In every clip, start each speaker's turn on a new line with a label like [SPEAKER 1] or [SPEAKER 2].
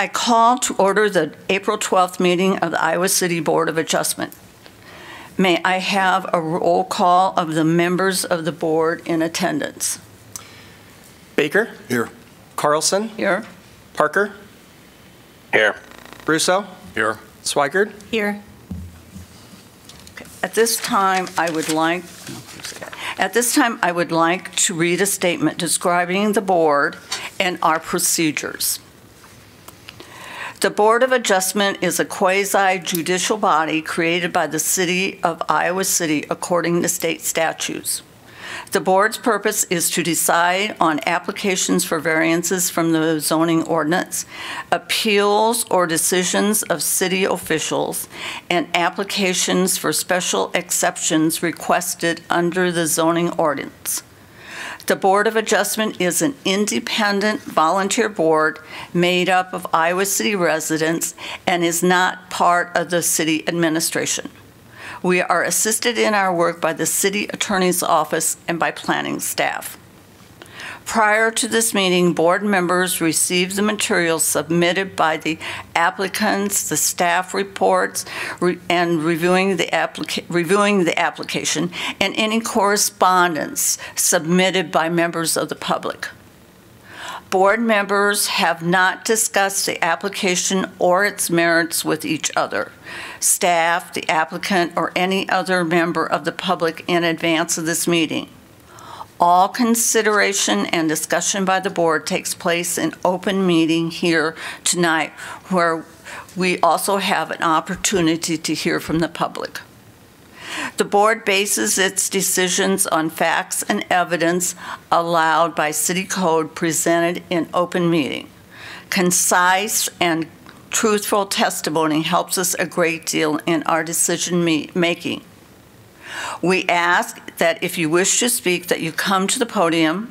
[SPEAKER 1] I call to order the April 12th meeting of the Iowa City Board of Adjustment. May I have a roll call of the members of the board in attendance?
[SPEAKER 2] Baker?
[SPEAKER 3] Here.
[SPEAKER 2] Carlson?
[SPEAKER 1] Here.
[SPEAKER 2] Parker?
[SPEAKER 4] Here.
[SPEAKER 2] Russo?
[SPEAKER 4] Here.
[SPEAKER 2] Swigert?
[SPEAKER 5] Here.
[SPEAKER 1] At this time, I would like to read a statement describing the board and our procedures. The Board of Adjustment is a quasi-judicial body created by the City of Iowa City according to state statutes. The board's purpose is to decide on applications for variances from the zoning ordinance, appeals or decisions of city officials, and applications for special exceptions requested under the zoning ordinance. The Board of Adjustment is an independent volunteer board made up of Iowa City residents and is not part of the city administration. We are assisted in our work by the city attorney's office and by planning staff. Prior to this meeting, board members received the materials submitted by the applicants, the staff reports, and reviewing the application, and any correspondence submitted by members of the public. Board members have not discussed the application or its merits with each other, staff, the applicant, or any other member of the public in advance of this meeting. All consideration and discussion by the board takes place in open meeting here tonight, where we also have an opportunity to hear from the public. The board bases its decisions on facts and evidence allowed by city code presented in open meeting. Concise and truthful testimony helps us a great deal in our decision making. We ask that if you wish to speak, that you come to the podium,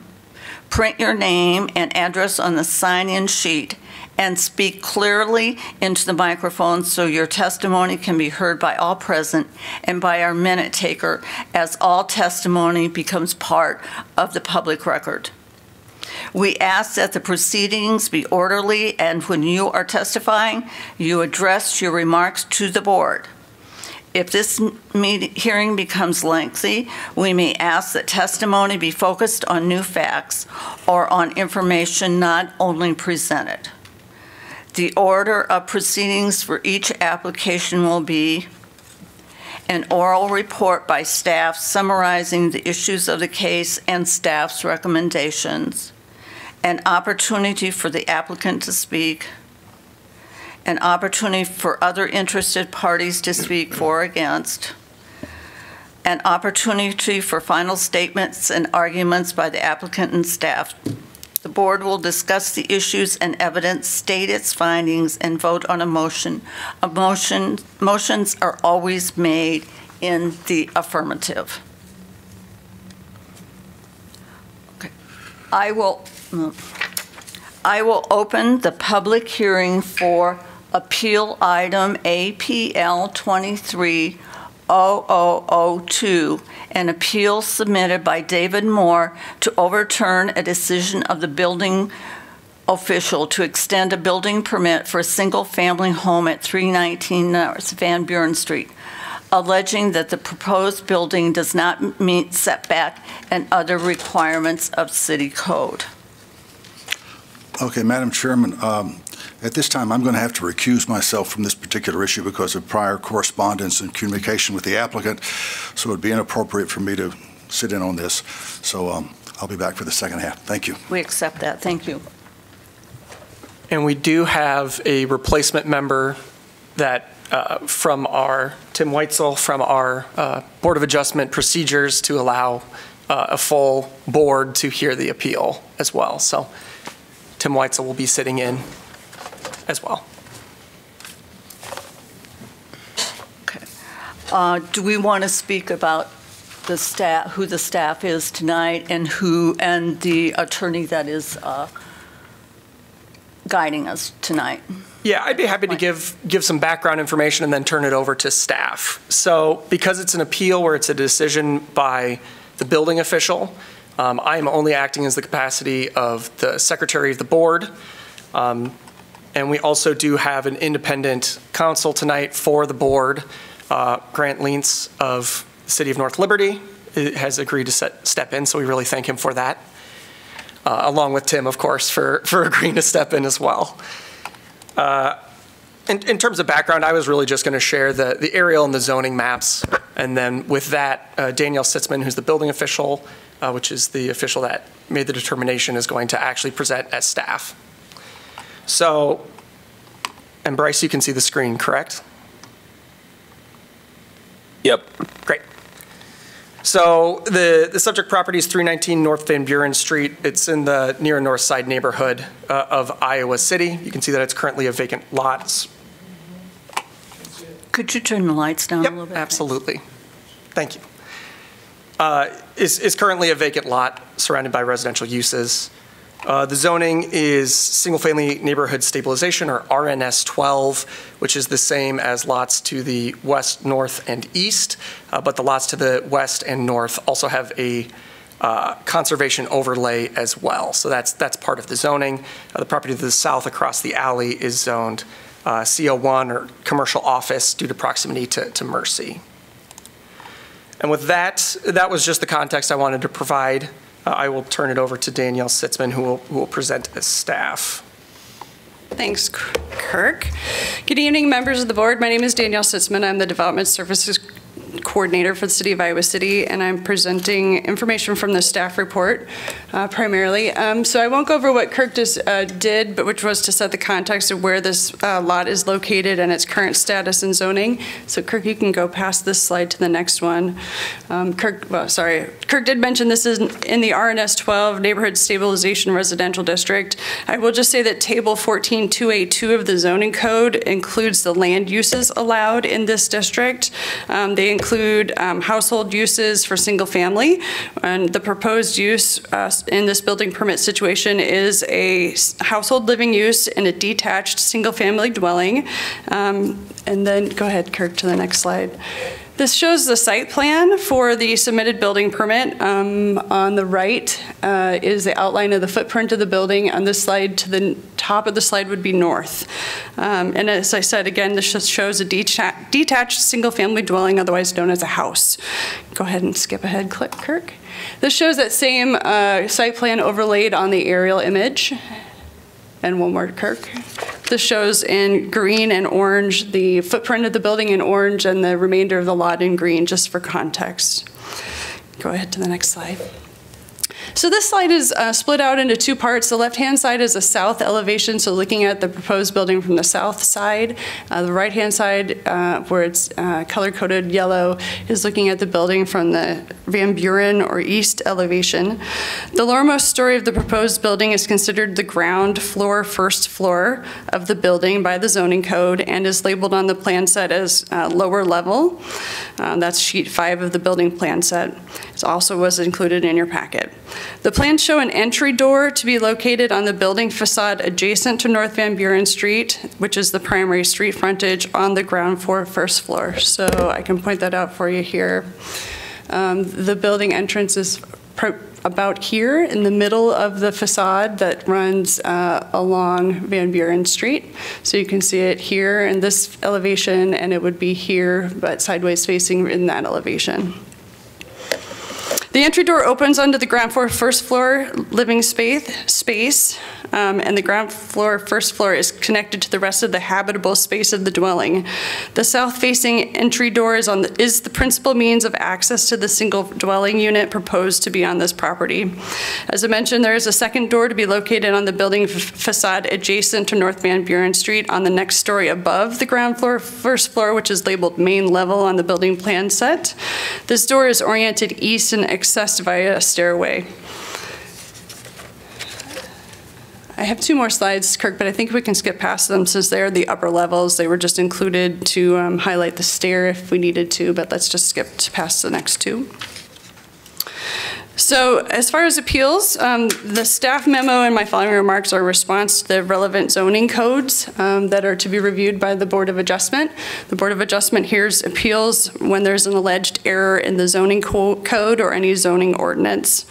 [SPEAKER 1] print your name and address on the sign-in sheet, and speak clearly into the microphone so your testimony can be heard by all present and by our minute taker, as all testimony becomes part of the public record. We ask that the proceedings be orderly, and when you are testifying, you address your remarks to the board. If this hearing becomes lengthy, we may ask that testimony be focused on new facts or on information not only presented. The order of proceedings for each application will be an oral report by staff summarizing the issues of the case and staff's recommendations, an opportunity for the applicant to speak, an opportunity for other interested parties to speak for or against, an opportunity for final statements and arguments by the applicant and staff. The board will discuss the issues and evidence, state its findings, and vote on a motion. Motions are always made in the affirmative. Okay. I will open the public hearing for Appeal Item APL 23-0002, an appeal submitted by David Moore to overturn a decision of the building official to extend a building permit for a single-family home at 319 North Van Buren Street, alleging that the proposed building does not meet setback and other requirements of city code.
[SPEAKER 3] Okay, Madam Chairman, at this time, I'm going to have to recuse myself from this particular issue because of prior correspondence and communication with the applicant, so it would be inappropriate for me to sit in on this. So I'll be back for the second half. Thank you.
[SPEAKER 1] We accept that. Thank you.
[SPEAKER 2] And we do have a replacement member that from our, Tim Weitzel, from our Board of Adjustment procedures to allow a full board to hear the appeal as well. So Tim Weitzel will be sitting in as well.
[SPEAKER 1] Okay. Do we want to speak about the staff, who the staff is tonight, and the attorney that is guiding us tonight?
[SPEAKER 2] Yeah, I'd be happy to give some background information and then turn it over to staff. So because it's an appeal where it's a decision by the building official, I am only acting as the capacity of the secretary of the board. And we also do have an independent counsel tonight for the board. Grant Leentz of the City of North Liberty has agreed to step in, so we really thank him for that. Along with Tim, of course, for agreeing to step in as well. In terms of background, I was really just going to share the aerial and the zoning maps. And then with that, Danielle Sitzman, who's the building official, which is the official that made the determination, is going to actually present as staff. So, and Bryce, you can see the screen, correct?
[SPEAKER 4] Yep.
[SPEAKER 2] Great. So the subject property is 319 North Van Buren Street. It's in the near and north side neighborhood of Iowa City. You can see that it's currently a vacant lot.
[SPEAKER 1] Could you turn the lights down a little bit?
[SPEAKER 2] Absolutely. Thank you. Is currently a vacant lot surrounded by residential uses. The zoning is single-family neighborhood stabilization, or RNS 12, which is the same as lots to the west, north, and east, but the lots to the west and north also have a conservation overlay as well. So that's part of the zoning. The property to the south across the alley is zoned CO1, or commercial office, due to proximity to Mercy. And with that, that was just the context I wanted to provide. I will turn it over to Danielle Sitzman, who will present as staff.
[SPEAKER 5] Thanks, Kirk. Good evening, members of the board. My name is Danielle Sitzman. I'm the Development Services Coordinator for the City of Iowa City, and I'm presenting information from the staff report primarily. So I won't go over what Kirk just did, but which was to set the context of where this lot is located and its current status and zoning. So Kirk, you can go past this slide to the next one. Kirk did mention this is in the RNS 12 Neighborhood Stabilization Residential District. I will just say that Table 14282 of the zoning code includes the land uses allowed in this district. They include household uses for single family, and the proposed use in this building permit situation is a household living use in a detached single family dwelling. And then go ahead, Kirk, to the next slide. This shows the site plan for the submitted building permit. On the right is the outline of the footprint of the building. On this slide, to the top of the slide would be north. And as I said, again, this just shows a detached single-family dwelling, otherwise known as a house. Go ahead and skip ahead, Kirk. This shows that same site plan overlaid on the aerial image. And one more, Kirk. This shows in green and orange the footprint of the building in orange and the remainder of the lot in green, just for context. Go ahead to the next slide. So this slide is split out into two parts. The left-hand side is a south elevation, so looking at the proposed building from the south side. The right-hand side, where it's color-coded yellow, is looking at the building from the Van Buren or east elevation. The lowermost story of the proposed building is considered the ground floor, first floor of the building by the zoning code and is labeled on the plan set as lower level. That's sheet 5 of the building plan set. It also was included in your packet. The plans show an entry door to be located on the building facade adjacent to North Van Buren Street, which is the primary street frontage on the ground floor, first floor. So I can point that out for you here. The building entrance is about here in the middle of the facade that runs along Van Buren Street. So you can see it here in this elevation, and it would be here, but sideways facing in that elevation. The entry door opens onto the ground floor, first floor living space, and the ground floor, first floor is connected to the rest of the habitable space of the dwelling. The south-facing entry door is the principal means of access to the single dwelling unit proposed to be on this property. As I mentioned, there is a second door to be located on the building facade adjacent to North Van Buren Street on the next story above the ground floor, first floor, which is labeled main level on the building plan set. This door is oriented east and accessed via a stairway. I have two more slides, Kirk, but I think we can skip past them since they're the upper levels. They were just included to highlight the stair if we needed to, but let's just skip past the next two. So as far as appeals, the staff memo and my following remarks are a response to the relevant zoning codes that are to be reviewed by the Board of Adjustment. The Board of Adjustment hears appeals when there's an alleged error in the zoning code or any zoning ordinance.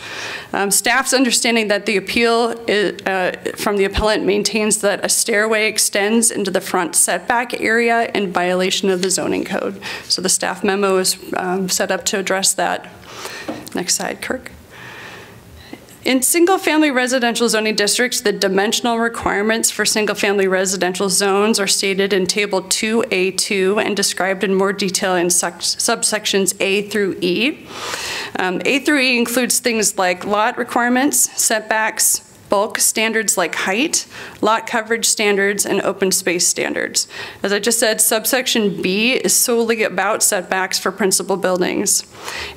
[SPEAKER 5] Staff's understanding that the appeal from the appellant maintains that a stairway extends into the front setback area in violation of the zoning code. So the staff memo is set up to address that. Next slide, Kirk. In single-family residential zoning districts, the dimensional requirements for single-family residential zones are stated in Table 2A2 and described in more detail in subsections A through E. A through E includes things like lot requirements, setbacks, bulk standards like height, lot coverage standards, and open space standards. As I just said, subsection B is solely about setbacks for principal buildings.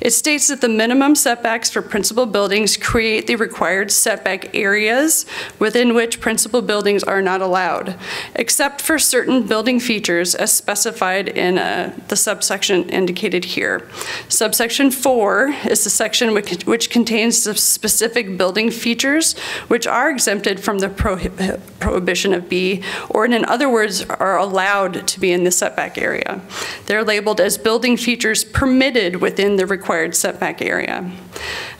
[SPEAKER 5] It states that the minimum setbacks for principal buildings create the required setback areas within which principal buildings are not allowed, except for certain building features as specified in the subsection indicated here. Subsection 4 is the section which contains the specific building features which are exempted from the prohibition of B, or in other words, are allowed to be in the setback area. They're labeled as building features permitted within the required setback area.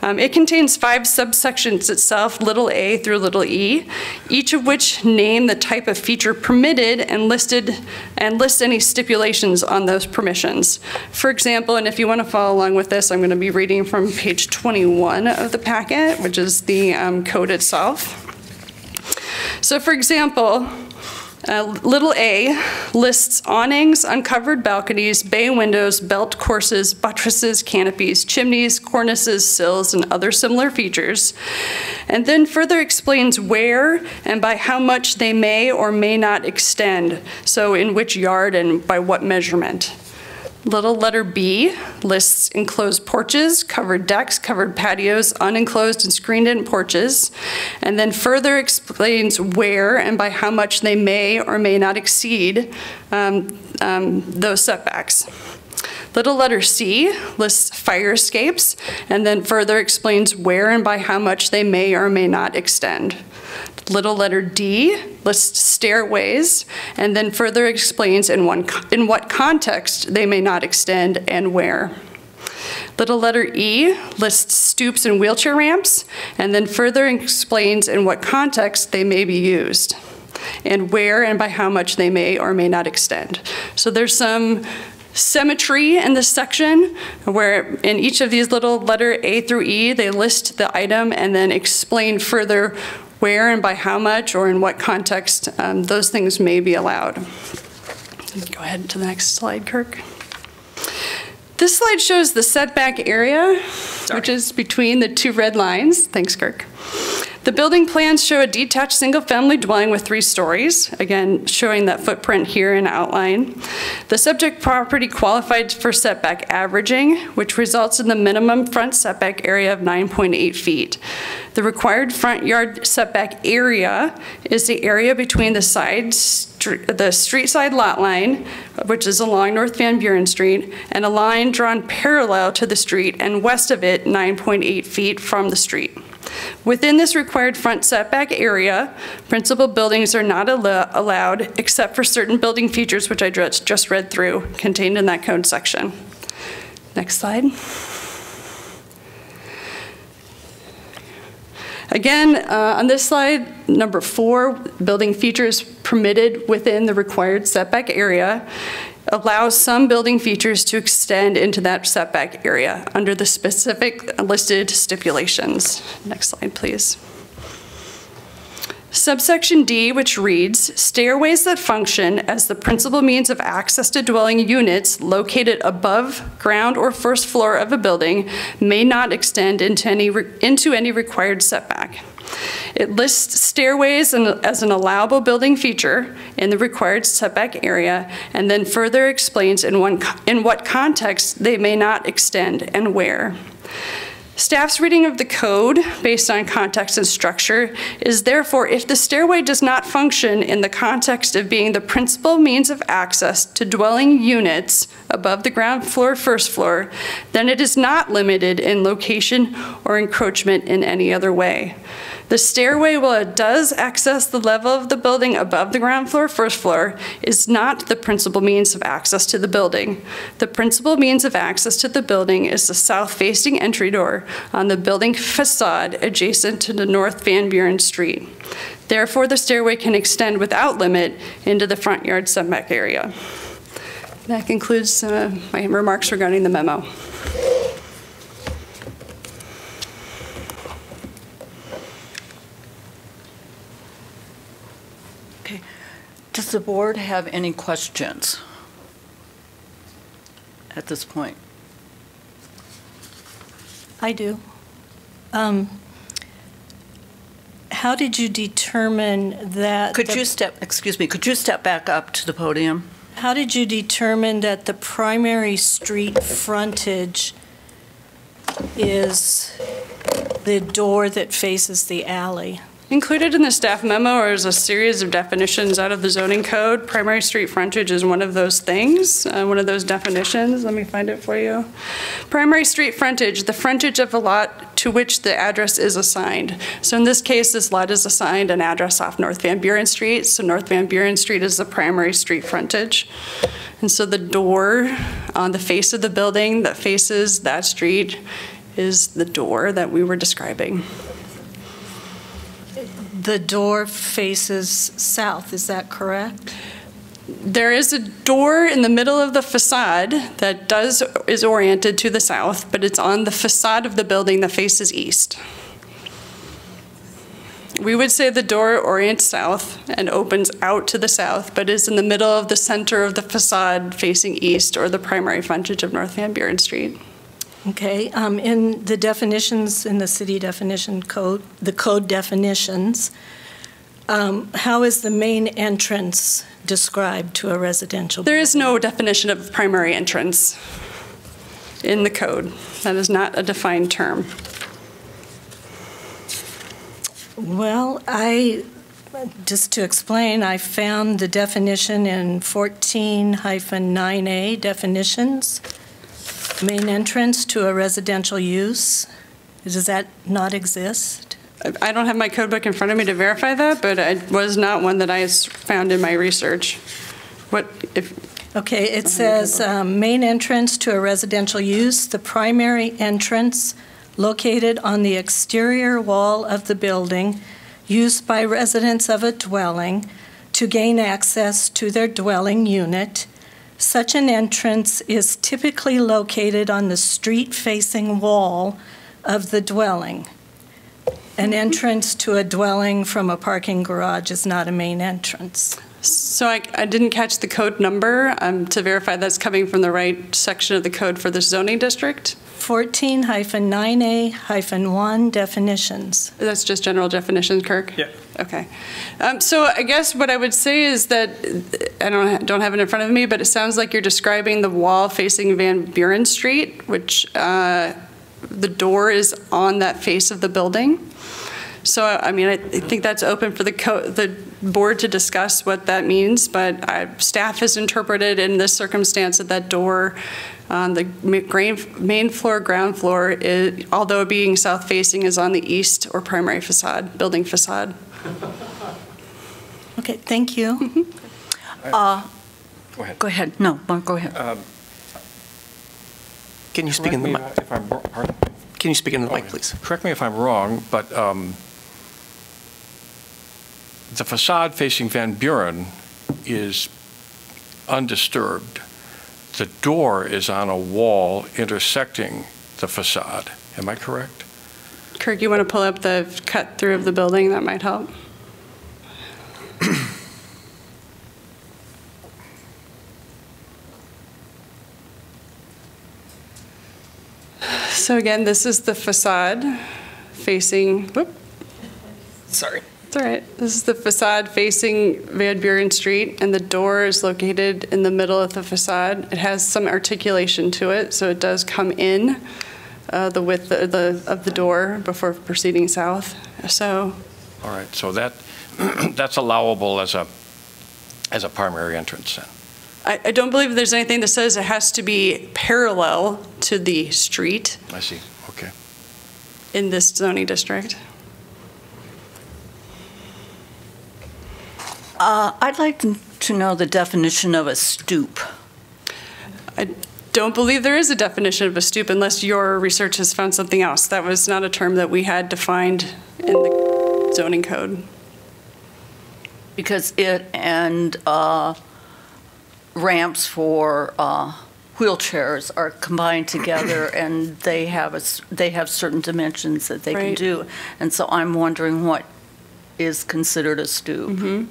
[SPEAKER 5] It contains 5 subsections itself, little a through little e, each of which name the type of feature permitted and lists any stipulations on those permissions. For example, and if you want to follow along with this, I'm going to be reading from page 21 of the packet, which is the code itself. So for example, little a lists awnings, uncovered balconies, bay windows, belt courses, buttresses, canopies, chimneys, cornices, sills, and other similar features, and then further explains where and by how much they may or may not extend, so in which yard and by what measurement. Little letter B lists enclosed porches, covered decks, covered patios, unenclosed and screened-in porches, and then further explains where and by how much they may or may not exceed those setbacks. Little letter C lists fire escapes, and then further explains where and by how much they may or may not extend. Little letter D lists stairways, and then further explains in what context they may not extend and where. Little letter E lists stoops and wheelchair ramps, and then further explains in what context they may be used, and where and by how much they may or may not extend. So there's some symmetry in this section where in each of these little letter A through E, they list the item and then explain further where and by how much or in what context those things may be allowed. Go ahead to the next slide, Kirk. This slide shows the setback area, which is between the 2 red lines. Thanks, Kirk. The building plans show a detached single-family dwelling with 3 stories, again showing that footprint here in outline. The subject property qualified for setback averaging, which results in the minimum front setback area of 9.8 feet. The required front yard setback area is the area between the street side lot line, which is along North Van Buren Street, and a line drawn parallel to the street and west of it 9.8 feet from the street. Within this required front setback area, principal buildings are not allowed except for certain building features which I just read through, contained in that code section. Next slide. Again, on this slide, number 4, building features permitted within the required setback area allows some building features to extend into that setback area under the specific listed stipulations. Next slide, please. Subsection D, which reads, stairways that function as the principal means of access to dwelling units located above ground or first floor of a building may not extend into any required setback. It lists stairways as an allowable building feature in the required setback area, and then further explains in what context they may not extend and where. Staff's reading of the code, based on context and structure, is therefore, if the stairway does not function in the context of being the principal means of access to dwelling units above the ground floor, first floor, then it is not limited in location or encroachment in any other way. The stairway, while it does access the level of the building above the ground floor, first floor, is not the principal means of access to the building. The principal means of access to the building is the south-facing entry door on the building facade adjacent to the North Van Buren Street. Therefore, the stairway can extend without limit into the front yard setback area. That concludes my remarks regarding the memo.
[SPEAKER 1] Does the board have any questions at this point?
[SPEAKER 4] I do. How did you determine that?
[SPEAKER 1] Could you step back up to the podium?
[SPEAKER 4] How did you determine that the primary street frontage is the door that faces the alley?
[SPEAKER 5] Included in the staff memo is a series of definitions out of the zoning code. Primary street frontage is one of those things, one of those definitions. Let me find it for you. Primary street frontage, the frontage of a lot to which the address is assigned. So in this case, this lot is assigned an address off North Van Buren Street. So North Van Buren Street is the primary street frontage. And so the door on the face of the building that faces that street is the door that we were describing.
[SPEAKER 4] The door faces south, is that correct?
[SPEAKER 5] There is a door in the middle of the facade that is oriented to the south, but it's on the facade of the building that faces east. We would say the door orients south and opens out to the south, but is in the middle of the center of the facade facing east, or the primary frontage of North Van Buren Street.
[SPEAKER 4] Okay, in the definitions, in the city definition code, the code definitions, how is the main entrance described to a residential building?
[SPEAKER 5] There is no definition of primary entrance in the code. That is not a defined term.
[SPEAKER 4] Well, just to explain, I found the definition in 14-9A definitions. Main entrance to a residential use. Does that not exist?
[SPEAKER 5] I don't have my code book in front of me to verify that, but it was not one that I found in my research.
[SPEAKER 4] Okay, it says main entrance to a residential use, the primary entrance located on the exterior wall of the building used by residents of a dwelling to gain access to their dwelling unit. Such an entrance is typically located on the street-facing wall of the dwelling. An entrance to a dwelling from a parking garage is not a main entrance.
[SPEAKER 5] So I didn't catch the code number to verify that's coming from the right section of the code for the zoning district.
[SPEAKER 4] 14-9A-1 definitions.
[SPEAKER 5] That's just general definitions, Kirk?
[SPEAKER 2] Yeah.
[SPEAKER 5] Okay. So I guess what I would say is that, I don't have it in front of me, but it sounds like you're describing the wall facing Van Buren Street, which the door is on that face of the building. So, I mean, I think that's open for the board to discuss what that means, but staff has interpreted in this circumstance that door on the main floor, ground floor, although being south-facing, is on the east or primary facade, building facade.
[SPEAKER 4] Okay, thank you.
[SPEAKER 5] Mm-hmm.
[SPEAKER 6] Go ahead.
[SPEAKER 1] Go ahead. No, Mark, go ahead.
[SPEAKER 2] Can you speak in the mic?
[SPEAKER 6] Pardon?
[SPEAKER 2] Can you speak in the mic, please?
[SPEAKER 6] Correct me if I'm wrong, but the facade facing Van Buren is undisturbed. The door is on a wall intersecting the facade. Am I correct?
[SPEAKER 5] Kirk, you want to pull up the cut through of the building? That might help. So again, this is the facade facing,
[SPEAKER 2] Sorry.
[SPEAKER 5] it's all right. This is the facade facing Van Buren Street, and the door is located in the middle of the facade. It has some articulation to it, so it does come in the width of the door before proceeding south. So,
[SPEAKER 6] All right, so that's allowable as a primary entrance then?
[SPEAKER 5] I don't believe there's anything that says it has to be parallel to the street
[SPEAKER 6] I see, okay.
[SPEAKER 5] in this zoning district.
[SPEAKER 1] I'd like to know the definition of a stoop.
[SPEAKER 5] I don't believe there is a definition of a stoop unless your research has found something else. That was not a term that we had defined in the zoning code.
[SPEAKER 1] Because it and ramps for wheelchairs are combined together, and they have certain dimensions that they can
[SPEAKER 5] Right.
[SPEAKER 1] do. And so I'm wondering what is considered a stoop.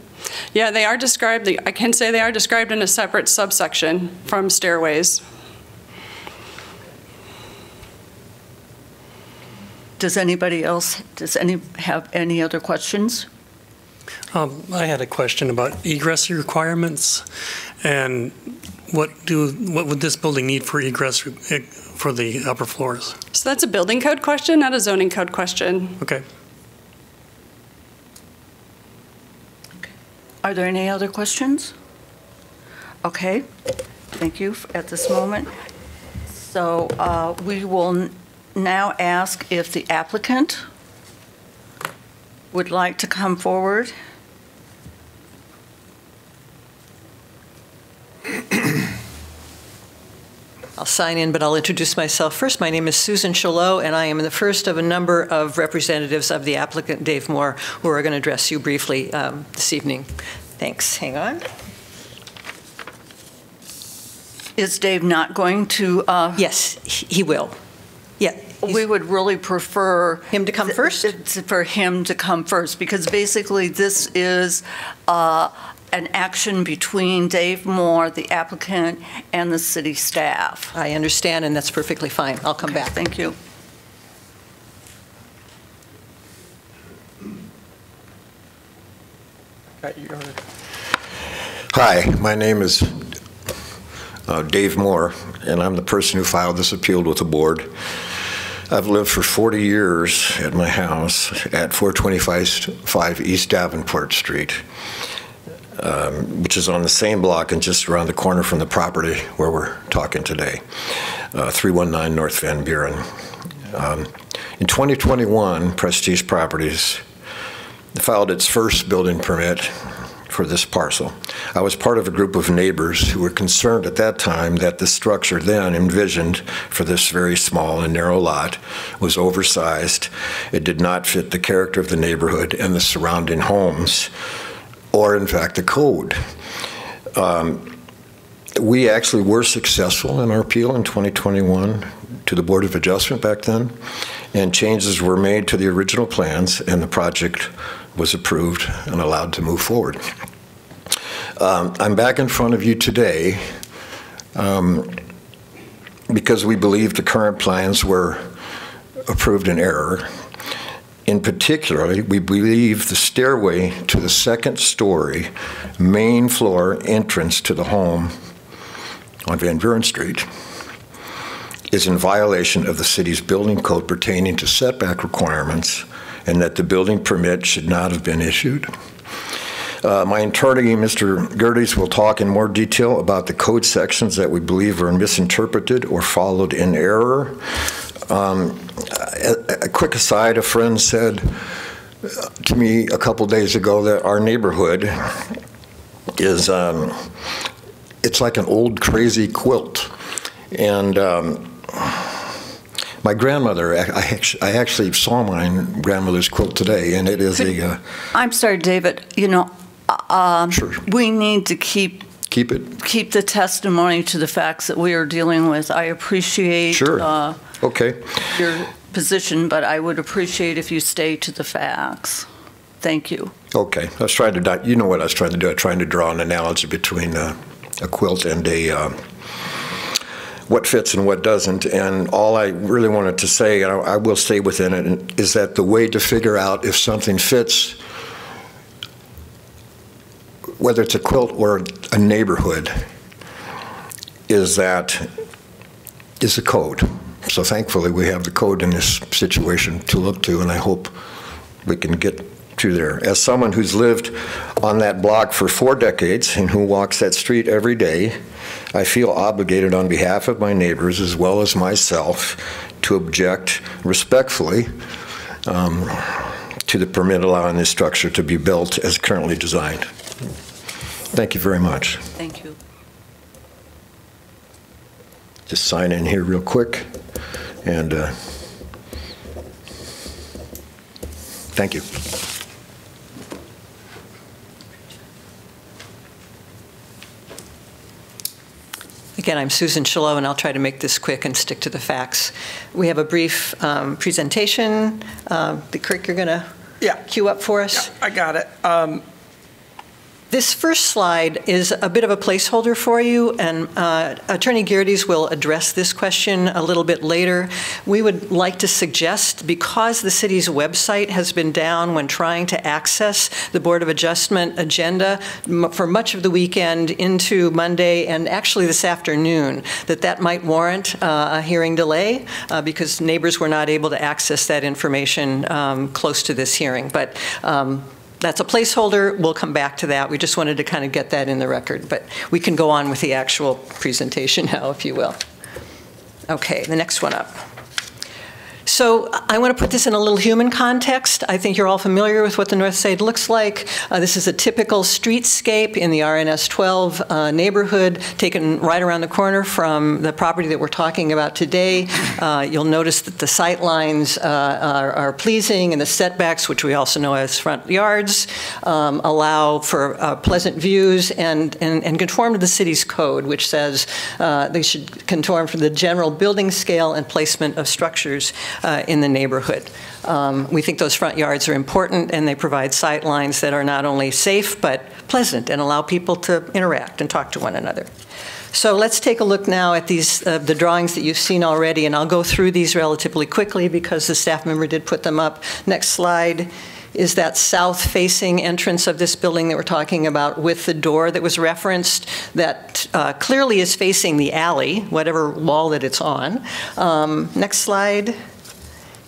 [SPEAKER 5] Yeah, they are described, I can say they are described in a separate subsection from stairways.
[SPEAKER 1] Does anybody else, have any other questions?
[SPEAKER 7] I had a question about egress requirements, and what would this building need for egress for the upper floors?
[SPEAKER 5] So that's a building code question, not a zoning code question.
[SPEAKER 7] Okay.
[SPEAKER 1] Are there any other questions? Okay, thank you at this moment. So we will now ask if the applicant would like to come forward.
[SPEAKER 8] I'll sign in, but I'll introduce myself first. My name is Susan Chalot, and I am the first of a number of representatives of the applicant, Dave Moore, who are going to address you briefly this evening. Thanks. Hang on.
[SPEAKER 1] Is Dave not going to?
[SPEAKER 8] Yes, he will. Yeah.
[SPEAKER 1] We would really prefer
[SPEAKER 8] Him to come first?
[SPEAKER 1] For him to come first, because basically this is an action between Dave Moore, the applicant, and the city staff.
[SPEAKER 8] I understand, and that's perfectly fine. I'll come back.
[SPEAKER 1] Thank you.
[SPEAKER 9] Hi, my name is Dave Moore, and I'm the person who filed this appeal with the board. I've lived for 40 years at my house at 425 East Davenport Street, which is on the same block and just around the corner from the property where we're talking today, 319 North Van Buren. In 2021, Prestige Properties filed its first building permit for this parcel. I was part of a group of neighbors who were concerned at that time that the structure then envisioned for this very small and narrow lot was oversized. It did not fit the character of the neighborhood and the surrounding homes, or in fact the code. We actually were successful in our appeal in 2021 to the Board of Adjustment back then, and changes were made to the original plans, and the project was approved and allowed to move forward. I'm back in front of you today because we believe the current plans were approved in error. In particular, we believe the stairway to the second story main floor entrance to the home on Van Buren Street is in violation of the city's building code pertaining to setback requirements, and that the building permit should not have been issued. My attorney, Mr. Gerdes, will talk in more detail about the code sections that we believe were misinterpreted or followed in error. A quick aside, a friend said to me a couple days ago that our neighborhood is, it's like an old crazy quilt. And my grandmother, I actually saw my grandmother's quilt today, and it is
[SPEAKER 1] I'm sorry, David, you know,
[SPEAKER 9] Sure.
[SPEAKER 1] we need to keep the testimony to the facts that we are dealing with. I appreciate
[SPEAKER 9] Sure. Okay.
[SPEAKER 1] your position, but I would appreciate if you stay to the facts. Thank you.
[SPEAKER 9] Okay. I was trying to, you know what I was trying to do? I was trying to draw an analogy between a quilt and what fits and what doesn't. And all I really wanted to say, and I will stay within it, is that the way to figure out if something fits, whether it's a quilt or a neighborhood, is the code. So thankfully, we have the code in this situation to look to, and I hope we can get to there. As someone who's lived on that block for 4 decades and who walks that street every day, I feel obligated on behalf of my neighbors as well as myself to object respectfully to the permit allowing this structure to be built as currently designed. Thank you very much.
[SPEAKER 1] Thank you.
[SPEAKER 9] Just sign in here real quick, and thank you.
[SPEAKER 8] Again, I'm Susan Shallow, and I'll try to make this quick and stick to the facts. We have a brief presentation. Kirk, you're going to queue up for us?
[SPEAKER 2] Yeah, I got it.
[SPEAKER 8] This first slide is a bit of a placeholder for you, and Attorney Gerdes will address this question a little bit later. We would like to suggest, because the city's website has been down when trying to access the Board of Adjustment agenda for much of the weekend into Monday and actually this afternoon, that might warrant a hearing delay because neighbors were not able to access that information close to this hearing. But that's a placeholder. We'll come back to that. We just wanted to kind of get that in the record. But we can go on with the actual presentation now, if you will. Okay, the next one up. So I want to put this in a little human context. I think you're all familiar with what the North Side looks like. This is a typical streetscape in the RNS 12 neighborhood, taken right around the corner from the property that we're talking about today. You'll notice that the sight lines are pleasing, and the setbacks, which we also know as front yards, allow for pleasant views and conform to the city's code, which says they should conform to the general building scale and placement of structures in the neighborhood. We think those front yards are important, and they provide sight lines that are not only safe but pleasant and allow people to interact and talk to one another. So let's take a look now at these the drawings that you've seen already, and I'll go through these relatively quickly because the staff member did put them up. Next slide is that south-facing entrance of this building that we're talking about with the door that was referenced that clearly is facing the alley, whatever wall that it's on. Next slide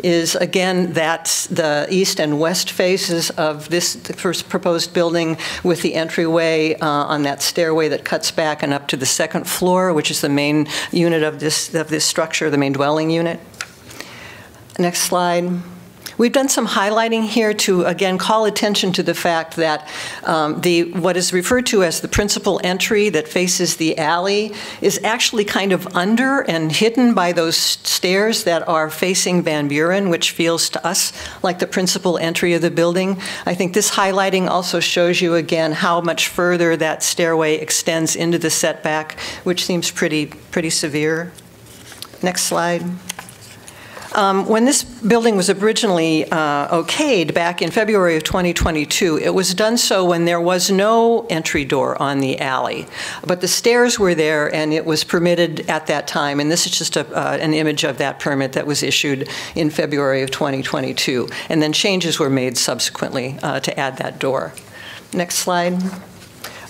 [SPEAKER 8] is, again, that's the east and west faces of this first proposed building with the entryway on that stairway that cuts back and up to the second floor, which is the main unit of this structure, the main dwelling unit. Next slide. We've done some highlighting here to, again, call attention to the fact that what is referred to as the principal entry that faces the alley is actually kind of under and hidden by those stairs that are facing Van Buren, which feels to us like the principal entry of the building. I think this highlighting also shows you, again, how much further that stairway extends into the setback, which seems pretty severe. Next slide. When this building was originally okayed back in February of 2022, it was done so when there was no entry door on the alley. But the stairs were there, and it was permitted at that time. And this is just an image of that permit that was issued in February of 2022. And then changes were made subsequently to add that door. Next slide.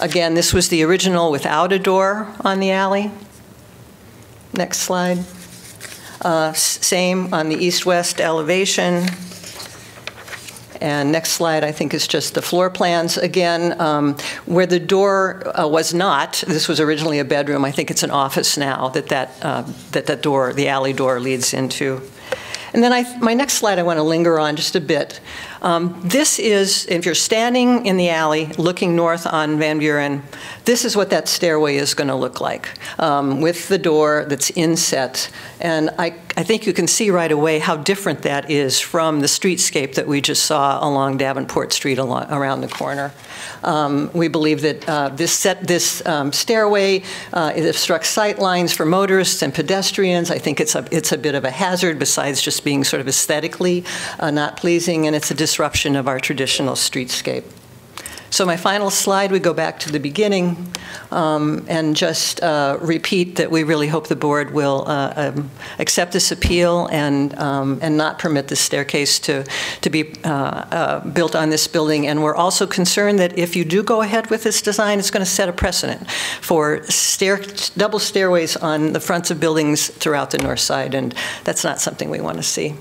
[SPEAKER 8] Again, this was the original without a door on the alley. Next slide. Same on the east-west elevation. And next slide, I think, is just the floor plans. Again, where the door was not, this was originally a bedroom. I think it's an office now that door, the alley door, leads into. And then my next slide I want to linger on just a bit. This is, if you're standing in the alley looking north on Van Buren, this is what that stairway is going to look like with the door that's inset. And I think you can see right away how different that is from the streetscape that we just saw along Davenport Street around the corner. We believe that this stairway it obstructs sight lines for motorists and pedestrians. I think it's a bit of a hazard besides just being sort of aesthetically not pleasing, and it's a disruption of our traditional streetscape. So my final slide, we go back to the beginning and just repeat that we really hope the board will accept this appeal and not permit the staircase to be built on this building. And we're also concerned that if you do go ahead with this design, it's going to set a precedent for double stairways on the fronts of buildings throughout the north side, and that's not something we want to see.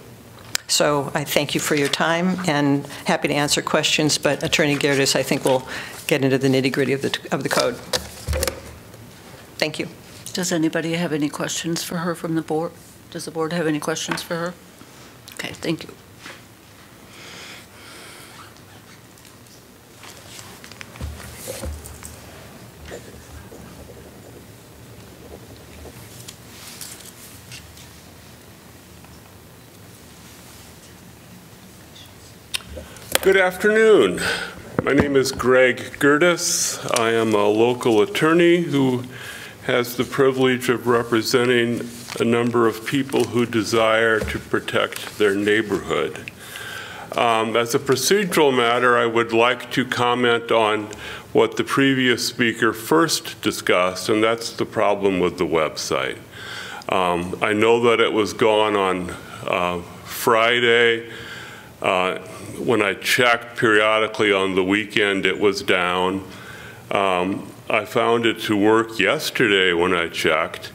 [SPEAKER 8] So I thank you for your time and happy to answer questions, but Attorney Gerdes, I think, will get into the nitty-gritty of the code. Thank you.
[SPEAKER 1] Does anybody have any questions for her from the board? Does the board have any questions for her? Okay, thank you.
[SPEAKER 10] Good afternoon. My name is Greg Gerdes. I am a local attorney who has the privilege of representing a number of people who desire to protect their neighborhood. As a procedural matter, I would like to comment on what the previous speaker first discussed, and that's the problem with the website. I know that it was gone on Friday. When I checked periodically on the weekend, it was down. I found it to work yesterday when I checked,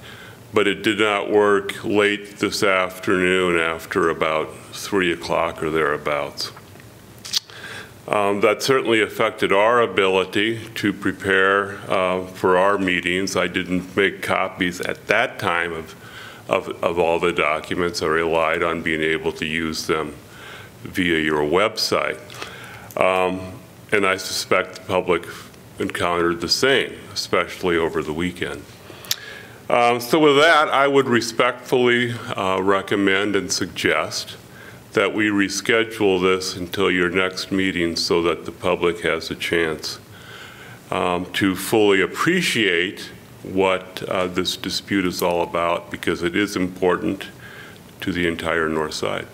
[SPEAKER 10] but it did not work late this afternoon after about 3 o'clock or thereabouts. That certainly affected our ability to prepare for our meetings. I didn't make copies at that time of all the documents. I relied on being able to use them via your website. And I suspect the public encountered the same, especially over the weekend. So with that, I would respectfully recommend and suggest that we reschedule this until your next meeting so that the public has a chance to fully appreciate what this dispute is all about, because it is important to the entire north side.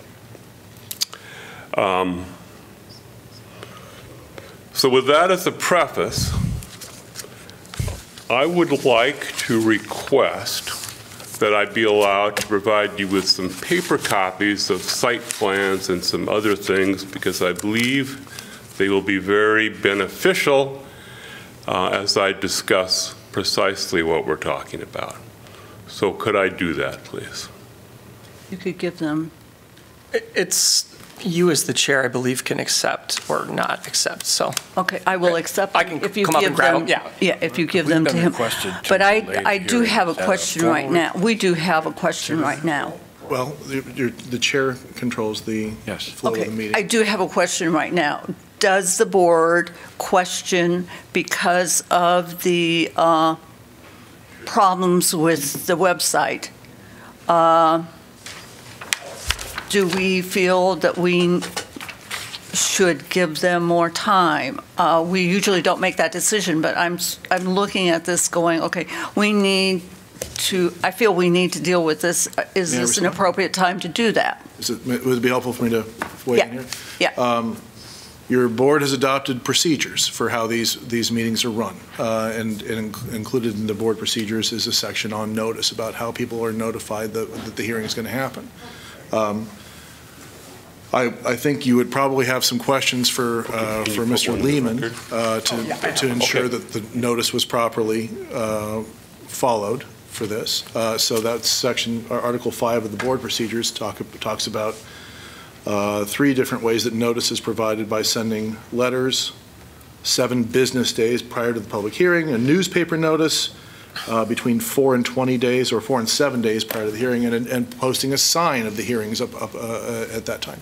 [SPEAKER 10] So with that as a preface, I would like to request that I be allowed to provide you with some paper copies of site plans and some other things, because I believe they will be very beneficial as I discuss precisely what we're talking about. So could I do that, please?
[SPEAKER 1] You could give them.
[SPEAKER 2] It's you as the chair, I believe, can accept or not accept. So
[SPEAKER 1] okay, I will accept.
[SPEAKER 2] I can
[SPEAKER 1] if you
[SPEAKER 2] come up
[SPEAKER 1] give
[SPEAKER 2] and grab
[SPEAKER 1] them.
[SPEAKER 2] them. Yeah,
[SPEAKER 1] yeah. If you give them to him. But I do have a question right now. We do have a question right now.
[SPEAKER 11] Well, the chair controls the flow of the meeting.
[SPEAKER 1] I do have a question right now. Does the board question, because of the problems with the website, do we feel that we should give them more time? We usually don't make that decision, but I'm looking at this going, okay, I feel we need to deal with this. Is this an appropriate time to do that?
[SPEAKER 11] Would it be helpful for me to weigh in here?
[SPEAKER 1] Yeah.
[SPEAKER 11] Your board has adopted procedures for how these meetings are run, and included in the board procedures is a section on notice about how people are notified that the hearing is going to happen. I think you would probably have some questions for Mr. Lehman to ensure that the notice was properly followed for this. So that's section, Article 5 of the board procedures talks about 3 different ways that notice is provided: by sending letters 7 business days prior to the public hearing, a newspaper notice between 4 and 20 days or 4 and 7 days prior to the hearing, and posting a sign of the hearings up at that time.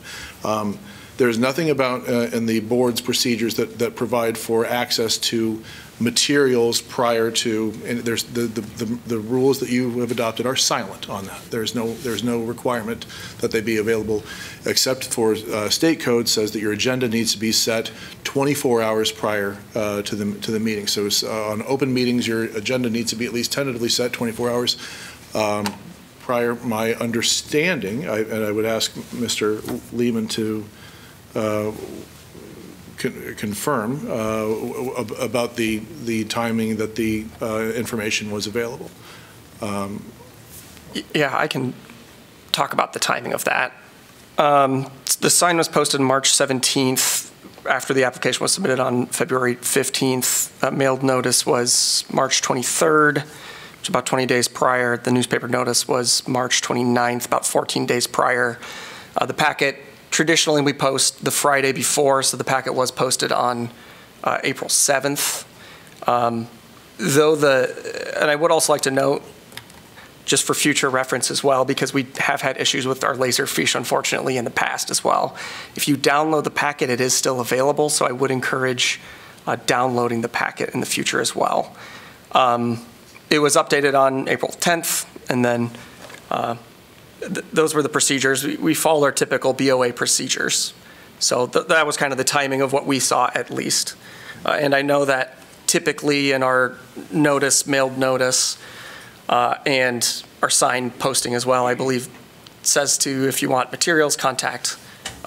[SPEAKER 11] There's nothing about in the board's procedures that provide for access to materials prior to, and there's the rules that you have adopted are silent on that. There's no requirement that they be available, except for state code says that your agenda needs to be set 24 hours prior to the meeting. So on open meetings, your agenda needs to be at least tentatively set 24 hours prior. My understanding, and I would ask Mr. Lehman to confirm about the timing that the information was available.
[SPEAKER 2] Yeah, I can talk about the timing of that. The sign was posted March 17th after the application was submitted on February 15th. Mailed notice was March 23rd, which is about 20 days prior. The newspaper notice was March 29th, about 14 days prior. The packet, traditionally we post the Friday before, so the packet was posted on April 7th. And I would also like to note, just for future reference as well, because we have had issues with our Laserfiche, unfortunately, in the past as well. If you download the packet, it is still available, so I would encourage downloading the packet in the future as well. It was updated on April 10th, and then those were the procedures. We followed our typical BOA procedures. So that was kind of the timing of what we saw, at least. And I know that typically in our mailed notice, and our sign posting as well, I believe, says to, if you want materials, contact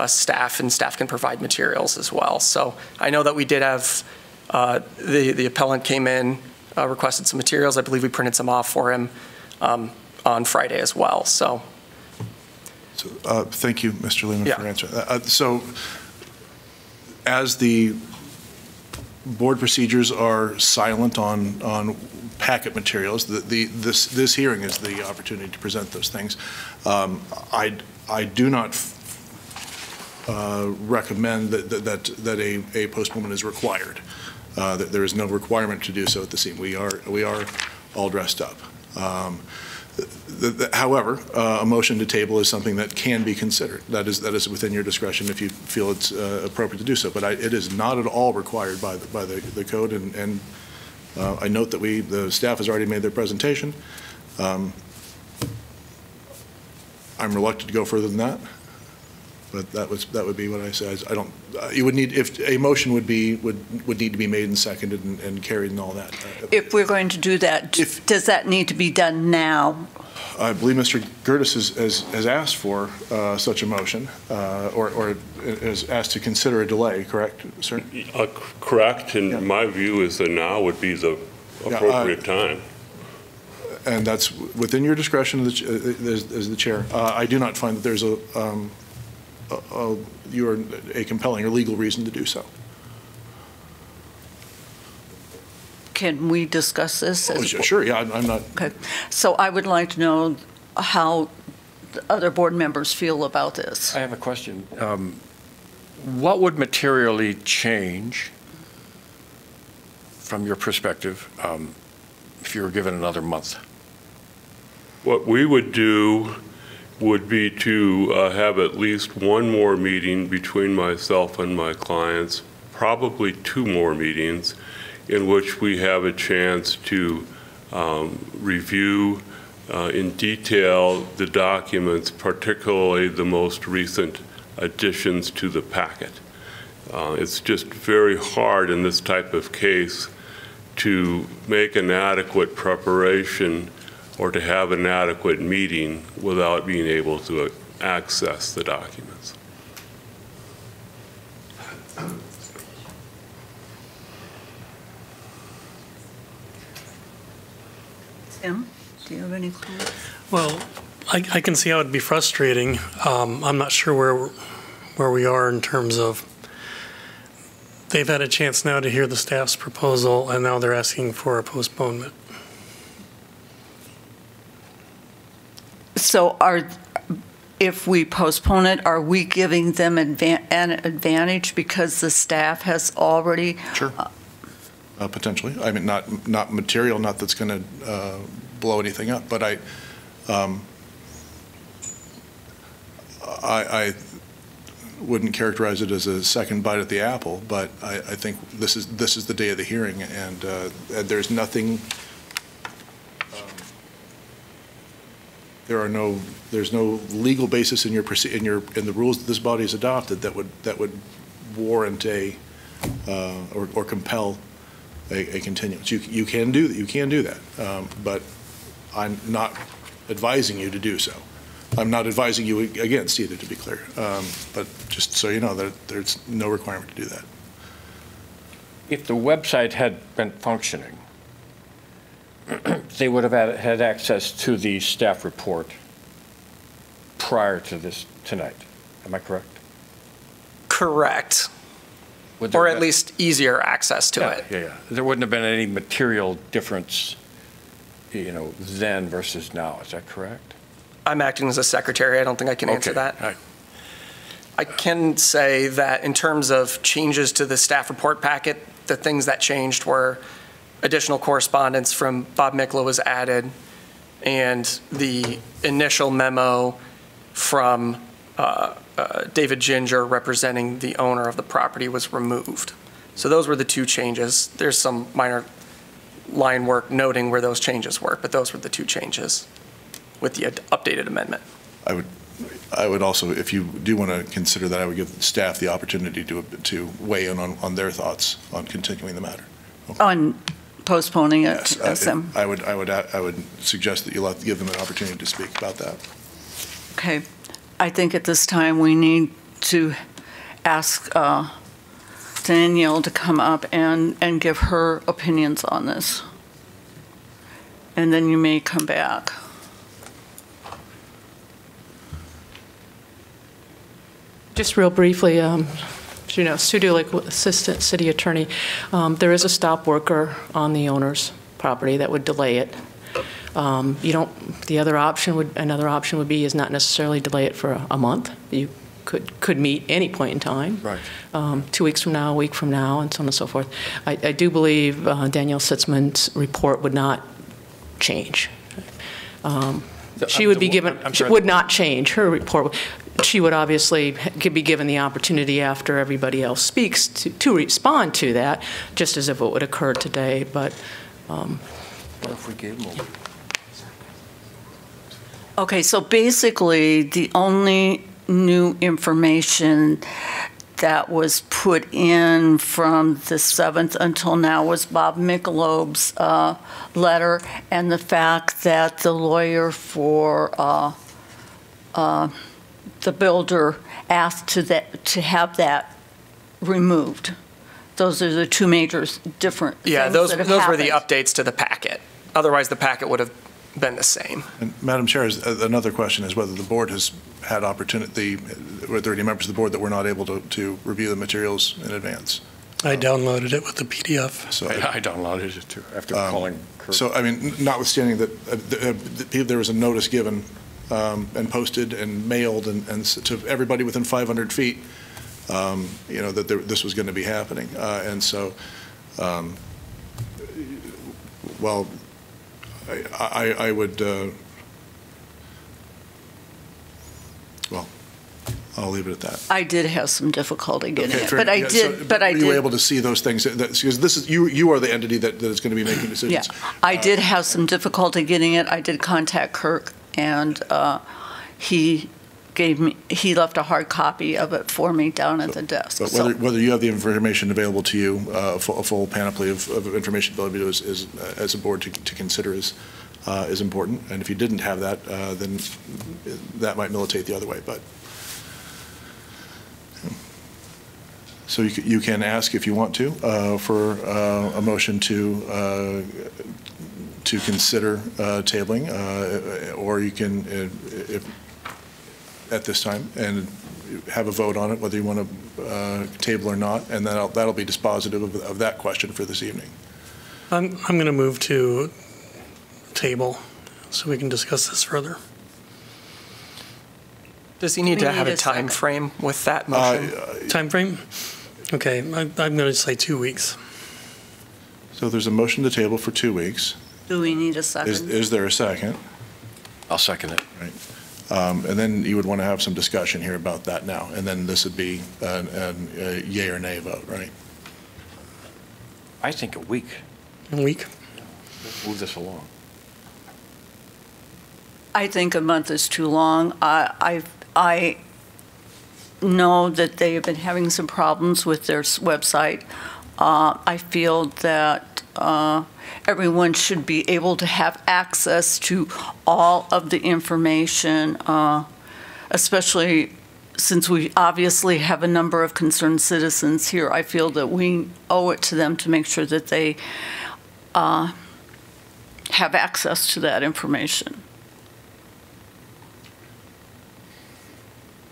[SPEAKER 2] staff, and staff can provide materials as well. So I know that we did have, the appellant came in, requested some materials. I believe we printed some off for him on Friday as well. So
[SPEAKER 11] thank you, Mr. Lehman, for answering that. So as the board procedures are silent on packet materials, this hearing is the opportunity to present those things. I do not recommend that a postponement is required. That there is no requirement to do so at the scene. We are all dressed up. However, a motion to table is something that can be considered. That is within your discretion if you feel it's appropriate to do so. But it is not at all required by the code. And I note that the staff has already made their presentation. I'm reluctant to go further than that. But that would be what I say. I don't. You would need, if a motion would need to be made and seconded and carried and all that.
[SPEAKER 1] If we're going to do that, does that need to be done now?
[SPEAKER 11] I believe Mr. Gerdes has asked for such a motion, or has asked to consider a delay. Correct, sir?
[SPEAKER 10] Correct. And my view is that now would be the appropriate time.
[SPEAKER 11] And that's within your discretion as the chair. I do not find that there's a compelling or legal reason to do so.
[SPEAKER 1] Can we discuss this?
[SPEAKER 11] Sure, yeah, I'm not.
[SPEAKER 1] Okay. So I would like to know how the other board members feel about this.
[SPEAKER 6] I have a question. What would materially change, from your perspective, if you were given another month?
[SPEAKER 10] What we would do would be to have at least one more meeting between myself and my clients, probably two more meetings, in which we have a chance to review in detail the documents, particularly the most recent additions to the packet. It's just very hard in this type of case to make an adequate preparation or to have an adequate meeting without being able to access the documents.
[SPEAKER 1] Tim, do you have any comments?
[SPEAKER 7] Well, I can see how it'd be frustrating. I'm not sure where we are in terms of they've had a chance now to hear the staff's proposal, and now they're asking for a postponement.
[SPEAKER 1] So if we postpone it, are we giving them an advantage because the staff has already?
[SPEAKER 11] Sure. Potentially. I mean, not material, not that's going to blow anything up, but I wouldn't characterize it as a second bite at the apple, but I think this is the day of the hearing, and there's nothing. There's no legal basis in the rules that this body has adopted that would warrant or compel a continuance. You can do that, but I'm not advising you to do so. I'm not advising you against either, to be clear. But just so you know, that there's no requirement to do that.
[SPEAKER 6] if the website had been functioning, they would have had access to the staff report prior to this tonight. Am I correct?
[SPEAKER 2] Correct.
[SPEAKER 6] Would there
[SPEAKER 2] Or
[SPEAKER 6] have
[SPEAKER 2] at least easier access to it.
[SPEAKER 6] Yeah. There wouldn't have been any material difference, then versus now. Is that correct?
[SPEAKER 2] I'm acting as a secretary. I don't think I can answer that.
[SPEAKER 6] All right.
[SPEAKER 2] I can say that in terms of changes to the staff report packet, the things that changed were additional correspondence from Bob Mikla was added, and the initial memo from David Ginger representing the owner of the property was removed. So those were the two changes. There's some minor line work noting where those changes were, but those were the two changes with the updated amendment.
[SPEAKER 11] I would also, if you do want to consider that, I would give staff the opportunity to weigh in on their thoughts on continuing the matter. Okay.
[SPEAKER 1] On postponing it,
[SPEAKER 11] Yes,
[SPEAKER 1] SM.
[SPEAKER 11] I would suggest that you give them an opportunity to speak about that.
[SPEAKER 1] Okay. I think at this time we need to ask Danielle to come up and give her opinions on this. And then you may come back.
[SPEAKER 12] Just real briefly, Studio Lake Assistant City Attorney, there is a stop worker on the owner's property that would delay it. Another option would be is not necessarily delay it for a month. You could meet any point in time.
[SPEAKER 6] Right.
[SPEAKER 12] 2 weeks from now, a week from now, and so on and so forth. I do believe Danielle Sitzman's report would not change. She would be given, would not change her report. She would obviously be given the opportunity after everybody else speaks to respond to that, just as if it would occur today. But
[SPEAKER 6] What if we gave them
[SPEAKER 1] Okay, so basically, the only new information that was put in from the 7th until now was Bob Michelob's letter, and the fact that the lawyer for the builder asked to have that removed. Those are the two major different things
[SPEAKER 2] those
[SPEAKER 1] that have
[SPEAKER 2] were the
[SPEAKER 1] happened.
[SPEAKER 2] updates to the packet. Otherwise, the packet would have been the same.
[SPEAKER 11] And Madam Chair, another question is whether the board has had opportunity, were there any members of the board that were not able to review the materials in advance?
[SPEAKER 7] I downloaded it with the PDF.
[SPEAKER 11] So
[SPEAKER 6] I downloaded it too after calling Kurt.
[SPEAKER 11] So, I mean, notwithstanding that there was a notice given and posted and mailed and to everybody within 500 feet, that this was going to be happening. And so, well, I would, well, I'll leave it at that.
[SPEAKER 1] I did have some difficulty getting it,
[SPEAKER 11] fair
[SPEAKER 1] but I
[SPEAKER 11] enough.
[SPEAKER 1] did.
[SPEAKER 11] Were you able to see those things? Because this is you are the entity that is going to be making decisions.
[SPEAKER 1] Yeah, I did have some difficulty getting it. I did contact Kirk, and he left a hard copy of it for me down at the desk.
[SPEAKER 11] But whether you have the information available to you, a full panoply of information available to you as a board to consider is important. And if you didn't have that, then that might militate the other way. But so you can ask if you want to for a motion to consider tabling, or you can, if at this time, and have a vote on it, whether you want to table or not, and that'll be dispositive of that question for this evening.
[SPEAKER 7] I'm going to move to table so we can discuss this further.
[SPEAKER 2] Does he need to have a
[SPEAKER 1] a
[SPEAKER 2] time
[SPEAKER 1] second.
[SPEAKER 2] frame with that motion?
[SPEAKER 7] Time frame? Okay, I'm going to say 2 weeks.
[SPEAKER 11] So there's a motion to table for 2 weeks.
[SPEAKER 1] Do we need a second?
[SPEAKER 11] Is there a second?
[SPEAKER 6] I'll second it.
[SPEAKER 11] Right. And then you would want to have some discussion here about that now, and then this would be a yay or nay vote, right?
[SPEAKER 6] I think a week.
[SPEAKER 7] A week?
[SPEAKER 6] Let's move this along.
[SPEAKER 1] I think a month is too long. I know that they have been having some problems with their website. I feel that everyone should be able to have access to all of the information, especially since we obviously have a number of concerned citizens here, I feel that we owe it to them to make sure that they have access to that information.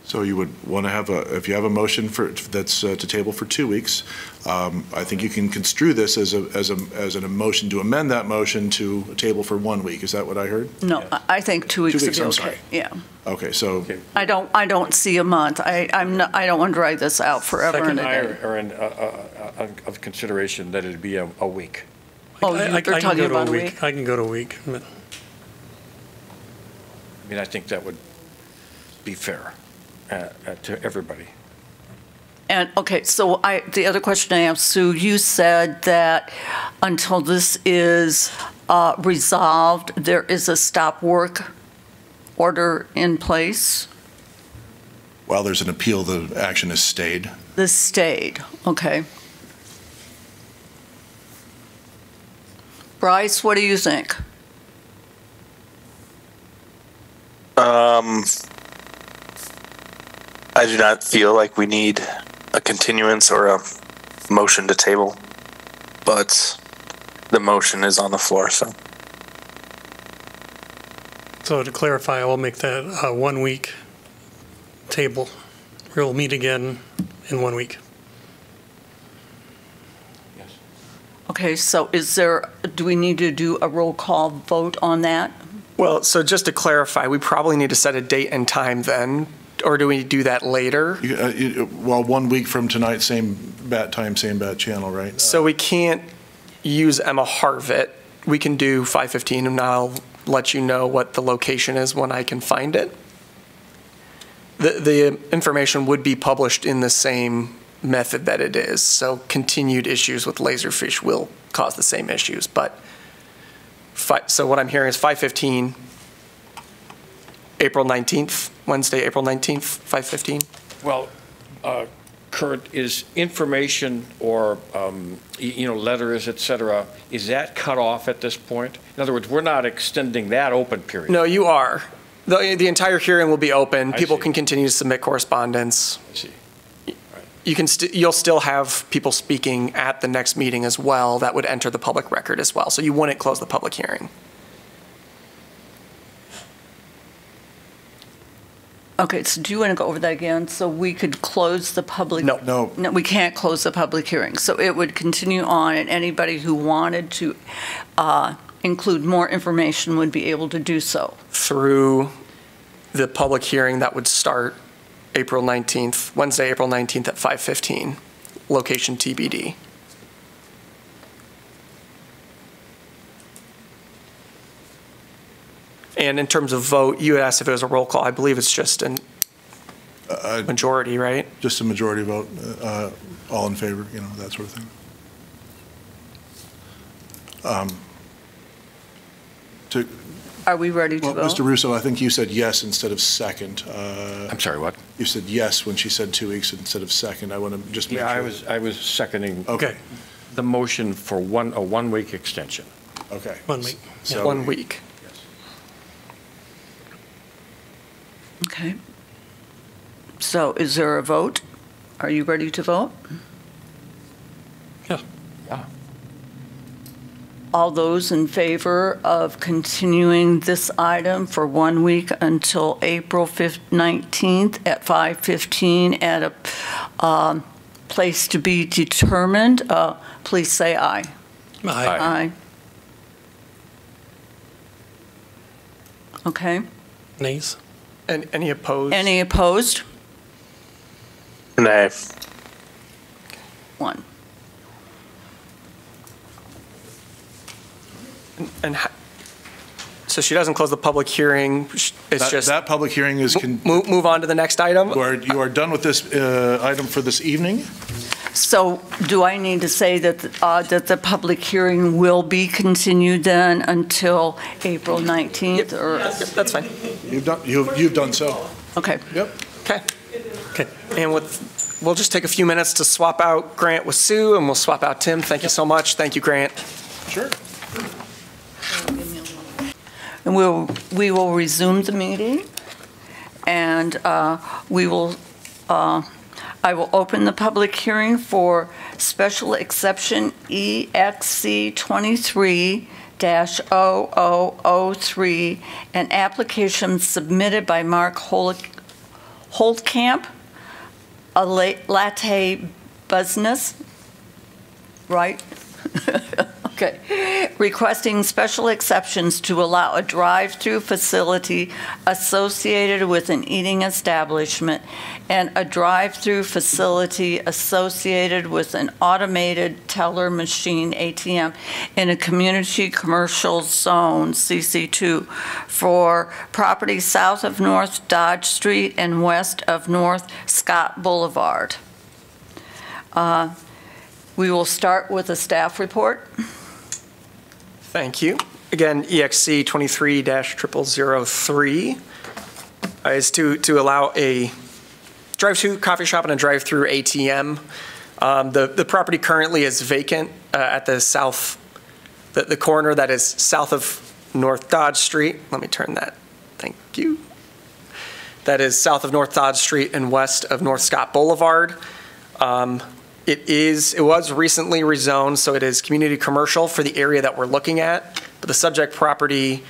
[SPEAKER 11] So you would want to have if you have a motion that's to table for 2 weeks, I think you can construe this as a motion to amend that motion to a table for 1 week. Is that what I heard?
[SPEAKER 1] No,
[SPEAKER 6] Yes.
[SPEAKER 1] I think 2 weeks
[SPEAKER 11] 2 weeks,
[SPEAKER 1] would be
[SPEAKER 11] I'm
[SPEAKER 1] okay.
[SPEAKER 11] sorry.
[SPEAKER 1] Yeah.
[SPEAKER 11] Okay, so
[SPEAKER 1] I don't see a month. I don't want to drag this out forever and a day.
[SPEAKER 6] Of consideration that it'd be a week.
[SPEAKER 1] Oh,
[SPEAKER 7] I
[SPEAKER 1] you're
[SPEAKER 7] can
[SPEAKER 1] talking
[SPEAKER 7] go to
[SPEAKER 1] about a week?
[SPEAKER 7] I can go to a week.
[SPEAKER 6] I mean, I think that would be fair to everybody.
[SPEAKER 1] And, okay, so the other question I have, Sue, you said that until this is resolved, there is a stop work order in place?
[SPEAKER 11] while there's an appeal, the action is stayed.
[SPEAKER 1] The stayed, okay. Bryce, what do you think?
[SPEAKER 13] I do not feel like we need a continuance or a motion to table, but the motion is on the floor, so.
[SPEAKER 7] So to clarify, I will make that a 1 week table. We'll meet again in 1 week.
[SPEAKER 1] Okay, so do we need to do a roll call vote on that?
[SPEAKER 2] Well, so just to clarify, we probably need to set a date and time then, or do we do that later?
[SPEAKER 11] Well, 1 week from tonight, same bat time, same bat channel, right?
[SPEAKER 2] So we can't use Emma Harvett. We can do 5:15, and I'll let you know what the location is when I can find it. The information would be published in the same method that it is. So continued issues with Laserfish will cause the same issues. But so what I'm hearing is 5:15, April 19th, Wednesday, April 19th, 5:15.
[SPEAKER 6] Well, Kurt, is information or, letters, et cetera, is that cut off at this point? In other words, we're not extending that open period.
[SPEAKER 2] No, you are. The entire hearing will be open.
[SPEAKER 6] I
[SPEAKER 2] People
[SPEAKER 6] see.
[SPEAKER 2] can continue to submit correspondence.
[SPEAKER 6] I see.
[SPEAKER 2] You'll still have people speaking at the next meeting as well. That would enter the public record as well. So you wouldn't close the public hearing.
[SPEAKER 1] Okay, so do you want to go over that again? So we could close the public?
[SPEAKER 2] No.
[SPEAKER 11] No.
[SPEAKER 1] We can't close the public hearing. So it would continue on, and anybody who wanted to include more information would be able to do so.
[SPEAKER 2] Through the public hearing that would start April 19th, Wednesday, April 19th at 5:15, location TBD. And in terms of vote, you had asked if it was a roll call. I believe it's just a majority, right?
[SPEAKER 11] Just a majority vote, all in favor, that sort of thing.
[SPEAKER 1] Are we ready to
[SPEAKER 11] Well,
[SPEAKER 1] vote?
[SPEAKER 11] Mr. Russo, I think you said yes instead of second.
[SPEAKER 6] I'm sorry, what?
[SPEAKER 11] You said yes when she said 2 weeks instead of second. I want to just make sure.
[SPEAKER 6] Yeah, I was seconding
[SPEAKER 11] Okay,
[SPEAKER 6] the motion for a 1 week extension.
[SPEAKER 11] okay.
[SPEAKER 7] 1 week.
[SPEAKER 11] So-
[SPEAKER 2] 1 week.
[SPEAKER 1] Okay. So is there a vote? Are you ready to vote?
[SPEAKER 7] Yeah.
[SPEAKER 6] Yeah.
[SPEAKER 1] All those in favor of continuing this item for 1 week until April 19th at 5:15 at a place to be determined, please say aye.
[SPEAKER 7] Aye.
[SPEAKER 1] Aye. Okay.
[SPEAKER 7] Nays?
[SPEAKER 2] And any opposed?
[SPEAKER 1] Any opposed?
[SPEAKER 13] Nay.
[SPEAKER 1] One.
[SPEAKER 2] So she doesn't close the public hearing. It's just
[SPEAKER 11] That public hearing is,
[SPEAKER 2] move on to the next item.
[SPEAKER 11] you are done with this item for this evening?
[SPEAKER 1] So do I need to say that the public hearing will be continued then until April 19th? Or
[SPEAKER 2] That's fine.
[SPEAKER 11] You've done so.
[SPEAKER 1] Okay.
[SPEAKER 11] Yep.
[SPEAKER 2] Okay. Okay. And we'll just take a few minutes to swap out Grant with Sue, and we'll swap out Tim. Thank you so much. Thank you, Grant.
[SPEAKER 11] Sure.
[SPEAKER 1] And we will resume the meeting, and we will I will open the public hearing for special exception EXC 23-0003, an application submitted by Mark Holtkamp, a latte business, right? Okay. Requesting special exceptions to allow a drive-through facility associated with an eating establishment and a drive-through facility associated with an automated teller machine, ATM, in a community commercial zone, CC2, for property south of North Dodge Street and west of North Scott Boulevard. We will start with a staff report.
[SPEAKER 2] Thank you. Again, EXC 23-0003 is to allow a drive-through coffee shop and a drive-through ATM. The property currently is vacant at the south, the corner that is south of North Dodge Street. Let me turn that. Thank you. That is south of North Dodge Street and west of North Scott Boulevard. It was recently rezoned, so it is community commercial for the area that we're looking at. But the subject property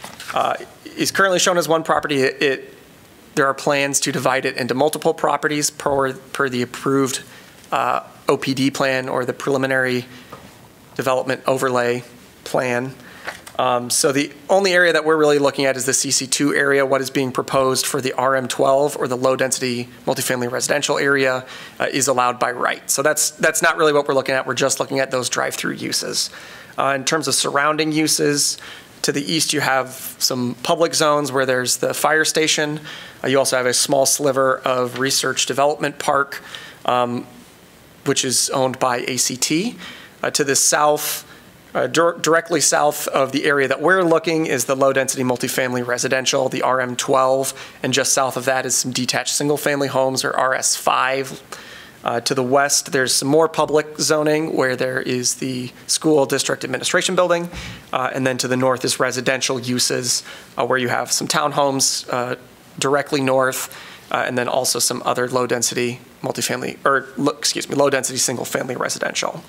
[SPEAKER 2] is currently shown as one property. There are plans to divide it into multiple properties per the approved OPD plan, or the preliminary development overlay plan. So the only area that we're really looking at is the CC2 area. What is being proposed for the RM12, or the low-density multifamily residential area, is allowed by right. So that's not really what we're looking at. We're just looking at those drive-through uses. In terms of surrounding uses, to the east you have some public zones where there's the fire station. You also have a small sliver of Research Development Park, which is owned by ACT. To the south, directly south of the area that we're looking is the low-density multifamily residential, the RM12, and just south of that is some detached single-family homes, or RS5. To the west, there's some more public zoning where there is the school district administration building, and then to the north is residential uses where you have some townhomes directly north, and then also some other low-density multifamily, low-density single-family residential.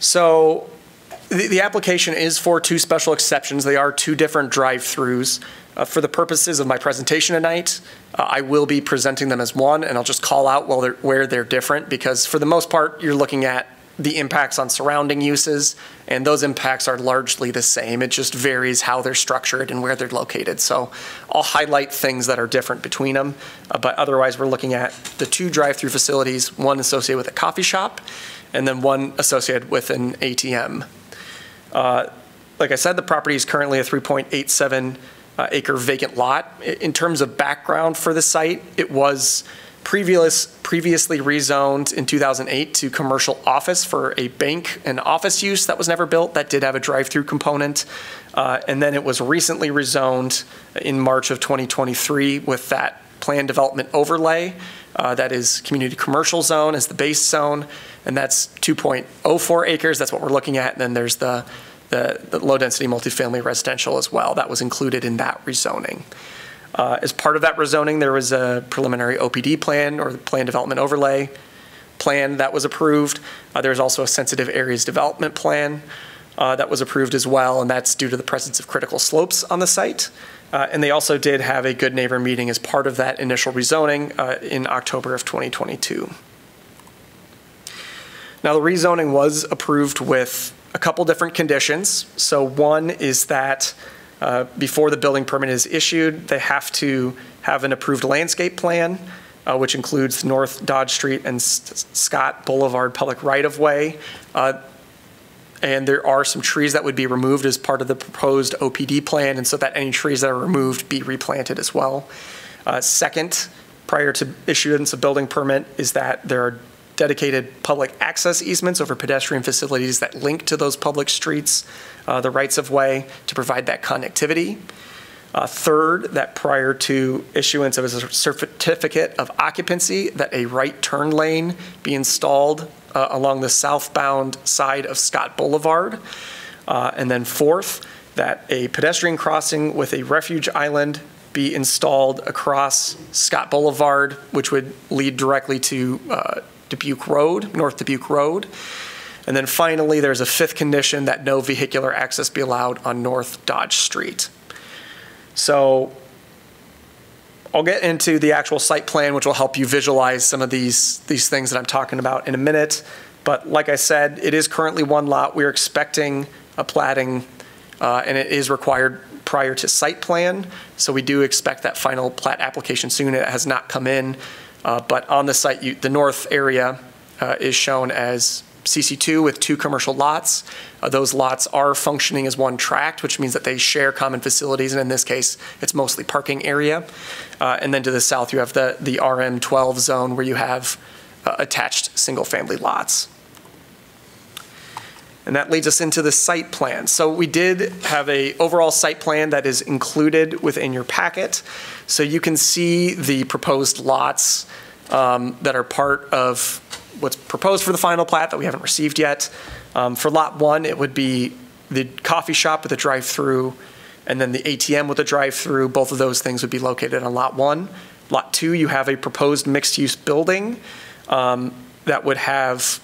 [SPEAKER 2] So the application is for two special exceptions. They are two different drive-throughs. For the purposes of my presentation tonight, I will be presenting them as one, and I'll just call out where they're different, because for the most part, you're looking at the impacts on surrounding uses, and those impacts are largely the same. It just varies how they're structured and where they're located. So I'll highlight things that are different between them, but otherwise we're looking at the two drive-through facilities, one associated with a coffee shop, and then one associated with an ATM. Like I said, the property is currently a 3.87 acre vacant lot. In terms of background for the site, it was previously rezoned in 2008 to commercial office for a bank and office use that was never built. That did have a drive-through component. And then it was recently rezoned in March of 2023 with that planned development overlay. That is community commercial zone as the base zone, and that's 2.04 acres. That's what we're looking at. And then there's the low-density multifamily residential as well. That was included in that rezoning. As part of that rezoning, there was a preliminary OPD plan, or the plan development overlay plan, that was approved. There's also a sensitive areas development plan that was approved as well, and that's due to the presence of critical slopes on the site. And they also did have a good neighbor meeting as part of that initial rezoning in October of 2022. Now, the rezoning was approved with a couple different conditions. So one is that before the building permit is issued, they have to have an approved landscape plan, which includes North Dodge Street and Scott Boulevard public right-of-way. And there are some trees that would be removed as part of the proposed OPD plan, and so that any trees that are removed be replanted as well. Second, prior to issuance of building permit, is that there are dedicated public access easements over pedestrian facilities that link to those public streets, the rights of way, to provide that connectivity. Third, that prior to issuance of a certificate of occupancy, that a right turn lane be installed along the southbound side of Scott Boulevard. And then fourth, that a pedestrian crossing with a refuge island be installed across Scott Boulevard, which would lead directly to Dubuque Road, North Dubuque Road. And then finally, there's a fifth condition that no vehicular access be allowed on North Dodge Street. So I'll get into the actual site plan, which will help you visualize some of these things that I'm talking about in a minute. But like I said, it is currently one lot. We're expecting a platting, and it is required prior to site plan. So we do expect that final plat application soon. It has not come in, but on the site, the north area is shown as CC2 with 2 commercial lots. Those lots are functioning as one tract, which means that they share common facilities, and in this case, it's mostly parking area. And then to the south, you have the RM12 zone where you have attached single-family lots. And that leads us into the site plan. So we did have a overall site plan that is included within your packet. So you can see the proposed lots that are part of what's proposed for the final plat that we haven't received yet. For lot 1, it would be the coffee shop with a drive-through, and then the ATM with a drive-through. Both of those things would be located on lot 1. Lot 2, you have a proposed mixed-use building that would have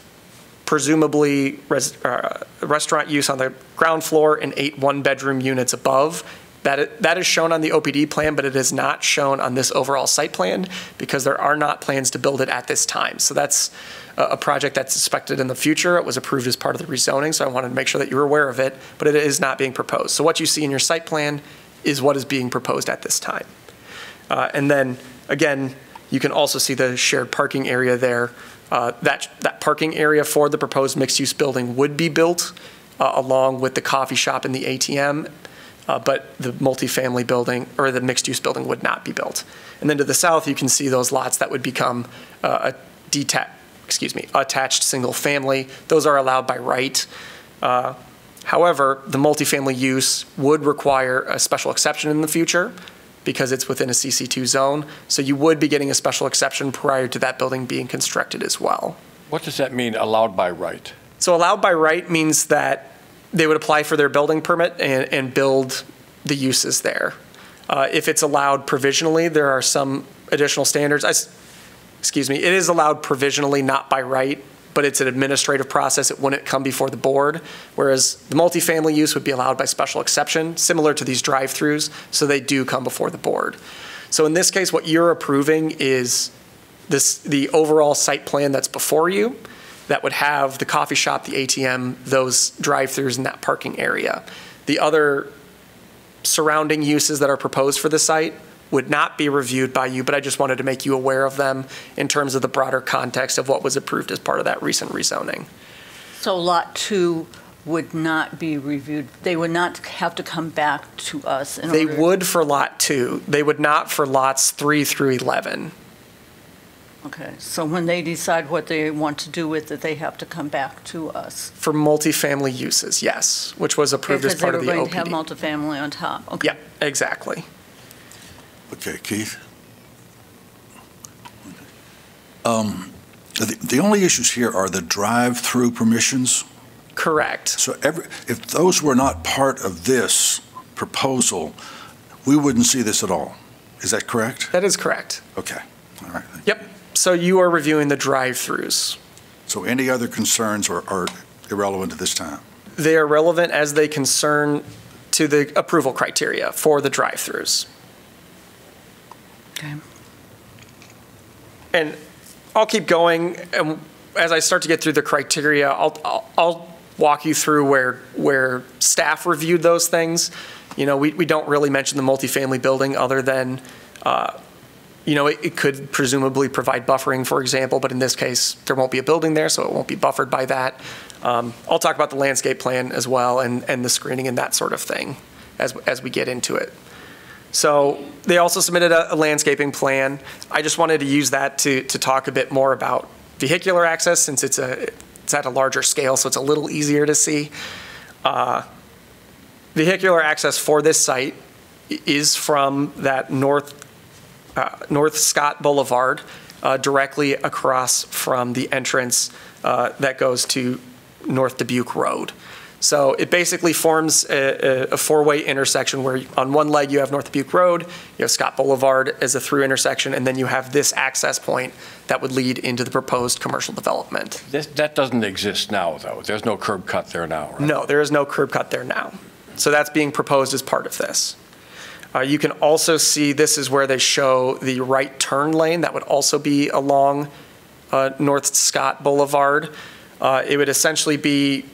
[SPEAKER 2] presumably restaurant use on the ground floor and 8 one-bedroom units above. That is shown on the OPD plan, but it is not shown on this overall site plan because there are not plans to build it at this time. So that's a project that's expected in the future. It was approved as part of the rezoning, so I wanted to make sure that you were aware of it, but it is not being proposed. So what you see in your site plan is what is being proposed at this time. And then, again, you can also see the shared parking area there. That parking area for the proposed mixed-use building would be built along with the coffee shop and the ATM, but the multifamily building or the mixed-use building would not be built. And then to the south, you can see those lots that would become attached single family. Those are allowed by right. However, the multifamily use would require a special exception in the future because it's within a CC2 zone. So you would be getting a special exception prior to that building being constructed as well.
[SPEAKER 6] What does that mean, allowed by right?
[SPEAKER 2] So allowed by right means that they would apply for their building permit and build the uses there. If it's allowed provisionally, there are some additional standards. It is allowed provisionally, not by right, but it's an administrative process. It wouldn't come before the board, whereas the multifamily use would be allowed by special exception, similar to these drive-throughs, so they do come before the board. So in this case, what you're approving is the overall site plan that's before you that would have the coffee shop, the ATM, those drive-throughs, and that parking area. The other surrounding uses that are proposed for the site would not be reviewed by you, but I just wanted to make you aware of them in terms of the broader context of what was approved as part of that recent rezoning.
[SPEAKER 1] So lot 2 would not be reviewed. They would not have to come back to us.
[SPEAKER 2] They would for lot 2. They would not for lots 3 through 11.
[SPEAKER 1] Okay, so when they decide what they want to do with it, they have to come back to us.
[SPEAKER 2] For multifamily uses, yes, which was approved as part of the OPD.
[SPEAKER 1] Because they were going to have multifamily on top. Okay.
[SPEAKER 2] Yeah, exactly.
[SPEAKER 3] Okay, Keith? The only issues here are the drive-through permissions?
[SPEAKER 2] Correct.
[SPEAKER 3] So if those were not part of this proposal, we wouldn't see this at all. Is that correct?
[SPEAKER 2] That is correct.
[SPEAKER 3] Okay, all right.
[SPEAKER 2] Yep, so you are reviewing the drive-throughs.
[SPEAKER 3] So any other concerns are irrelevant at this time?
[SPEAKER 2] They are relevant as they concern to the approval criteria for the drive-throughs.
[SPEAKER 1] Okay.
[SPEAKER 2] And I'll keep going, and as I start to get through the criteria, I'll walk you through where staff reviewed those things. You know, we don't really mention the multifamily building other than, you know, it could presumably provide buffering, for example, but in this case, there won't be a building there, so it won't be buffered by that. I'll talk about the landscape plan as well and the screening and that sort of thing as we get into it. So they also submitted a landscaping plan. I just wanted to use that to talk a bit more about vehicular access since it's at a larger scale, so it's a little easier to see. Vehicular access for this site is from that North Scott Boulevard directly across from the entrance that goes to North Dubuque Road. So it basically forms a four-way intersection where on one leg you have North Dubuque Road, you have Scott Boulevard as a through intersection, and then you have this access point that would lead into the proposed commercial development.
[SPEAKER 6] That doesn't exist now, though. There's no curb cut there now, right?
[SPEAKER 2] No, there is no curb cut there now. So that's being proposed as part of this. You can also see this is where they show the right turn lane that would also be along North Scott Boulevard. It would essentially be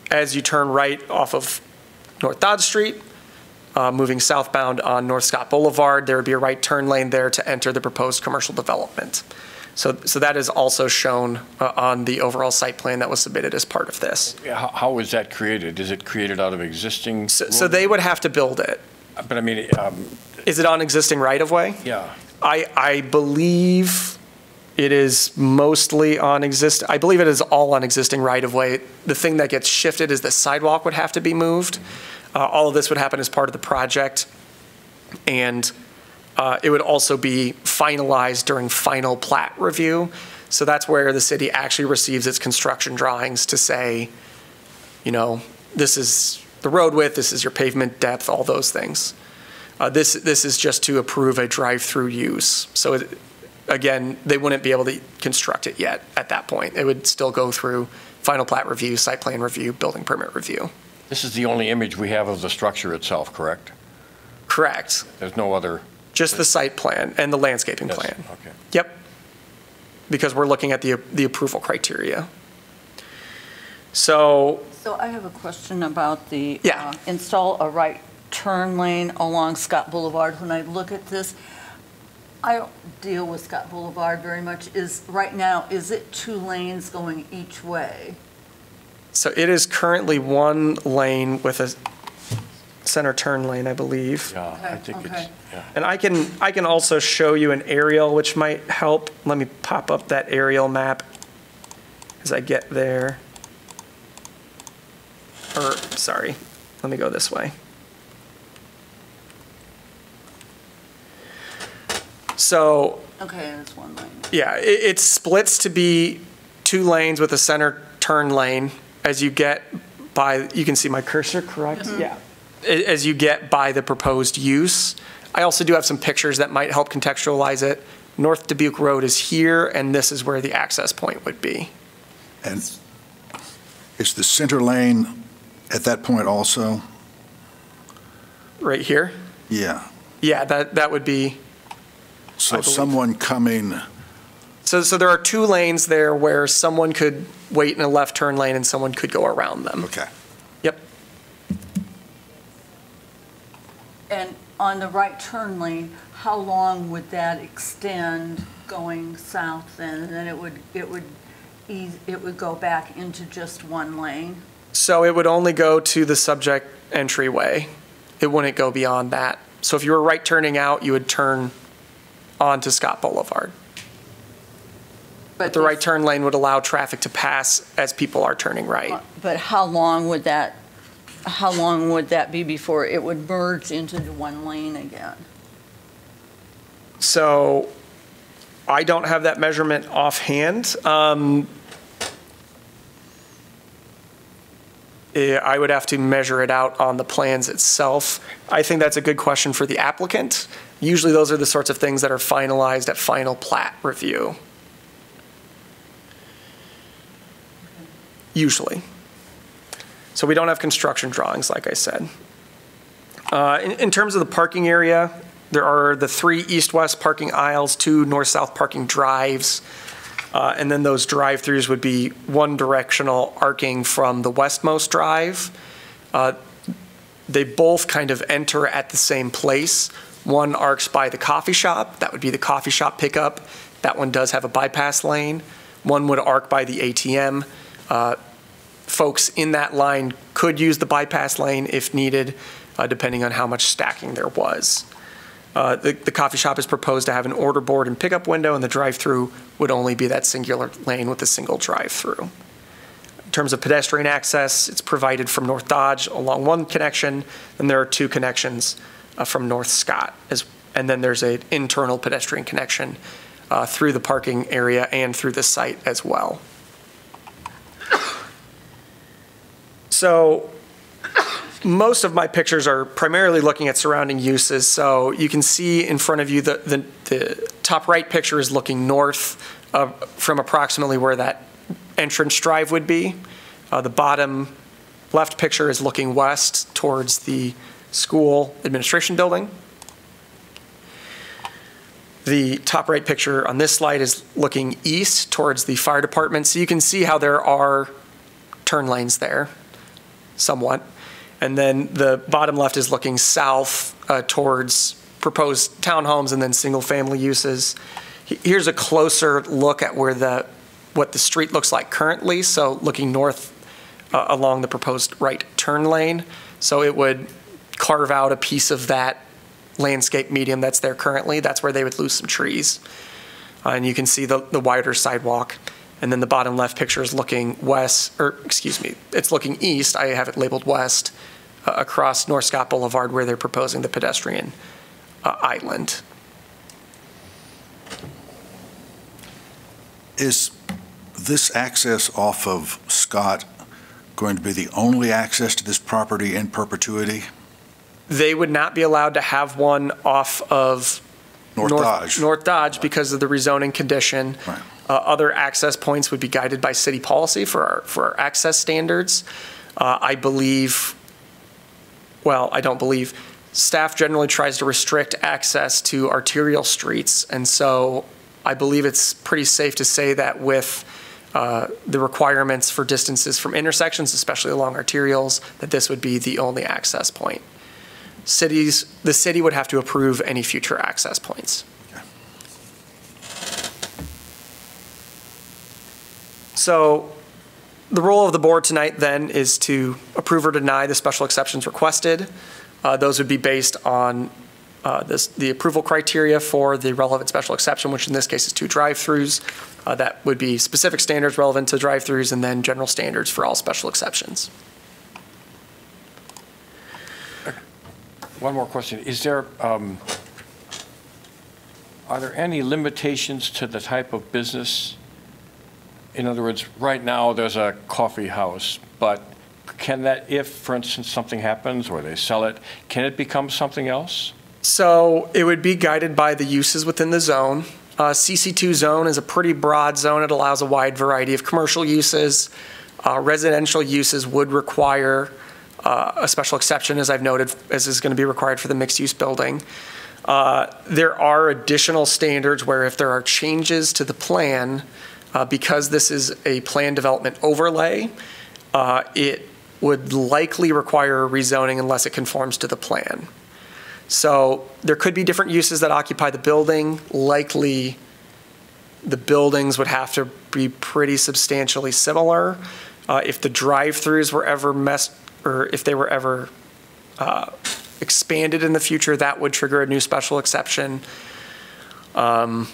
[SPEAKER 2] as you turn right off of North Dodge Street, moving southbound on North Scott Boulevard, there would be a right turn lane there to enter the proposed commercial development. So that is also shown on the overall site plan that was submitted as part of this.
[SPEAKER 6] How is that created? Is it created out of existing?
[SPEAKER 2] So they would have to build it.
[SPEAKER 6] But I mean,
[SPEAKER 2] is it on existing right-of-way?
[SPEAKER 6] Yeah.
[SPEAKER 2] I believe it is mostly on I believe it is all on existing right-of-way. The thing that gets shifted is the sidewalk would have to be moved. All of this would happen as part of the project. And it would also be finalized during final plat review. So that's where the city actually receives its construction drawings to say, you know, this is the road width, this is your pavement depth, all those things. This is just to approve a drive-through use. So again, they wouldn't be able to construct it yet at that point. It would still go through final plat review, site plan review, building permit review.
[SPEAKER 6] This is the only image we have of the structure itself, correct?
[SPEAKER 2] Correct.
[SPEAKER 6] There's no other?
[SPEAKER 2] Just the site plan and the landscaping plan.
[SPEAKER 6] Okay.
[SPEAKER 2] Yep. Because we're looking at the approval criteria. So
[SPEAKER 1] I have a question about the
[SPEAKER 2] Yeah.
[SPEAKER 1] Install a right turn lane along Scott Boulevard. When I look at this, I don't deal with Scott Boulevard very much. Right now, is it 2 lanes going each way?
[SPEAKER 2] So it is currently 1 lane with a center turn lane, I believe.
[SPEAKER 6] Yeah, I think it's, yeah.
[SPEAKER 2] And I can also show you an aerial, which might help. Let me pop up that aerial map as I get there. Or, sorry, let me go this way. So.
[SPEAKER 1] Okay, that's 1 lane.
[SPEAKER 2] Yeah, it splits to be 2 lanes with a center turn lane as you get by, you can see my cursor, correct?
[SPEAKER 1] Mm-hmm.
[SPEAKER 2] Yeah. As you get by the proposed use. I also do have some pictures that might help contextualize it. North Dubuque Road is here, and this is where the access point would be.
[SPEAKER 3] And is the center lane at that point also?
[SPEAKER 2] Right here?
[SPEAKER 3] Yeah.
[SPEAKER 2] Yeah, that would be.
[SPEAKER 3] So someone coming.
[SPEAKER 2] So there are 2 lanes there where someone could wait in a left turn lane and someone could go around them.
[SPEAKER 3] Okay.
[SPEAKER 2] Yep.
[SPEAKER 1] And on the right turn lane, how long would that extend going south then? And then it would go back into just 1 lane?
[SPEAKER 2] So it would only go to the subject entryway. It wouldn't go beyond that. So if you were right turning out, you would turn onto Scott Boulevard. But the right turn lane would allow traffic to pass as people are turning right.
[SPEAKER 1] But how long would that be before it would merge into the 1 lane again?
[SPEAKER 2] So I don't have that measurement offhand. I would have to measure it out on the plans itself. I think that's a good question for the applicant. Usually those are the sorts of things that are finalized at final plat review. Usually. So we don't have construction drawings, like I said. In terms of the parking area, there are the 3 east-west parking aisles, 2 north-south parking drives, and then those drive-throughs would be one directional arcing from the westmost drive. They both kind of enter at the same place. One arcs by the coffee shop. That would be the coffee shop pickup. That one does have a bypass lane. One would arc by the ATM. Folks in that line could use the bypass lane if needed, depending on how much stacking there was. The coffee shop is proposed to have an order board and pickup window, and the drive-through would only be that singular lane with a single drive-through. In terms of pedestrian access, it's provided from North Dodge along 1 connection, and there are 2 connections from North Scott, and then there's an internal pedestrian connection through the parking area and through the site as well. So most of my pictures are primarily looking at surrounding uses. So you can see in front of you the top right picture is looking north from approximately where that entrance drive would be. The bottom left picture is looking west towards the school administration building. The top right picture on this slide is looking east towards the fire department. So you can see how there are turn lanes there, somewhat. And then the bottom left is looking south towards proposed townhomes and then single family uses. Here's a closer look at where what the street looks like currently. So looking north along the proposed right turn lane. So it would carve out a piece of that landscape medium that's there currently. That's where they would lose some trees. And you can see the wider sidewalk. And then the bottom left picture is looking west, or excuse me, it's looking east. I have it labeled west across North Scott Boulevard where they're proposing the pedestrian island.
[SPEAKER 3] Is this access off of Scott going to be the only access to this property in perpetuity?
[SPEAKER 2] They would not be allowed to have one off of North Dodge because of the rezoning condition.
[SPEAKER 3] Right.
[SPEAKER 2] Other access points would be guided by city policy for our access standards. I believe, well, I don't believe, staff generally tries to restrict access to arterial streets. And so I believe it's pretty safe to say that with the requirements for distances from intersections, especially along arterials, that this would be the only access point. The city would have to approve any future access points.
[SPEAKER 3] Okay.
[SPEAKER 2] So the role of the board tonight then is to approve or deny the special exceptions requested. Those would be based on the approval criteria for the relevant special exception, which in this case is 2 drive-throughs. That would be specific standards relevant to drive-throughs and then general standards for all special exceptions.
[SPEAKER 6] One more question. Is there, are there any limitations to the type of business? In other words, right now there's a coffee house, but can that, if, for instance, something happens or they sell it, can it become something else?
[SPEAKER 2] So it would be guided by the uses within the zone. CC2 zone is a pretty broad zone. It allows a wide variety of commercial uses. Residential uses would require a special exception, as I've noted, as is going to be required for the mixed-use building. There are additional standards where if there are changes to the plan, because this is a plan development overlay, it would likely require a rezoning unless it conforms to the plan. So there could be different uses that occupy the building. Likely, the buildings would have to be pretty substantially similar. If the drive-throughs were ever or if they were ever expanded in the future, that would trigger a new special exception. So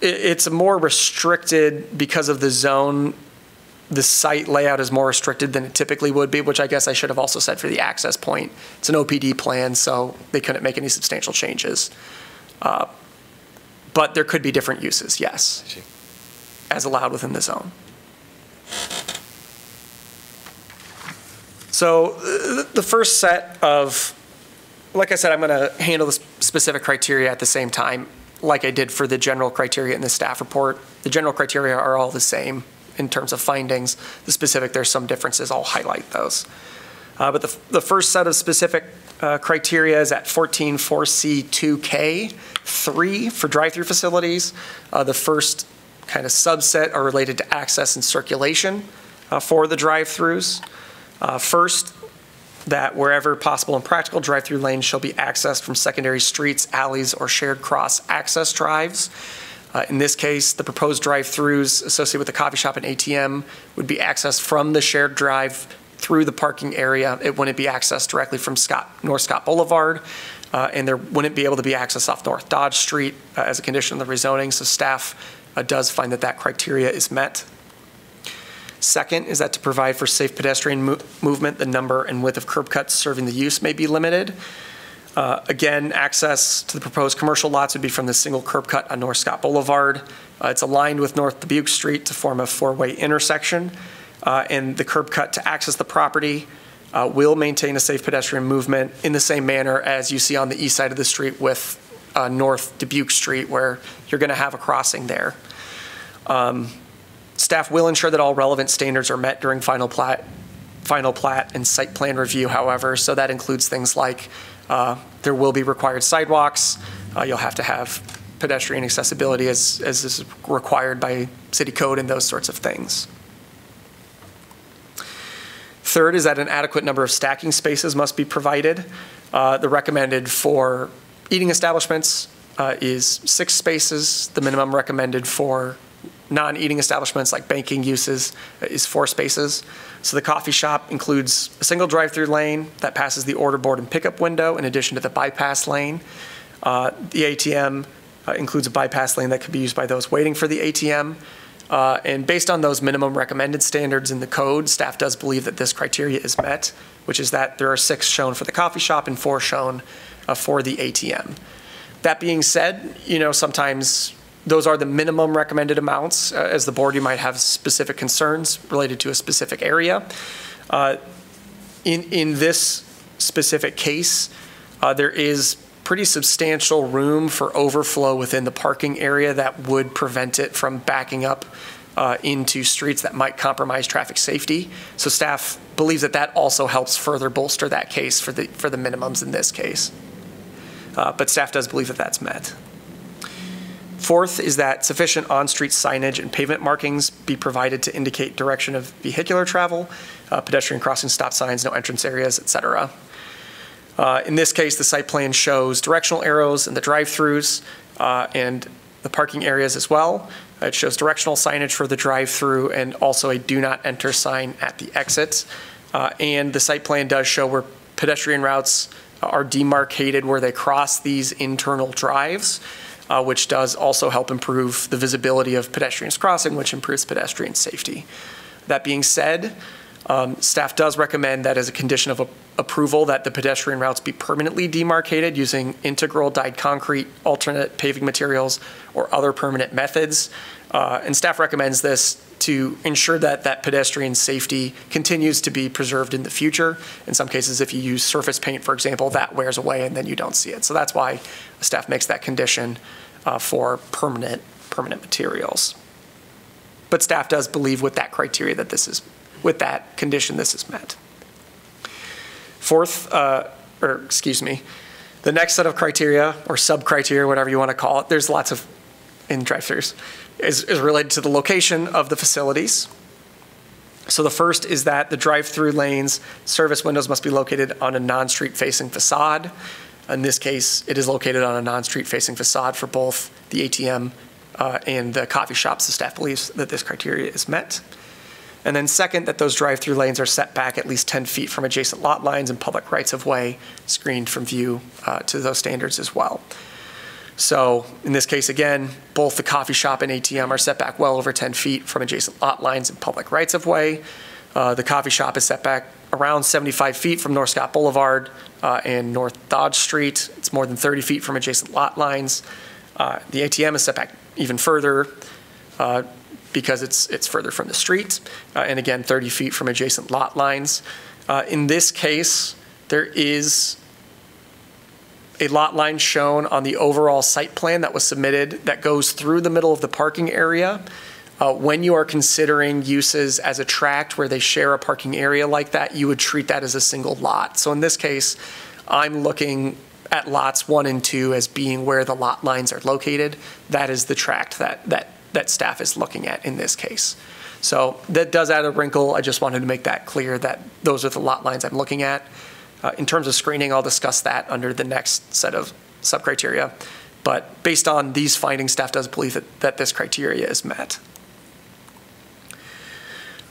[SPEAKER 2] it's more restricted because of the zone. The site layout is more restricted than it typically would be, which I guess I should have also said for the access point. It's an OPD plan, so they couldn't make any substantial changes. But there could be different uses, yes, as allowed within the zone. So the first set of, like I said, I'm going to handle the specific criteria at the same time, like I did for the general criteria in the staff report. The general criteria are all the same in terms of findings. The specific, there's some differences. I'll highlight those. But the first set of specific criteria is at 14.4C2K3 for drive-through facilities. The first kind of subset are related to access and circulation for the drive-throughs. First, that wherever possible and practical, drive-through lanes shall be accessed from secondary streets, alleys, or shared cross-access drives. In this case, the proposed drive-throughs associated with the coffee shop and ATM would be accessed from the shared drive through the parking area. It wouldn't be accessed directly from North Scott Boulevard, and there wouldn't be able to be access off North Dodge Street as a condition of the rezoning, so staff does find that that criteria is met. Second is that to provide for safe pedestrian movement, the number and width of curb cuts serving the use may be limited. Again, access to the proposed commercial lots would be from the single curb cut on North Scott Boulevard. It's aligned with North Dubuque Street to form a 4-way intersection. and the curb cut to access the property will maintain a safe pedestrian movement in the same manner as you see on the east side of the street with North Dubuque Street, where you're going to have a crossing there. Staff will ensure that all relevant standards are met during final plat and site plan review, however, so that includes things like there will be required sidewalks, you'll have to have pedestrian accessibility as is required by city code and those sorts of things. Third is that an adequate number of stacking spaces must be provided. The recommended for eating establishments is 6 spaces. The minimum recommended for non-eating establishments like banking uses is 4 spaces. So the coffee shop includes a single drive-through lane that passes the order board and pickup window in addition to the bypass lane. The ATM includes a bypass lane that can be used by those waiting for the ATM. And based on those minimum recommended standards in the code, staff does believe that this criteria is met, which is that there are 6 shown for the coffee shop and 4 shown for the ATM. That being said, sometimes those are the minimum recommended amounts. As the board, you might have specific concerns related to a specific area. In this specific case, there is pretty substantial room for overflow within the parking area that would prevent it from backing up into streets that might compromise traffic safety. So staff believes that that also helps further bolster that case for the minimums in this case. But staff does believe that that's met. Fourth is that sufficient on-street signage and pavement markings be provided to indicate direction of vehicular travel, pedestrian crossing stop signs, no entrance areas, et cetera. In this case, the site plan shows directional arrows in the drive-throughs and the parking areas as well. It shows directional signage for the drive-through and also a do not enter sign at the exit. And the site plan does show where pedestrian routes are demarcated where they cross these internal drives, which does also help improve the visibility of pedestrians crossing, which improves pedestrian safety. That being said, staff does recommend that as a condition of approval that the pedestrian routes be permanently demarcated using integral dyed concrete, alternate paving materials, or other permanent methods. And staff recommends this to ensure that that pedestrian safety continues to be preserved in the future. In some cases, if you use surface paint, for example, that wears away and then you don't see it. So that's why staff makes that condition for permanent materials. But staff does believe with that criteria that with that condition, this is met. Fourth, the next set of criteria or sub-criteria, whatever you want to call it, there's lots of in drive-thrus, is related to the location of the facilities. So the first is that the drive-through lanes, service windows must be located on a non-street facing facade. In this case, it is located on a non-street facing facade for both the ATM and the coffee shops. The staff believes that this criteria is met. And then second, that those drive-through lanes are set back at least 10 feet from adjacent lot lines and public rights-of-way, screened from view to those standards as well. So in this case, again, both the coffee shop and ATM are set back well over 10 feet from adjacent lot lines and public rights-of-way. The coffee shop is set back around 75 feet from North Scott Boulevard and North Dodge Street. It's more than 30 feet from adjacent lot lines. The ATM is set back even further because it's further from the street, and again, 30 feet from adjacent lot lines. In this case, there is a lot line shown on the overall site plan that was submitted that goes through the middle of the parking area. When you are considering uses as a tract where they share a parking area like that, you would treat that as a single lot. So in this case, I'm looking at lots 1 and 2 as being where the lot lines are located. That is the tract that staff is looking at in this case. So that does add a wrinkle. I just wanted to make that clear that those are the lot lines I'm looking at. In terms of screening, I'll discuss that under the next set of sub-criteria. But based on these findings, staff does believe that this criteria is met.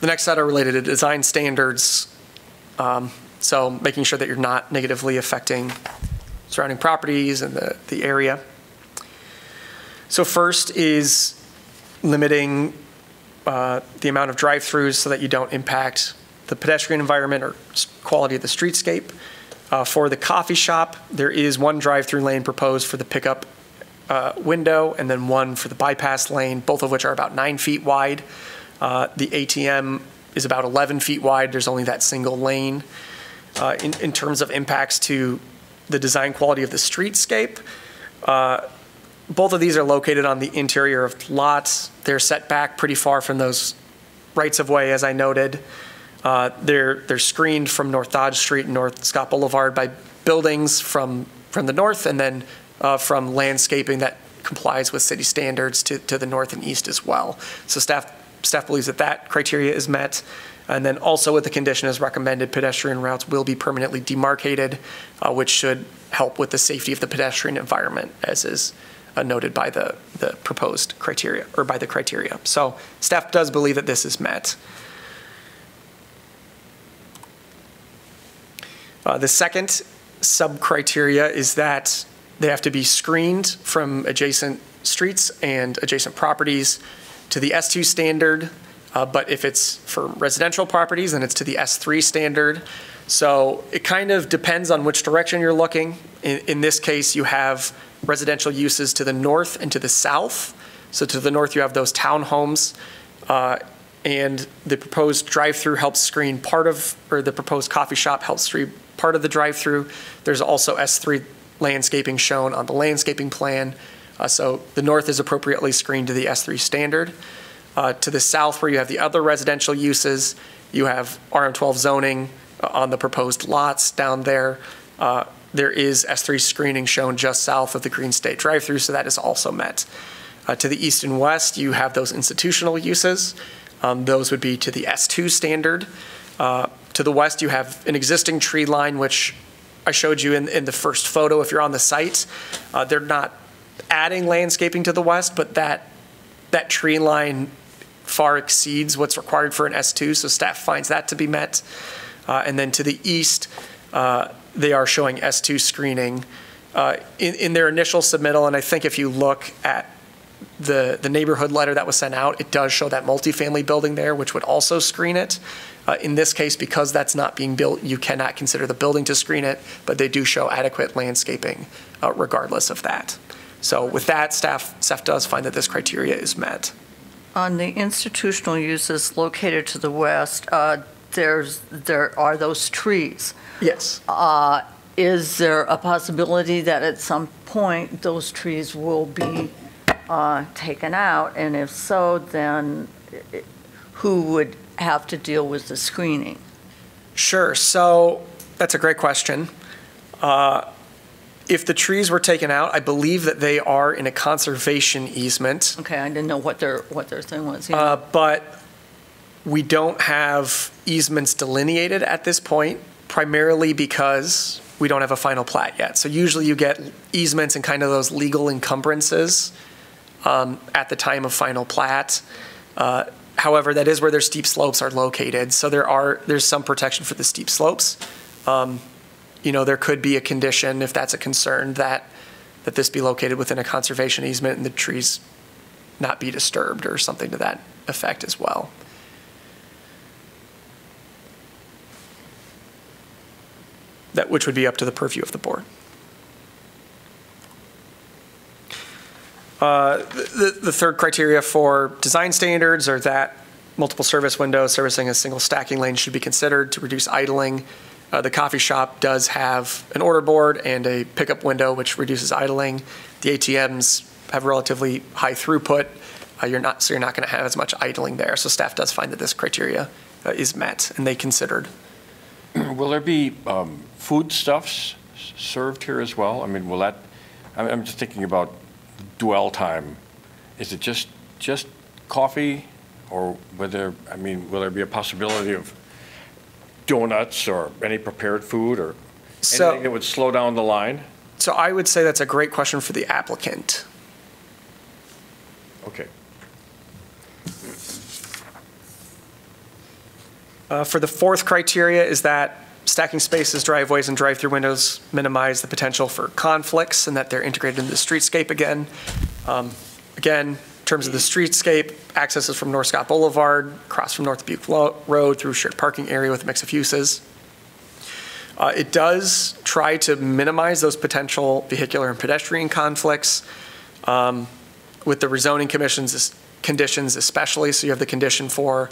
[SPEAKER 2] The next set are related to design standards. So making sure that you're not negatively affecting surrounding properties and the area. So first is limiting the amount of drive-throughs so that you don't impact the pedestrian environment or quality of the streetscape. For the coffee shop, there is 1 drive-through lane proposed for the pickup window and then 1 for the bypass lane, both of which are about 9 feet wide. The ATM is about 11 feet wide. There's only that single lane. In terms of impacts to the design quality of the streetscape, both of these are located on the interior of lots. They're set back pretty far from those rights-of-way, as I noted. They're screened from North Dodge Street and North Scott Boulevard by buildings from the north, and then from landscaping that complies with city standards to the north and east as well. So staff believes that criteria is met. And then also with the condition as recommended, pedestrian routes will be permanently demarcated, which should help with the safety of the pedestrian environment, as is noted by the proposed criteria, or by the criteria. So staff does believe that this is met. The second sub-criteria is that they have to be screened from adjacent streets and adjacent properties to the S2 standard, but if it's for residential properties, then it's to the S3 standard. So it kind of depends on which direction you're looking. In this case, you have residential uses to the north and to the south. So to the north, you have those townhomes, and the proposed drive-through helps screen part of, or the proposed coffee shop helps screen part of the drive-through. There's also S3 landscaping shown on the landscaping plan. So the north is appropriately screened to the S3 standard. To the south, where you have the other residential uses, you have RM12 zoning on the proposed lots down there. There is S3 screening shown just south of the Green State drive-through, so that is also met. To the east and west, you have those institutional uses. Those would be to the S2 standard. To the west, you have an existing tree line, which I showed you in the first photo if you're on the site. They're not adding landscaping to the west, but that tree line far exceeds what's required for an S2, so staff finds that to be met. And then to the east, they are showing S2 screening. In their initial submittal, and I think if you look at the neighborhood letter that was sent out, it does show that multifamily building there, which would also screen it. In this case, because that's not being built, you cannot consider the building to screen it, but they do show adequate landscaping regardless of that. So with that, staff does find that this criteria is met.
[SPEAKER 1] On the institutional uses located to the west, there are those trees.
[SPEAKER 2] Yes.
[SPEAKER 1] Is there a possibility that at some point those trees will be taken out? And if so, then who would have to deal with the screening?
[SPEAKER 2] Sure. So that's a great question. If the trees were taken out, I believe that they are in a conservation easement.
[SPEAKER 1] Okay, I didn't know what their thing was. Yeah.
[SPEAKER 2] But we don't have easements delineated at this point, primarily because we don't have a final plat yet. So usually you get easements and kind of those legal encumbrances at the time of final plat. However, that is where their steep slopes are located. So there's some protection for the steep slopes. There could be a condition, if that's a concern, that this be located within a conservation easement and the trees not be disturbed or something to that effect as well. Which would be up to the purview of the board. The third criteria for design standards are that multiple service windows servicing a single stacking lane should be considered to reduce idling. The coffee shop does have an order board and a pickup window, which reduces idling. The ATMs have relatively high throughput. You're not going to have as much idling there. So staff does find that this criteria is met, and they considered.
[SPEAKER 6] Will there be foodstuffs served here as well? I mean, will that? I'm just thinking about dwell time. Is it just coffee, or will there be a possibility of donuts or any prepared food or anything that would slow down the line?
[SPEAKER 2] So I would say that's a great question for the applicant.
[SPEAKER 6] Okay.
[SPEAKER 2] For the fourth criteria is that stacking spaces, driveways, and drive-through windows minimize the potential for conflicts and that they're integrated into the streetscape again. Again, in terms of the streetscape, access is from North Scott Boulevard, across from North Dubuque Road through shared parking area with a mix of uses. It does try to minimize those potential vehicular and pedestrian conflicts with the rezoning conditions especially. So you have the condition for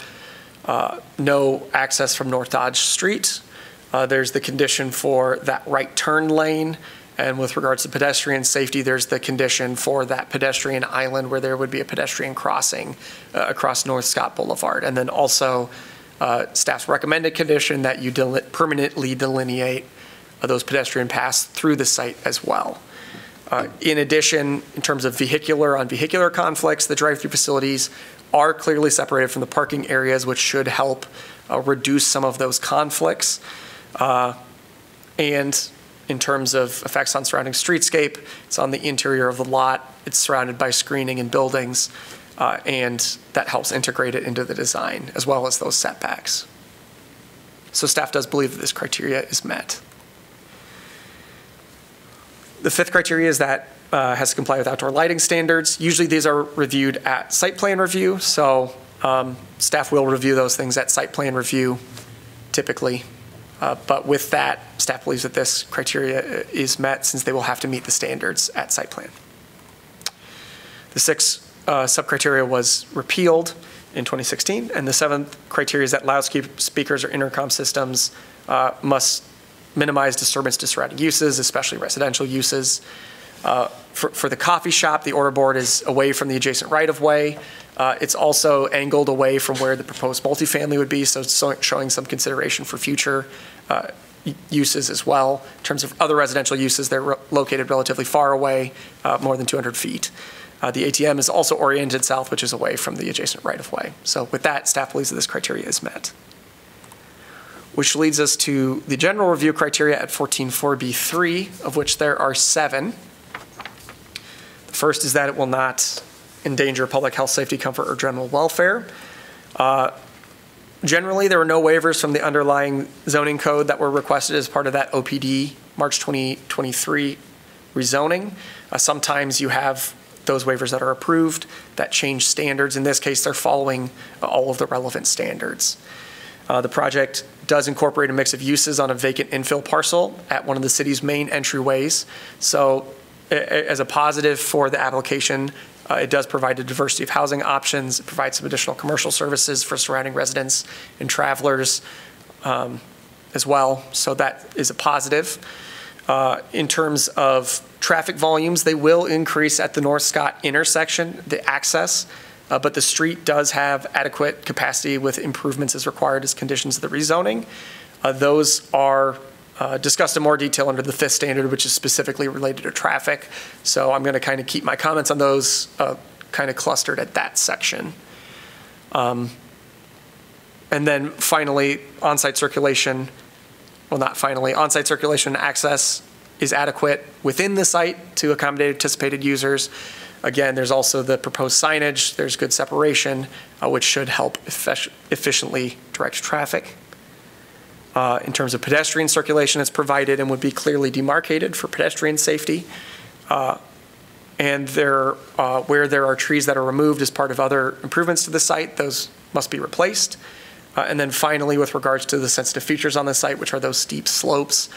[SPEAKER 2] no access from North Dodge Street. There's the condition for that right turn lane. And with regards to pedestrian safety, there's the condition for that pedestrian island where there would be a pedestrian crossing across North Scott Boulevard. And then also staff's recommended condition that you permanently delineate those pedestrian paths through the site as well. In addition, in terms of vehicular conflicts, the drive-through facilities are clearly separated from the parking areas, which should help reduce some of those conflicts. And in terms of effects on surrounding streetscape, it's on the interior of the lot. It's surrounded by screening and buildings, and that helps integrate it into the design, as well as those setbacks. So staff does believe that this criteria is met. The fifth criteria is that has to comply with outdoor lighting standards. Usually these are reviewed at site plan review, so staff will review those things at site plan review typically. But with that, staff believes that this criteria is met since they will have to meet the standards at site plan. The sixth sub-criteria was repealed in 2016, and the seventh criteria is that loudspeakers or intercom systems must minimize disturbance to surrounding uses, especially residential uses. For the coffee shop, the order board is away from the adjacent right-of-way. It's also angled away from where the proposed multifamily would be, so it's showing some consideration for future uses as well. In terms of other residential uses, they're located relatively far away, more than 200 feet. The ATM is also oriented south, which is away from the adjacent right-of-way. So with that, staff believes that this criteria is met. Which leads us to the general review criteria at 14.4B3, of which there are 7. The first is that it will not endanger public health, safety, comfort, or general welfare. Generally, there were no waivers from the underlying zoning code that were requested as part of that OPD March 2023 rezoning. Sometimes you have those waivers that are approved that change standards. In this case, they're following all of the relevant standards. The project does incorporate a mix of uses on a vacant infill parcel at one of the city's main entryways. So as a positive for the application, it does provide a diversity of housing options. It provides some additional commercial services for surrounding residents and travelers as well. So that is a positive. In terms of traffic volumes, they will increase at the North Scott intersection, the access, but the street does have adequate capacity with improvements as required as conditions of the rezoning. Those are discussed in more detail under the 5th standard, which is specifically related to traffic. So I'm going to kind of keep my comments on those kind of clustered at that section. And then finally, on-site circulation, well, not finally, on-site circulation access is adequate within the site to accommodate anticipated users. Again, there's also the proposed signage. There's good separation, which should help efficiently direct traffic. In terms of pedestrian circulation, it's provided and would be clearly demarcated for pedestrian safety. And where there are trees that are removed as part of other improvements to the site, those must be replaced. And then finally, with regards to the sensitive features on the site, which are those steep slopes,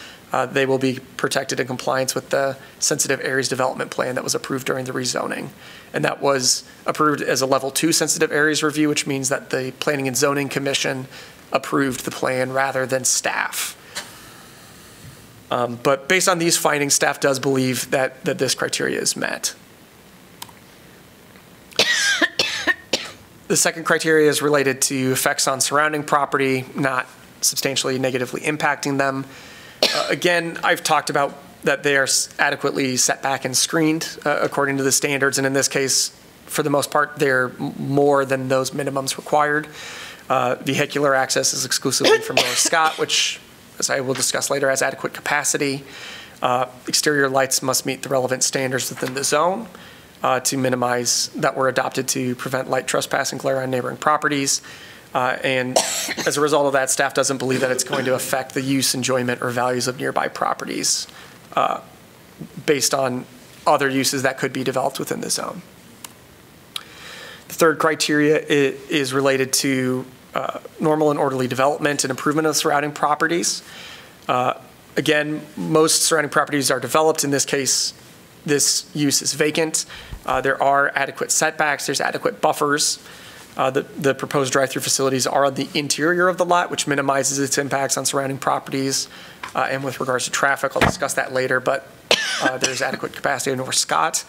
[SPEAKER 2] they will be protected in compliance with the sensitive areas development plan that was approved during the rezoning. And that was approved as a level 2 sensitive areas review, which means that the Planning and Zoning Commission approved the plan rather than staff. But based on these findings, staff does believe that this criteria is met. The second criteria is related to effects on surrounding property, not substantially negatively impacting them. Again, I've talked about that they are adequately set back and screened according to the standards, and in this case, for the most part, they're more than those minimums required. Vehicular access is exclusively from North Scott, which, as I will discuss later, has adequate capacity. Exterior lights must meet the relevant standards within the zone to minimize that were adopted to prevent light trespass and glare on neighboring properties. And as a result of that, staff doesn't believe that it's going to affect the use, enjoyment, or values of nearby properties based on other uses that could be developed within the zone. The third criteria is related to normal and orderly development and improvement of surrounding properties. Again, most surrounding properties are developed. In this case, this use is vacant. There are adequate setbacks. There's adequate buffers. The proposed drive-through facilities are on the interior of the lot, which minimizes its impacts on surrounding properties. And with regards to traffic, I'll discuss that later, but there's adequate capacity in North Scott.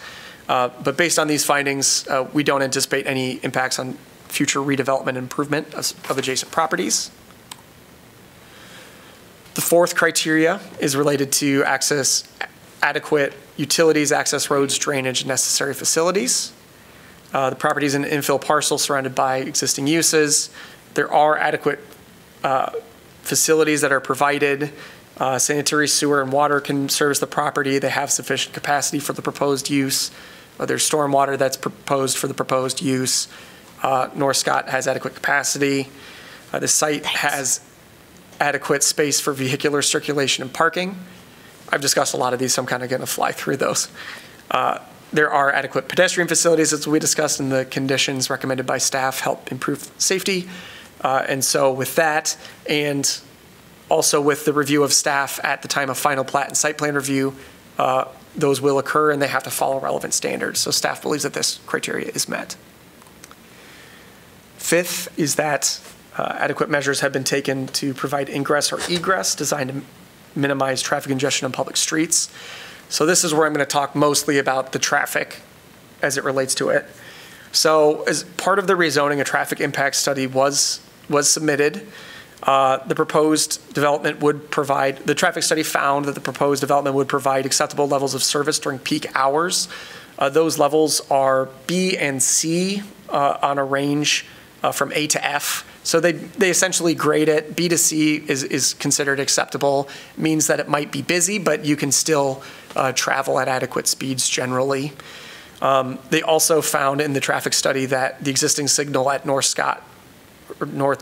[SPEAKER 2] But based on these findings, we don't anticipate any impacts on future redevelopment and improvement of adjacent properties. The fourth criteria is related to adequate utilities, access roads, drainage, and necessary facilities. The property is an infill parcel surrounded by existing uses. There are adequate facilities that are provided. Sanitary, sewer, and water can service the property. They have sufficient capacity for the proposed use. There's stormwater that's proposed for the proposed use. North Scott has adequate capacity. The site has adequate space for vehicular circulation and parking. I've discussed a lot of these, so I'm kind of going to fly through those. There are adequate pedestrian facilities, as we discussed, and the conditions recommended by staff help improve safety. And so with that, and also with the review of staff at the time of final plat and site plan review, those will occur and they have to follow relevant standards. So staff believes that this criteria is met. Fifth is that adequate measures have been taken to provide ingress or egress designed to minimize traffic congestion on public streets. So this is where I'm going to talk mostly about the traffic as it relates to it. So as part of the rezoning, a traffic impact study was submitted. The proposed development would provide, the traffic study found that the proposed development would provide acceptable levels of service during peak hours. Those levels are B and C on a range from A to F. So they essentially grade it. B to C is considered acceptable. It means that it might be busy, but you can still travel at adequate speeds generally. They also found in the traffic study that the existing signal at North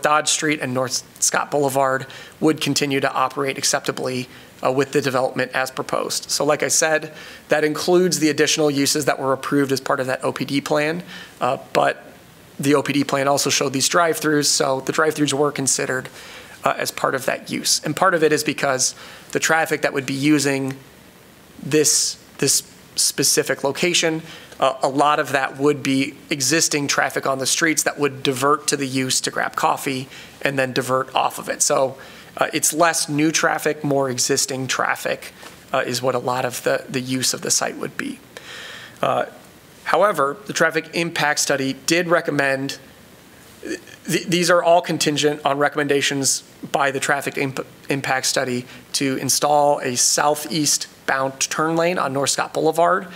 [SPEAKER 2] Dodge Street and North Scott Boulevard would continue to operate acceptably with the development as proposed. So like I said, that includes the additional uses that were approved as part of that OPD plan, but the OPD plan also showed these drive-throughs, so the drive-throughs were considered as part of that use. And part of it is because the traffic that would be using this specific location, a lot of that would be existing traffic on the streets that would divert to the use to grab coffee and then divert off of it. So it's less new traffic, more existing traffic is what a lot of the use of the site would be. However, the traffic impact study did recommend, these are all contingent on recommendations by the traffic impact study to install a southeast bound turn lane on North Scott Boulevard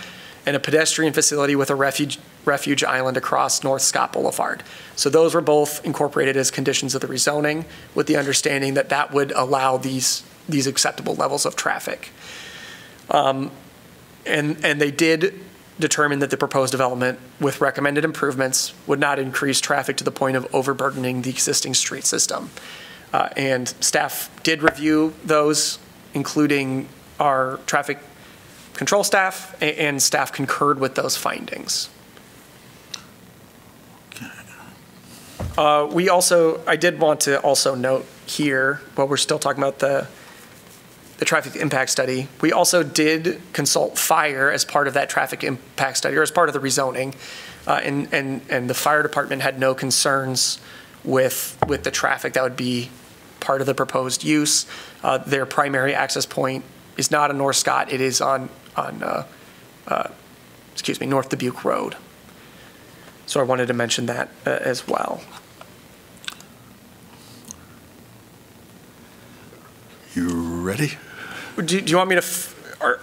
[SPEAKER 2] and a pedestrian facility with a refuge island across North Scott Boulevard. So those were both incorporated as conditions of the rezoning with the understanding that that would allow these acceptable levels of traffic. And they did determine that the proposed development with recommended improvements would not increase traffic to the point of overburdening the existing street system. And staff did review those, including our traffic control staff, and staff concurred with those findings. I did want to also note here, while we're still talking about the traffic impact study, we also did consult fire as part of that traffic impact study, or as part of the rezoning, and the fire department had no concerns with the traffic that would be part of the proposed use. Their primary access point is not on North Scott, it is on North Dubuque Road. So I wanted to mention that as well.
[SPEAKER 3] You ready?
[SPEAKER 2] Do you want me to,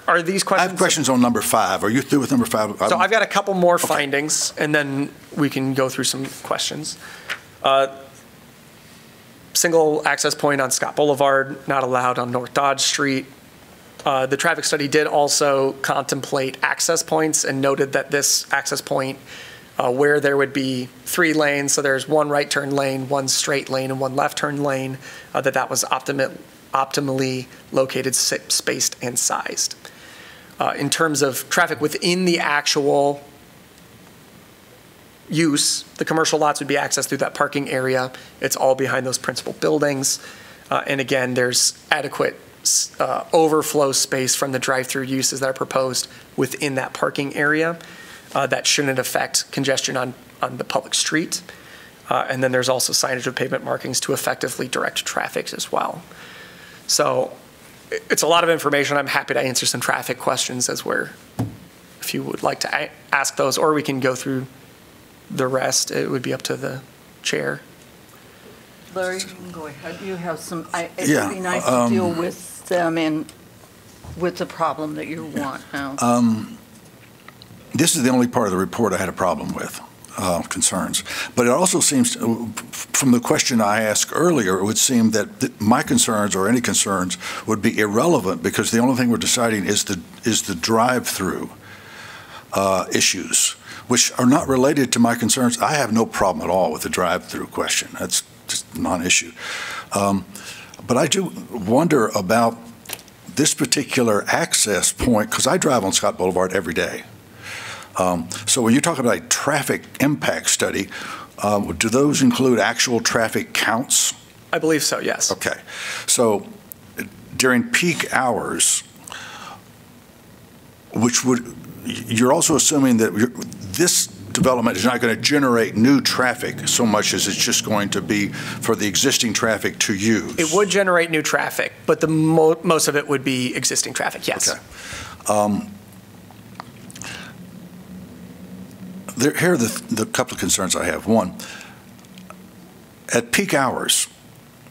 [SPEAKER 2] are these questions?
[SPEAKER 3] I have questions on number 5. Are you through with number 5?
[SPEAKER 2] So I've got a couple more findings, and then we can go through some questions. Single access point on Scott Boulevard, not allowed on North Dodge Street. The traffic study did also contemplate access points and noted that this access point where there would be 3 lanes, so there's 1 right turn lane, 1 straight lane, and 1 left turn lane, that was optimally located, spaced, and sized. In terms of traffic within the actual use, the commercial lots would be accessed through that parking area. It's all behind those principal buildings. And again, there's adequate overflow space from the drive-through uses that are proposed within that parking area that shouldn't affect congestion on the public street. And then there's also signage with pavement markings to effectively direct traffic as well. So it's a lot of information. I'm happy to answer some traffic questions if you would like to ask those, or we can go through the rest. It would be up to the chair.
[SPEAKER 1] Larry, you can go ahead. You have some, it would be nice to deal with them and with the problem that you want now.
[SPEAKER 3] This is the only part of the report I had a problem with, concerns. But it also seems, from the question I asked earlier, it would seem that my concerns or any concerns would be irrelevant because the only thing we're deciding is the drive-through issues, which are not related to my concerns. I have no problem at all with the drive-through question. That's just a non-issue. But I do wonder about this particular access point, because I drive on Scott Boulevard every day. So when you're talking about a traffic impact study, do those include actual traffic counts?
[SPEAKER 2] I believe so, yes.
[SPEAKER 3] Okay. So during peak hours, you're also assuming that this development is not going to generate new traffic so much as it's just going to be for the existing traffic to use.
[SPEAKER 2] It would generate new traffic, but the most of it would be existing traffic, yes.
[SPEAKER 3] Okay. Here are the couple of concerns I have. One, at peak hours,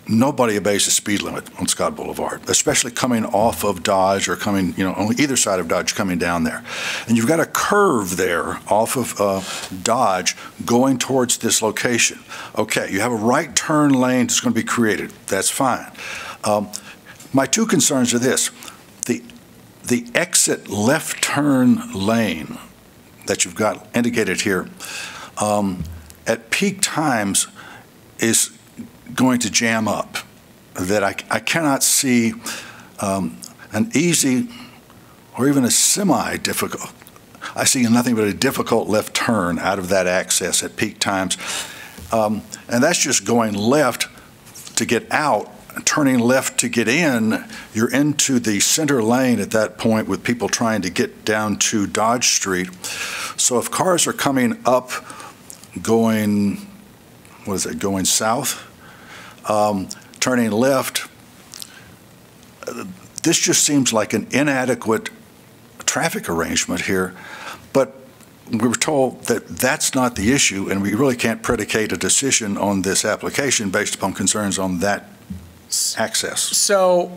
[SPEAKER 3] nobody obeys the speed limit on Scott Boulevard, especially coming off of Dodge or coming, on either side of Dodge coming down there. And you've got a curve there off of Dodge going towards this location. Okay, you have a right turn lane that's going to be created. That's fine. My two concerns are this. The exit left turn lane that you've got indicated here at peak times is going to jam up, that I cannot see an easy or even a semi-difficult, I see nothing but a difficult left turn out of that access at peak times. And that's just going left to get out, turning left to get in. You're into the center lane at that point with people trying to get down to Dodge Street. So if cars are coming up going, going south, turning left, this just seems like an inadequate traffic arrangement here. But we were told that that's not the issue, and we really can't predicate a decision on this application based upon concerns on that access.
[SPEAKER 2] So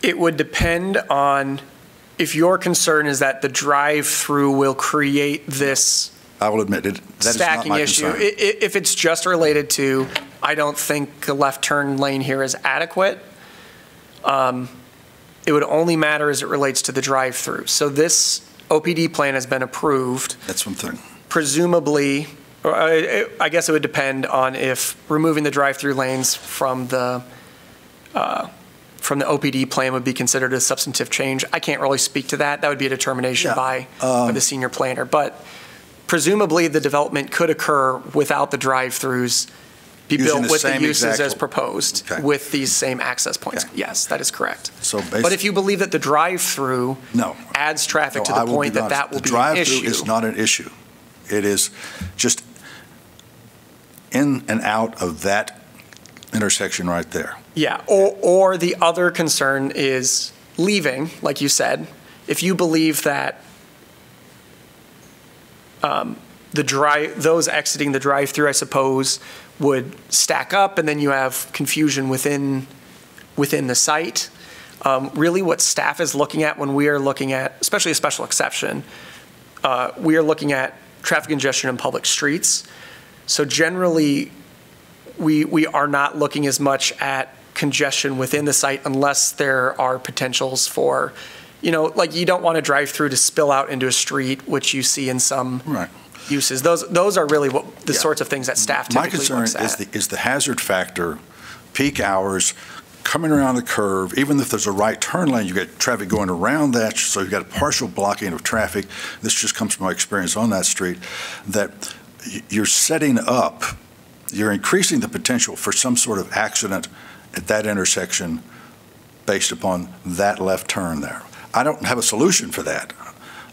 [SPEAKER 2] it would depend on if your concern is that the drive-through will create this
[SPEAKER 3] I will admit it. That
[SPEAKER 2] stacking
[SPEAKER 3] is not my
[SPEAKER 2] issue.
[SPEAKER 3] concern.
[SPEAKER 2] If it's just related to, I don't think the left turn lane here is adequate, it would only matter as it relates to the drive-through. So this OPD plan has been approved.
[SPEAKER 3] That's one thing.
[SPEAKER 2] Presumably, I guess it would depend on if removing the drive-through lanes from the OPD plan would be considered a substantive change. I can't really speak to that. That would be a determination by the senior planner. But presumably, the development could occur without the drive-throughs be
[SPEAKER 3] Using
[SPEAKER 2] built with the uses
[SPEAKER 3] exact
[SPEAKER 2] as proposed with these same access points.
[SPEAKER 3] Okay.
[SPEAKER 2] Yes, that is correct.
[SPEAKER 3] So
[SPEAKER 2] but if you believe that the drive-through adds traffic to the point that will be an issue.
[SPEAKER 3] The drive-through is not an issue. It is just in and out of that intersection right there.
[SPEAKER 2] Yeah, or the other concern is leaving, like you said. If you believe that those exiting the drive-through, I suppose, would stack up, and then you have confusion within the site. Really, what staff is looking at when we are looking at, especially a special exception, we are looking at traffic congestion in public streets. So generally, we are not looking as much at congestion within the site unless there are potentials for, like you don't want to drive through to spill out into a street, which you see in some uses. Those are really the sorts of things that staff typically looks at.
[SPEAKER 3] My concern is the hazard factor, peak hours, coming around the curve, even if there's a right turn lane, you get traffic going around that, so you've got a partial blocking of traffic. This just comes from my experience on that street, that you're setting up, you're increasing the potential for some sort of accident at that intersection based upon that left turn there. I don't have a solution for that.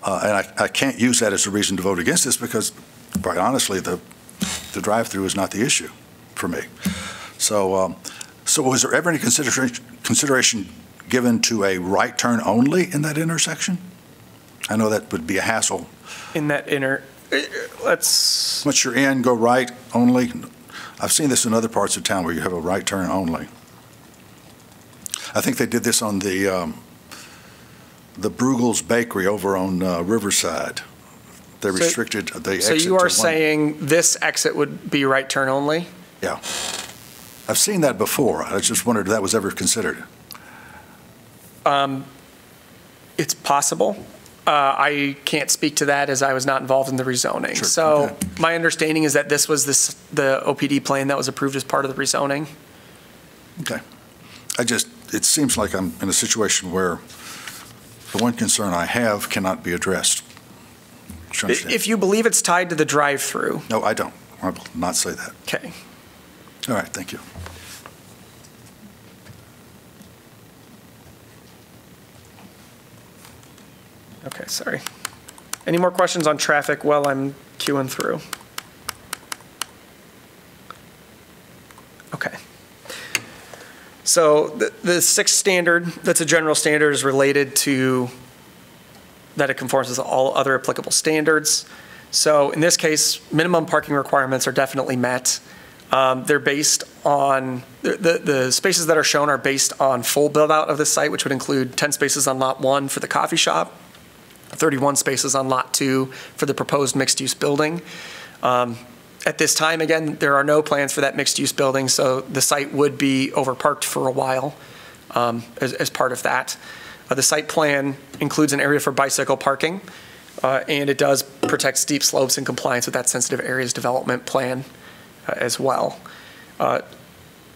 [SPEAKER 3] And I can't use that as a reason to vote against this because, quite honestly, the the drive-through is not the issue for me. So, so was there ever any consideration given to a right turn only in that intersection? I know that would be a hassle.
[SPEAKER 2] In that
[SPEAKER 3] Once you're in, go right only. I've seen this in other parts of town where you have a right turn only. I think they did this on the Bruegel's Bakery over on Riverside. They restricted the exit.
[SPEAKER 2] So you are
[SPEAKER 3] to
[SPEAKER 2] saying this exit would be right turn only?
[SPEAKER 3] Yeah. I've seen that before. I just wondered if that was ever considered.
[SPEAKER 2] It's possible. I can't speak to that as I was not involved in the rezoning.
[SPEAKER 3] Sure.
[SPEAKER 2] So
[SPEAKER 3] Okay.
[SPEAKER 2] my understanding is that this was the OPD plan that was approved as part of the rezoning.
[SPEAKER 3] Okay. It seems like I'm in a situation where the one concern I have cannot be addressed.
[SPEAKER 2] If you believe it's tied to the drive-through.
[SPEAKER 3] No, I don't. I will not say that.
[SPEAKER 2] Okay.
[SPEAKER 3] All right, thank you.
[SPEAKER 2] Okay, sorry. Any more questions on traffic while I'm queuing through? Okay. So the sixth standard, that's a general standard, is related to that it conforms with all other applicable standards. So in this case, minimum parking requirements are definitely met. They're based on, the spaces that are shown are based on full build out of the site, which would include 10 spaces on lot 1 for the coffee shop, 31 spaces on lot 2 for the proposed mixed-use building. At this time, again, there are no plans for that mixed-use building, so the site would be overparked for a while as part of that. The site plan includes an area for bicycle parking, and it does protect steep slopes in compliance with that sensitive areas development plan as well.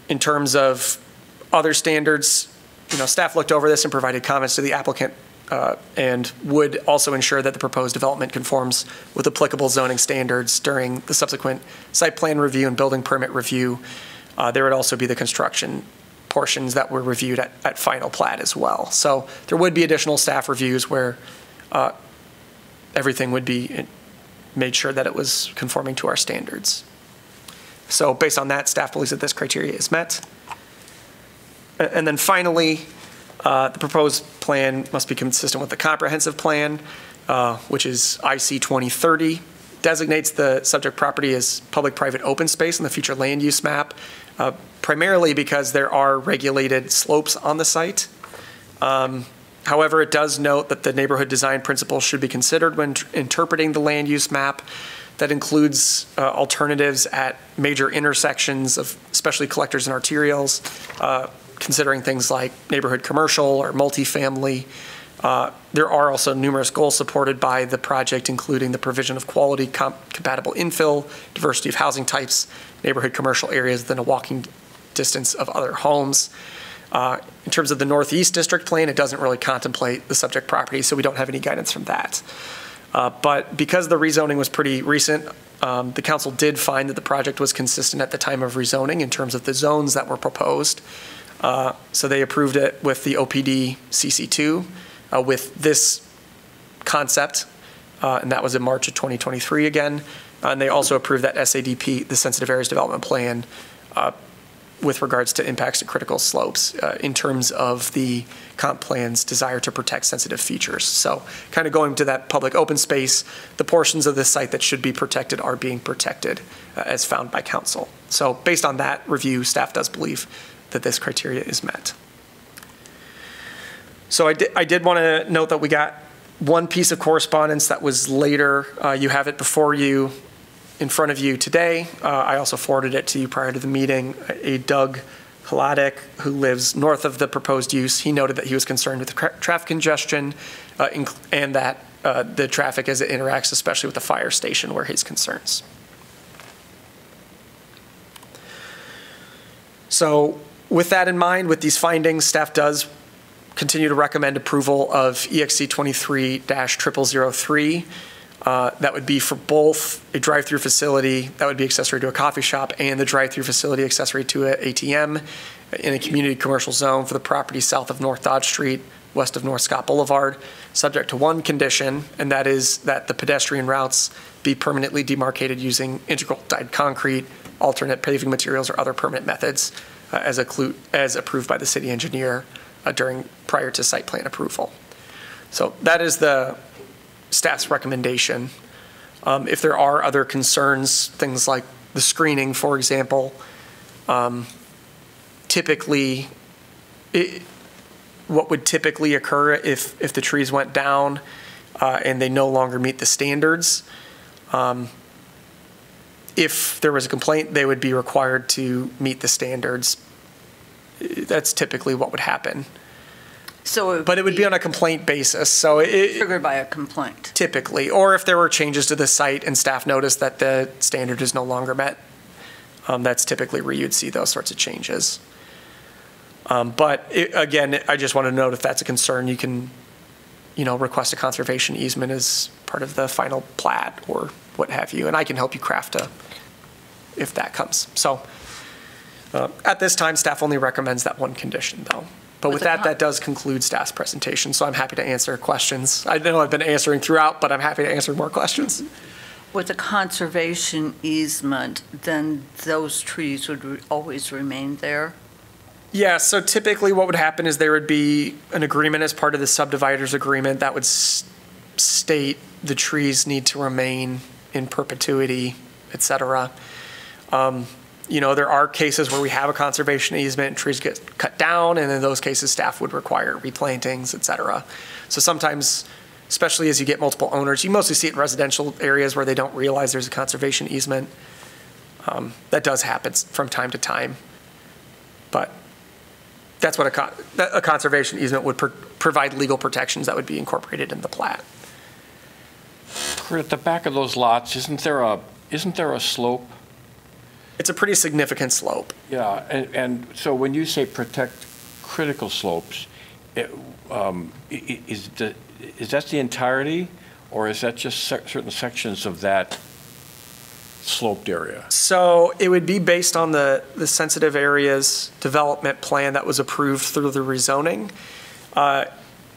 [SPEAKER 2] In terms of other standards, staff looked over this and provided comments to the applicant and would also ensure that the proposed development conforms with applicable zoning standards during the subsequent site plan review and building permit review. There would also be the construction portions that were reviewed at final plat as well. So there would be additional staff reviews where everything would be made sure that it was conforming to our standards. So based on that, staff believes that this criteria is met. And then finally, the proposed plan must be consistent with the comprehensive plan, which is IC 2030, designates the subject property as public-private open space in the future land use map, primarily because there are regulated slopes on the site. However, it does note that the neighborhood design principles should be considered when interpreting the land use map. That includes alternatives at major intersections of especially collectors and arterials, considering things like neighborhood commercial or multifamily. There are also numerous goals supported by the project, including the provision of quality compatible infill, diversity of housing types, neighborhood commercial areas within a walking distance of other homes. In terms of the Northeast District Plan, it doesn't really contemplate the subject property, so we don't have any guidance from that. But because the rezoning was pretty recent, the council did find that the project was consistent at the time of rezoning in terms of the zones that were proposed. So they approved it with the OPD CC2 with this concept, and that was in March of 2023 again. And they also approved that SADP, the Sensitive Areas Development Plan, with regards to impacts to critical slopes in terms of the comp plan's desire to protect sensitive features. So kind of going to that public open space, the portions of this site that should be protected are being protected as found by council. So based on that review, staff does believe that this criteria is met. So I did want to note that we got one piece of correspondence that was later. You have it before you, in front of you today. I also forwarded it to you prior to the meeting. A Doug Hladek, who lives north of the proposed use, he noted that he was concerned with the traffic congestion and that the traffic as it interacts, especially with the fire station, were his concerns. So with that in mind, with these findings, staff does continue to recommend approval of EXC 23-0003. That would be for both a drive-through facility that would be accessory to a coffee shop and the drive-through facility accessory to an ATM in a community commercial zone for the property south of North Dodge Street, west of North Scott Boulevard, subject to one condition, and that is that the pedestrian routes be permanently demarcated using integral dyed concrete, alternate paving materials, or other permanent methods as approved by the city engineer prior to site plan approval. So that is the staff's recommendation. If there are other concerns, things like the screening, for example, typically, what would typically occur if the trees went down and they no longer meet the standards, if there was a complaint, they would be required to meet the standards. That's typically what would happen. But it would be on a complaint basis. So
[SPEAKER 1] triggered by a complaint.
[SPEAKER 2] Typically, or if there were changes to the site and staff noticed that the standard is no longer met, that's typically where you'd see those sorts of changes. But again, I just want to note if that's a concern, you can, request a conservation easement as part of the final plat or what have you, and I can help you craft if that comes. So at this time, staff only recommends that one condition, though. But with that does conclude staff's presentation, so I'm happy to answer questions. I know I've been answering throughout, but I'm happy to answer more questions.
[SPEAKER 1] With a conservation easement, then those trees would always remain there?
[SPEAKER 2] Yeah, so typically what would happen is there would be an agreement as part of the subdivider's agreement that would state the trees need to remain in perpetuity, et cetera. There are cases where we have a conservation easement, trees get cut down, and in those cases, staff would require replantings, et cetera. So sometimes, especially as you get multiple owners, you mostly see it in residential areas where they don't realize there's a conservation easement. That does happen from time to time. But that's what a conservation easement would provide legal protections that would be incorporated in the plat.
[SPEAKER 6] At the back of those lots, isn't there a slope?
[SPEAKER 2] It's a pretty significant slope.
[SPEAKER 6] Yeah, and so when you say protect critical slopes, is that the entirety, or is that just certain sections of that sloped area?
[SPEAKER 2] So it would be based on the sensitive areas development plan that was approved through the rezoning.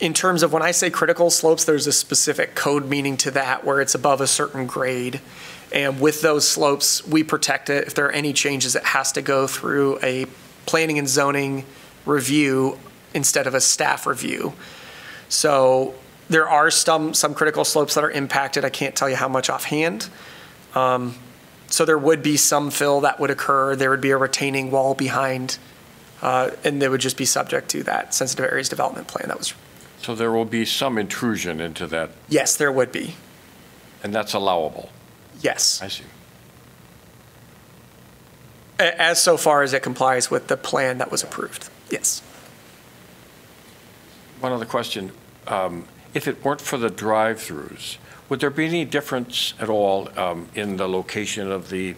[SPEAKER 2] In terms of when I say critical slopes, there's a specific code meaning to that where it's above a certain grade. And with those slopes, we protect it. If there are any changes, it has to go through a planning and zoning review instead of a staff review. So there are some critical slopes that are impacted. I can't tell you how much offhand. So there would be some fill that would occur. There would be a retaining wall behind, and they would just be subject to that sensitive areas development plan that was.
[SPEAKER 6] So there will be some intrusion into that?
[SPEAKER 2] Yes, there would be.
[SPEAKER 6] And that's allowable?
[SPEAKER 2] Yes.
[SPEAKER 6] I see.
[SPEAKER 2] As so far as it complies with the plan that was approved, yes.
[SPEAKER 6] One other question. If it weren't for the drive-throughs, would there be any difference at all in the location of the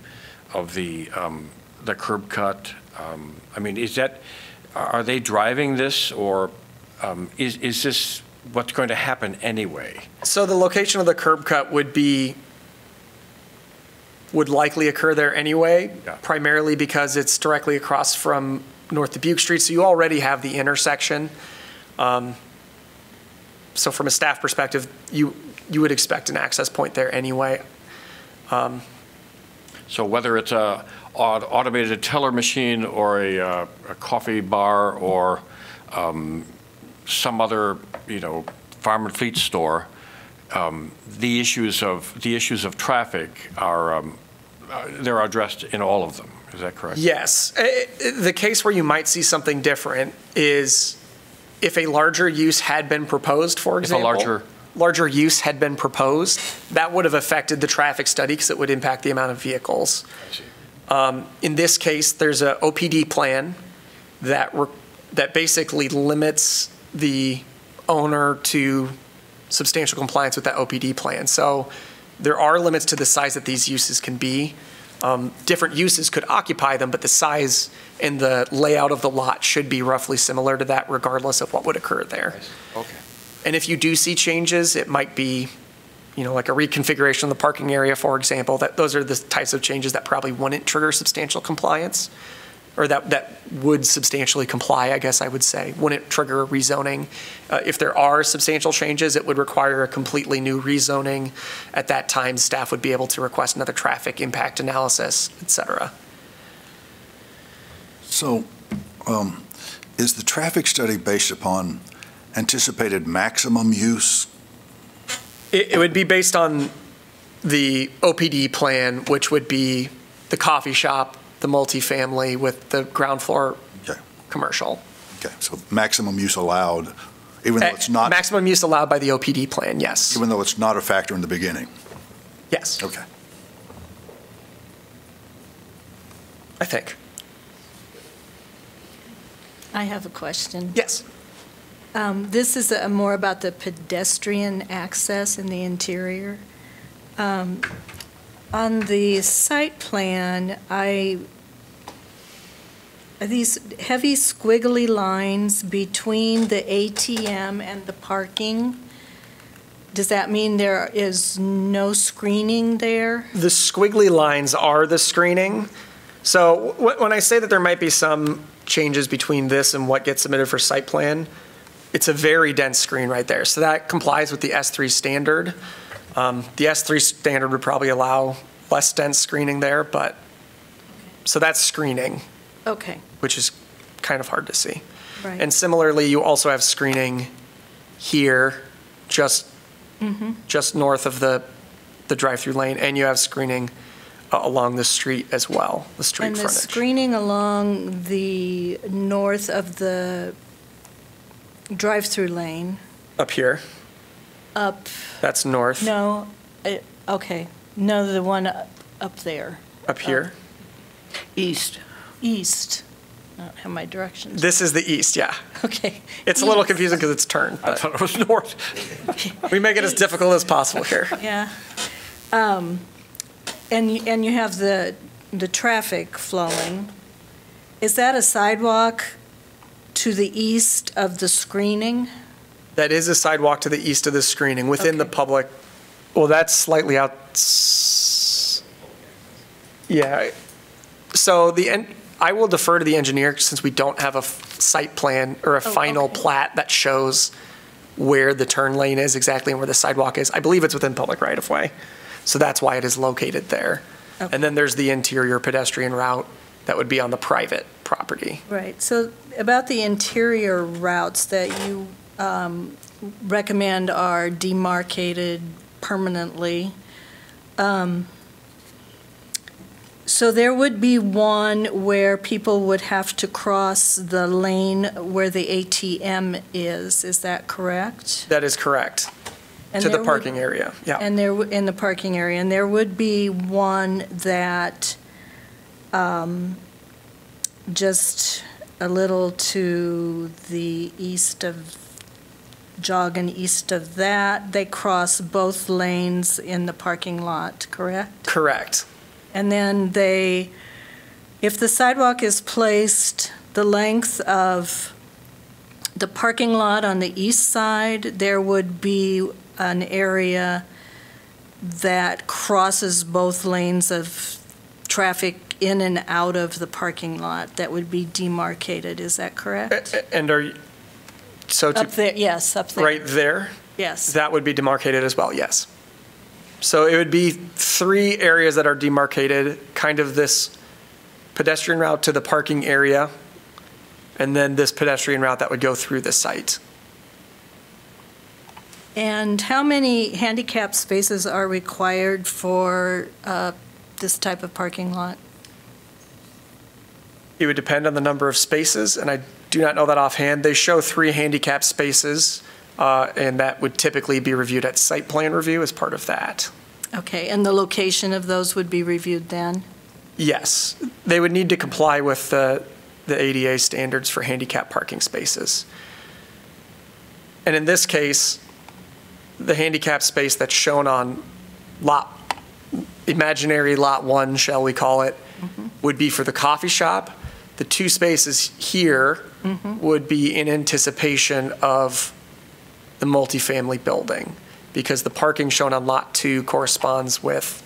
[SPEAKER 6] curb cut? I mean, are they driving this, or is this what's going to happen anyway?
[SPEAKER 2] So the location of the curb cut would likely occur there anyway, yeah. Primarily because it's directly across from North Dubuque Street, so you already have the intersection. So from a staff perspective, you would expect an access point there anyway.
[SPEAKER 6] So whether it's an automated teller machine or a coffee bar or some other, farm and fleet store, the issues of traffic they're addressed in all of them. Is that correct?
[SPEAKER 2] Yes. The case where you might see something different is if a larger use had been proposed, for example.
[SPEAKER 6] If a
[SPEAKER 2] larger use had been proposed, that would have affected the traffic study because it would impact the amount of vehicles.
[SPEAKER 6] I see.
[SPEAKER 2] In this case, there's a OPD plan that basically limits the owner to substantial compliance with that OPD plan. So there are limits to the size that these uses can be. Different uses could occupy them, but the size and the layout of the lot should be roughly similar to that regardless of what would occur there.
[SPEAKER 6] Okay.
[SPEAKER 2] And if you do see changes, it might be, like a reconfiguration of the parking area, for example. Those are the types of changes that probably wouldn't trigger substantial compliance. or that would substantially comply, I guess I would say. Wouldn't trigger a rezoning. If there are substantial changes, it would require a completely new rezoning. At that time, staff would be able to request another traffic impact analysis, et cetera.
[SPEAKER 3] So, is the traffic study based upon anticipated maximum use?
[SPEAKER 2] It would be based on the OPD plan, which would be the coffee shop, the multifamily with the ground floor commercial.
[SPEAKER 3] Okay, so maximum use allowed, even though it's not...
[SPEAKER 2] Maximum use allowed by the OPD plan, yes.
[SPEAKER 3] Even though it's not a factor in the beginning?
[SPEAKER 2] Yes.
[SPEAKER 3] Okay.
[SPEAKER 2] I think.
[SPEAKER 4] I have a question.
[SPEAKER 2] Yes.
[SPEAKER 4] This is more about the pedestrian access in the interior. On the site plan, are these heavy squiggly lines between the ATM and the parking? Does that mean there is no screening there?
[SPEAKER 2] The squiggly lines are the screening. So when I say that there might be some changes between this and what gets submitted for site plan, it's a very dense screen right there. So that complies with the S3 standard. The S3 standard would probably allow less dense screening there, but so that's screening.
[SPEAKER 4] Okay.
[SPEAKER 2] Which is kind of hard to see.
[SPEAKER 4] Right.
[SPEAKER 2] And similarly, you also have screening here, just north of the drive-through lane, and you have screening along the street as well, the street
[SPEAKER 4] and
[SPEAKER 2] frontage.
[SPEAKER 4] And the screening along the north of the drive-through lane?
[SPEAKER 2] Up here.
[SPEAKER 4] Up.
[SPEAKER 2] That's north.
[SPEAKER 4] No, okay. No, the one up there.
[SPEAKER 2] Up here?
[SPEAKER 1] East.
[SPEAKER 4] East. I don't have my directions.
[SPEAKER 2] This is the east, yeah.
[SPEAKER 4] Okay.
[SPEAKER 2] It's a little confusing because it's turned. I thought it was north. We make it as difficult as possible here.
[SPEAKER 4] Yeah. And you have the traffic flowing. Is that a sidewalk to the east of the screening?
[SPEAKER 2] That is a sidewalk to the east of the screening within the public. Well, that's slightly out. Yeah. So I will defer to the engineer since we don't have a site plan or a final plat that shows where the turn lane is exactly and where the sidewalk is. I believe it's within public right of way. So that's why it is located there. Okay. And then there's the interior pedestrian route that would be on the private property.
[SPEAKER 4] Right. So about the interior routes that you recommend are demarcated permanently. So there would be one where people would have to cross the lane where the ATM is. Is that correct?
[SPEAKER 2] That is correct.
[SPEAKER 4] And
[SPEAKER 2] to the parking area, yeah.
[SPEAKER 4] And there in the parking area, and there would be one that just a little to the east of jogging east of that, they cross both lanes in the parking lot, correct?
[SPEAKER 2] Correct.
[SPEAKER 4] And then if the sidewalk is placed the length of the parking lot on the east side, there would be an area that crosses both lanes of traffic in and out of the parking lot that would be demarcated. Is that correct?
[SPEAKER 2] And are you,
[SPEAKER 4] up there, yes, up there.
[SPEAKER 2] Right there?
[SPEAKER 4] Yes.
[SPEAKER 2] That would be demarcated as well, yes. So it would be 3 areas that are demarcated, kind of this pedestrian route to the parking area, and then this pedestrian route that would go through the site.
[SPEAKER 4] And how many handicap spaces are required for this type of parking lot?
[SPEAKER 2] It would depend on the number of spaces, and I do not know that offhand. They show 3 handicap spaces, and that would typically be reviewed at site plan review as part of that.
[SPEAKER 4] Okay, and the location of those would be reviewed then?
[SPEAKER 2] Yes. They would need to comply with the ADA standards for handicap parking spaces. And in this case, the handicap space that's shown on imaginary lot 1, shall we call it, would be for the coffee shop. The 2 spaces here would be in anticipation of the multifamily building, because the parking shown on lot 2 corresponds with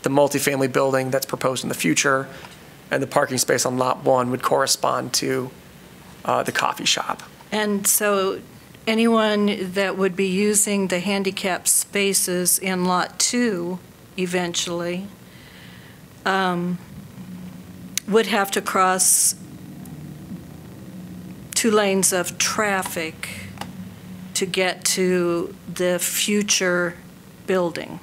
[SPEAKER 2] the multifamily building that's proposed in the future, and the parking space on lot 1 would correspond to the coffee shop.
[SPEAKER 4] And so anyone that would be using the handicap spaces in Lot 2 eventually would have to cross 2 lanes of traffic to get to the future building.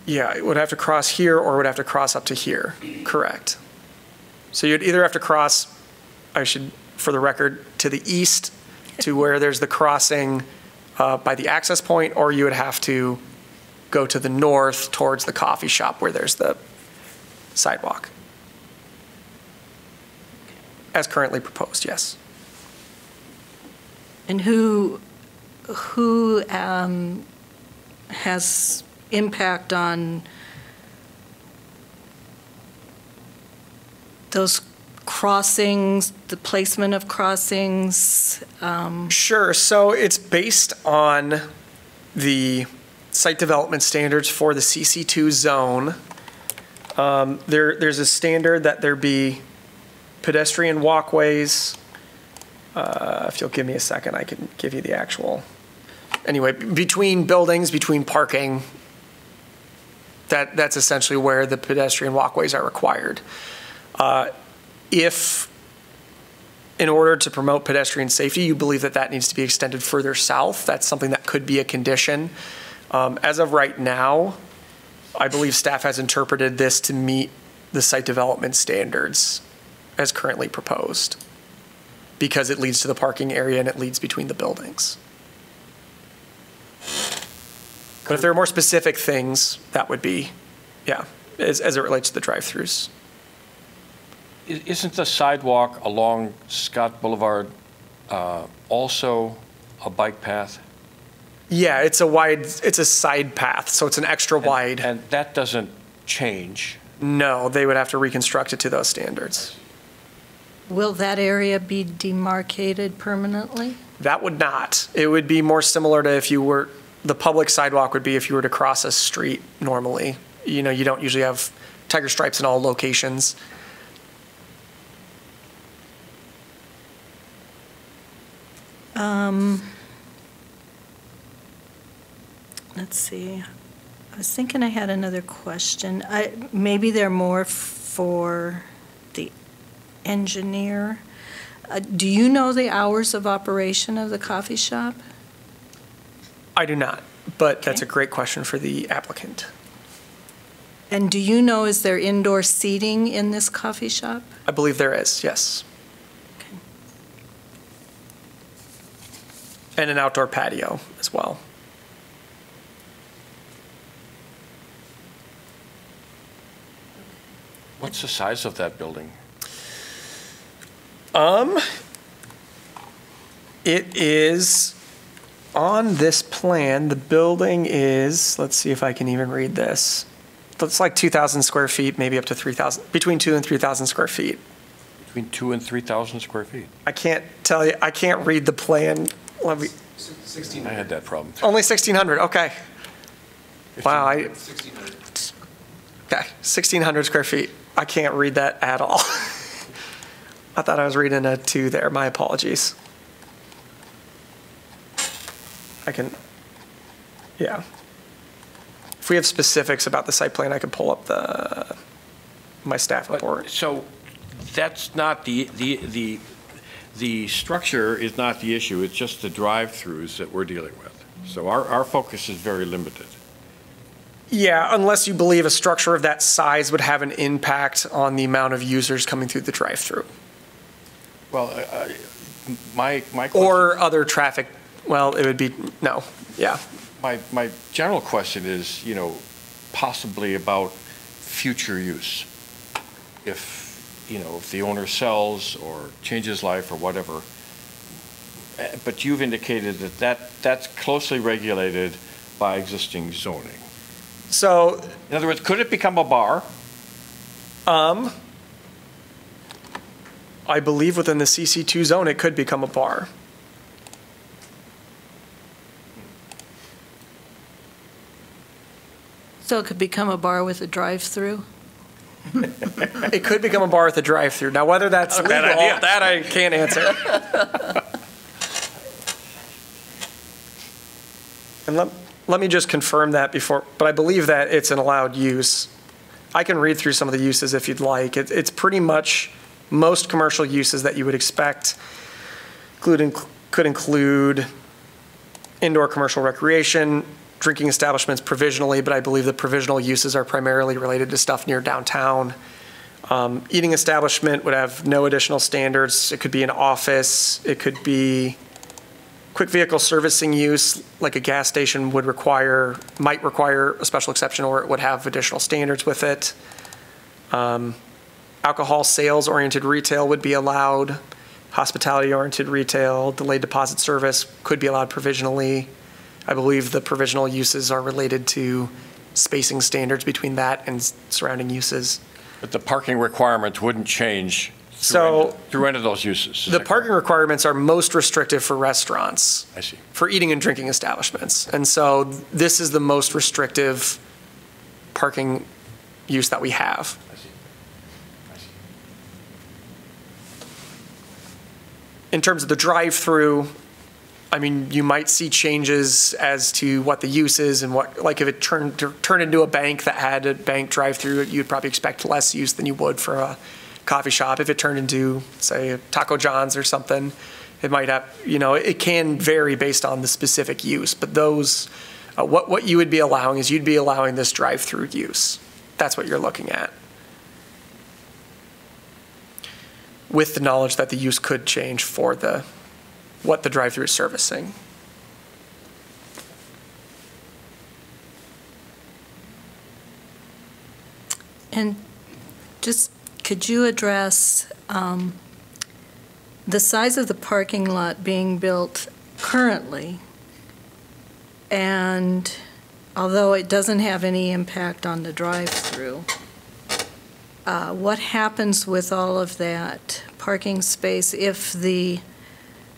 [SPEAKER 2] Yeah, it would have to cross here or would have to cross up to here, correct. So you'd either have to cross, for the record, to the east to where there's the crossing by the access point, or you would have to go to the north towards the coffee shop where there's the sidewalk. As currently proposed, yes.
[SPEAKER 4] And who has impact on those crossings, the placement of crossings?
[SPEAKER 2] Sure. So it's based on the site development standards for the CC2 zone. There's a standard that there be pedestrian walkways. If you'll give me a second, I can give you the actual. Anyway, between buildings, between parking, that's essentially where the pedestrian walkways are required. If, in order to promote pedestrian safety, you believe that that needs to be extended further south, that's something that could be a condition. As of right now, I believe staff has interpreted this to meet the site development standards as currently proposed, because it leads to the parking area and it leads between the buildings. But if there are more specific things, that would be, yeah, as it relates to the drive-throughs.
[SPEAKER 6] Isn't the sidewalk along Scott Boulevard also a bike path?
[SPEAKER 2] Yeah, it's a side path, so it's an extra wide.
[SPEAKER 6] And that doesn't change?
[SPEAKER 2] No, they would have to reconstruct it to those standards.
[SPEAKER 4] Will that area be demarcated permanently?
[SPEAKER 2] That would not. It would be more similar to if you were, the public sidewalk would be if you were to cross a street normally. You know, you don't usually have tiger stripes in all locations.
[SPEAKER 4] Let's see. I was thinking I had another question. Maybe they're more for the engineer. Do you know the hours of operation of the coffee shop?
[SPEAKER 2] I do not, but that's a great question for the applicant.
[SPEAKER 4] And do you know, is there indoor seating in this coffee shop?
[SPEAKER 2] I believe there is, yes.
[SPEAKER 4] Okay.
[SPEAKER 2] And an outdoor patio as well.
[SPEAKER 6] What's the size of that building?
[SPEAKER 2] It is on this plan. The building is, let's see if I can even read this. It's like 2,000 square feet, maybe up to 3,000, between 2,000 and 3,000 square feet.
[SPEAKER 6] Between 2,000 and 3,000 square feet?
[SPEAKER 2] I can't tell you, I can't read the plan. Let me.
[SPEAKER 6] 1,600. I had that problem.
[SPEAKER 2] Only 1,600, okay. Wow,
[SPEAKER 6] 1,600.
[SPEAKER 2] Okay, 1,600 square feet. I can't read that at all. I thought I was reading a 2 there. My apologies. I can, yeah. If we have specifics about the site plan, I can pull up my staff report.
[SPEAKER 6] So that's not the structure is not the issue. It's just the drive-throughs that we're dealing with. So our focus is very limited.
[SPEAKER 2] Yeah, unless you believe a structure of that size would have an impact on the amount of users coming through the drive-through.
[SPEAKER 6] Well, my question,
[SPEAKER 2] or other traffic. Well, it would be no. Yeah.
[SPEAKER 6] My general question is, you know, possibly about future use. If, you know, if the owner sells or changes life or whatever. But you've indicated that's closely regulated by existing zoning.
[SPEAKER 2] So,
[SPEAKER 6] in other words, could it become a bar?
[SPEAKER 2] I believe within the CC2 zone, it could become a bar.
[SPEAKER 4] So it could become a bar with a drive-through?
[SPEAKER 2] It could become a bar at the drive-through. Now, whether that's
[SPEAKER 6] Not a bad
[SPEAKER 2] legal,
[SPEAKER 6] idea.
[SPEAKER 2] that I can't answer. And let me just confirm that before, but I believe that it's an allowed use. I can read through some of the uses if you'd like. It's pretty much most commercial uses that you would expect, could include indoor commercial recreation, drinking establishments provisionally, but I believe the provisional uses are primarily related to stuff near downtown. Eating establishment would have no additional standards. It could be an office. It could be quick vehicle servicing use, like a gas station might require a special exception, or it would have additional standards with it. Alcohol sales-oriented retail would be allowed. Hospitality-oriented retail, delayed deposit service could be allowed provisionally. I believe the provisional uses are related to spacing standards between that and surrounding uses.
[SPEAKER 6] But the parking requirements wouldn't change through any of those uses.
[SPEAKER 2] The parking requirements are most restrictive for restaurants.
[SPEAKER 6] I see.
[SPEAKER 2] For eating and drinking establishments. And so this is the most restrictive parking use that we have.
[SPEAKER 6] I see.
[SPEAKER 2] In terms of the drive-through, I mean, you might see changes as to what the use is and what, like if it turned into a bank that had a bank drive-through, you'd probably expect less use than you would for a coffee shop. If it turned into, say, a Taco John's or something, it might have, it can vary based on the specific use. But those, what you would be allowing is you'd be allowing this drive-through use. That's what you're looking at. With the knowledge that the use could change for what the drive-through is servicing.
[SPEAKER 4] And just, could you address the size of the parking lot being built currently? And although it doesn't have any impact on the drive-through, what happens with all of that parking space if the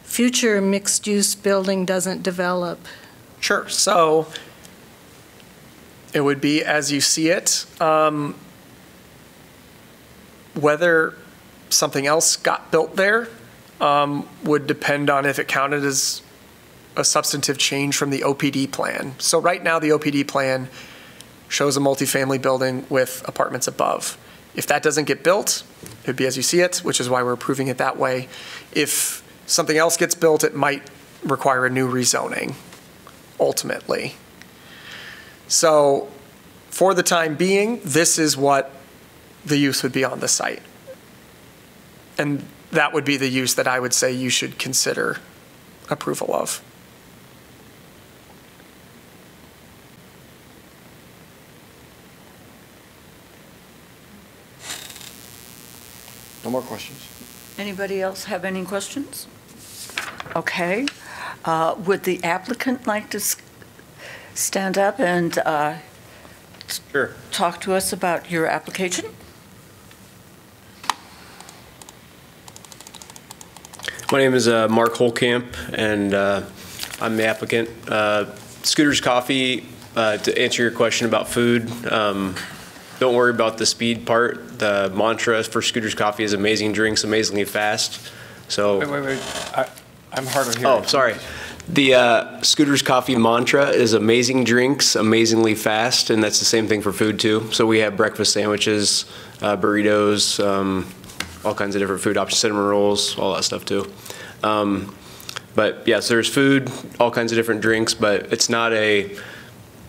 [SPEAKER 4] future mixed-use building doesn't develop?
[SPEAKER 2] Sure. So it would be as you see it. Whether something else got built there would depend on if it counted as a substantive change from the OPD plan. So right now, the OPD plan shows a multifamily building with apartments above. If that doesn't get built, it would be as you see it, which is why we're approving it that way. If something else gets built, it might require a new rezoning, ultimately. So for the time being, this is what the use would be on the site. And that would be the use that I would say you should consider approval of.
[SPEAKER 6] No more questions?
[SPEAKER 1] Anybody else have any questions? Okay. Would the applicant like to stand up and
[SPEAKER 14] Sure.
[SPEAKER 1] talk to us about your application?
[SPEAKER 14] My name is Mark Holkamp, and I'm the applicant. Scooter's Coffee, to answer your question about food, don't worry about the speed part. The mantra for Scooter's Coffee is amazing drinks, amazingly fast. So.
[SPEAKER 6] Wait. I'm hard of hearing.
[SPEAKER 14] Oh, sorry. The Scooter's Coffee mantra is amazing drinks, amazingly fast, and that's the same thing for food too. So we have breakfast sandwiches, burritos, all kinds of different food options, cinnamon rolls, all that stuff too. But yes, there's food, all kinds of different drinks, but it's not a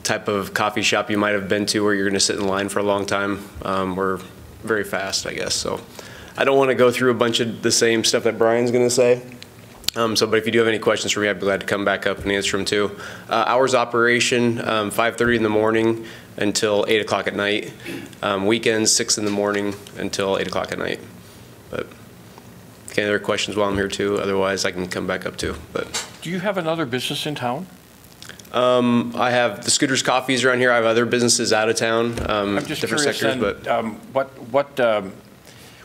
[SPEAKER 14] type of coffee shop you might have been to where you're going to sit in line for a long time. We're very fast, I guess. So I don't want to go through a bunch of the same stuff that Brian's going to say. But if you do have any questions for me, I'd be glad to come back up and answer them too. Hours of operation, 5:30 in the morning until 8 o'clock at night. Weekends, 6 in the morning until 8 o'clock at night. But any other questions while I'm here too? Otherwise, I can come back up too. But
[SPEAKER 6] do you have another business in town?
[SPEAKER 14] I have the Scooter's Coffees around here. I have other businesses out of town,
[SPEAKER 6] I'm just
[SPEAKER 14] different
[SPEAKER 6] curious,
[SPEAKER 14] sectors.
[SPEAKER 6] then,
[SPEAKER 14] but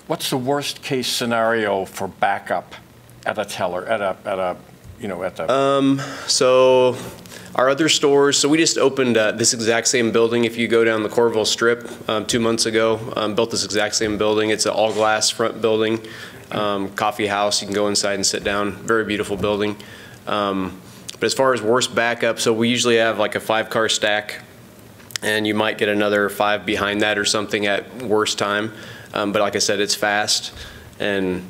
[SPEAKER 6] what's the worst case scenario for backup at a teller, at a
[SPEAKER 14] So Our other stores, so we just opened this exact same building. If you go down the Corville Strip 2 months ago, built this exact same building. It's an all-glass front building, coffee house. You can go inside and sit down. Very beautiful building. But as far as worst backup, so we usually have like a 5-car stack, and you might get another 5 behind that or something at worst time. But like I said, it's fast, and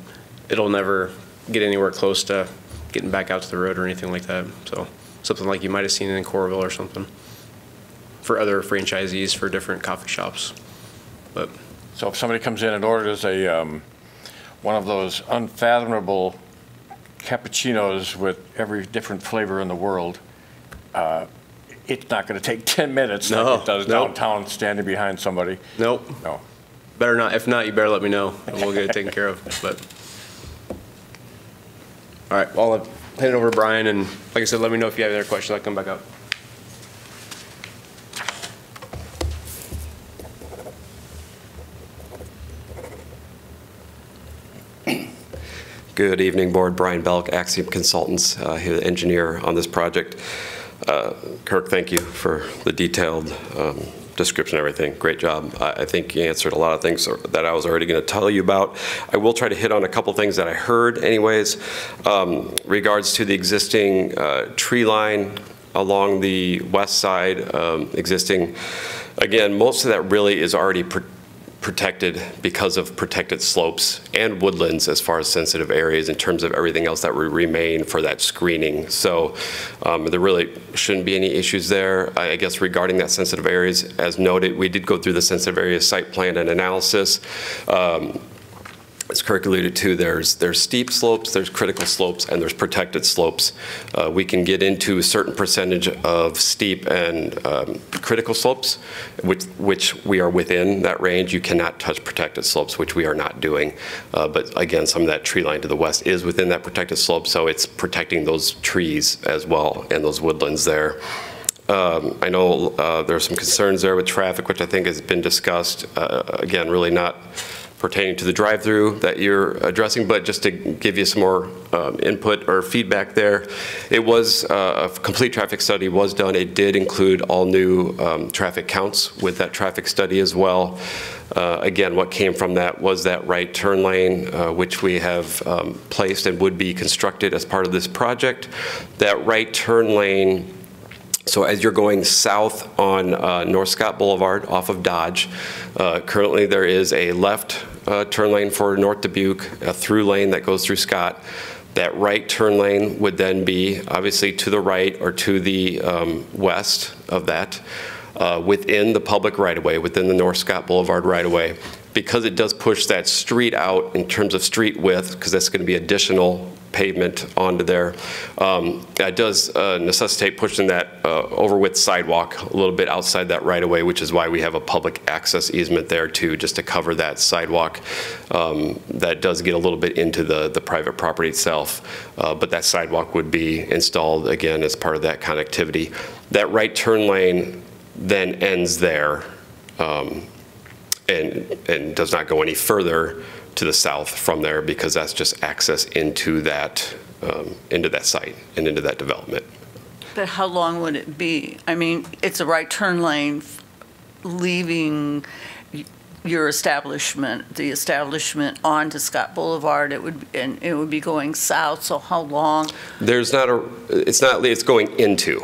[SPEAKER 14] it'll never get anywhere close to getting back out to the road or anything like that. So something like you might have seen in Corville or something for other franchisees for different coffee shops. But
[SPEAKER 6] so if somebody comes in and orders a one of those unfathomable cappuccinos with every different flavor in the world, it's not going to take 10 minutes like it does downtown standing behind somebody.
[SPEAKER 14] Nope.
[SPEAKER 6] No.
[SPEAKER 14] Better not. If not, you better let me know, and we'll get it taken care of. But all right, well, I'll hand it over to Brian, and like I said, let me know if you have any other questions. I'll come back up.
[SPEAKER 15] Good evening, Board. Brian Belk, Axiom Consultants, here, the engineer on this project. Kirk, thank you for the detailed description and everything. Great job. I think you answered a lot of things that I was already going to tell you about. I will try to hit on a couple things that I heard anyways. Regards to the existing tree line along the west side, existing, again, most of that really is already protected because of protected slopes and woodlands as far as sensitive areas in terms of everything else that would remain for that screening. So there really shouldn't be any issues there. I guess regarding that sensitive areas, as noted, we did go through the sensitive areas site plan and analysis. As Kirk alluded to, there's steep slopes, there's critical slopes, and there's protected slopes. We can get into a certain percentage of steep and critical slopes, which we are within that range. You cannot touch protected slopes, which we are not doing. But again, some of that tree line to the west is within that protected slope, so it's protecting those trees as well and those woodlands there. I know there are some concerns there with traffic, which I think has been discussed. Again, really not pertaining to the drive-through that you're addressing, but just to give you some more input or feedback there, it was a complete traffic study was done. It did include all new traffic counts with that traffic study as well. Again, what came from that was that right turn lane, which we have placed and would be constructed as part of this project. That right turn lane, so as you're going south on North Scott Boulevard off of Dodge, currently there is a left turn lane for North Dubuque, a through lane that goes through Scott. That right turn lane would then be obviously to the right or to the west of that, within the public right-of-way, within the North Scott Boulevard right-of-way. Because it does push that street out in terms of street width, because that's going to be additional pavement onto there. It does necessitate pushing that over with sidewalk a little bit outside that right of way, which is why we have a public access easement there too, just to cover that sidewalk. That does get a little bit into the private property itself, but that sidewalk would be installed again as part of that connectivity. That right turn lane then ends there and does not go any further to the south from there, because that's just access into that site and into that development.
[SPEAKER 1] But how long would it be? I mean, it's a right turn lane leaving your establishment, the establishment onto Scott Boulevard. It would be going south. So how long?
[SPEAKER 15] There's not it's going into.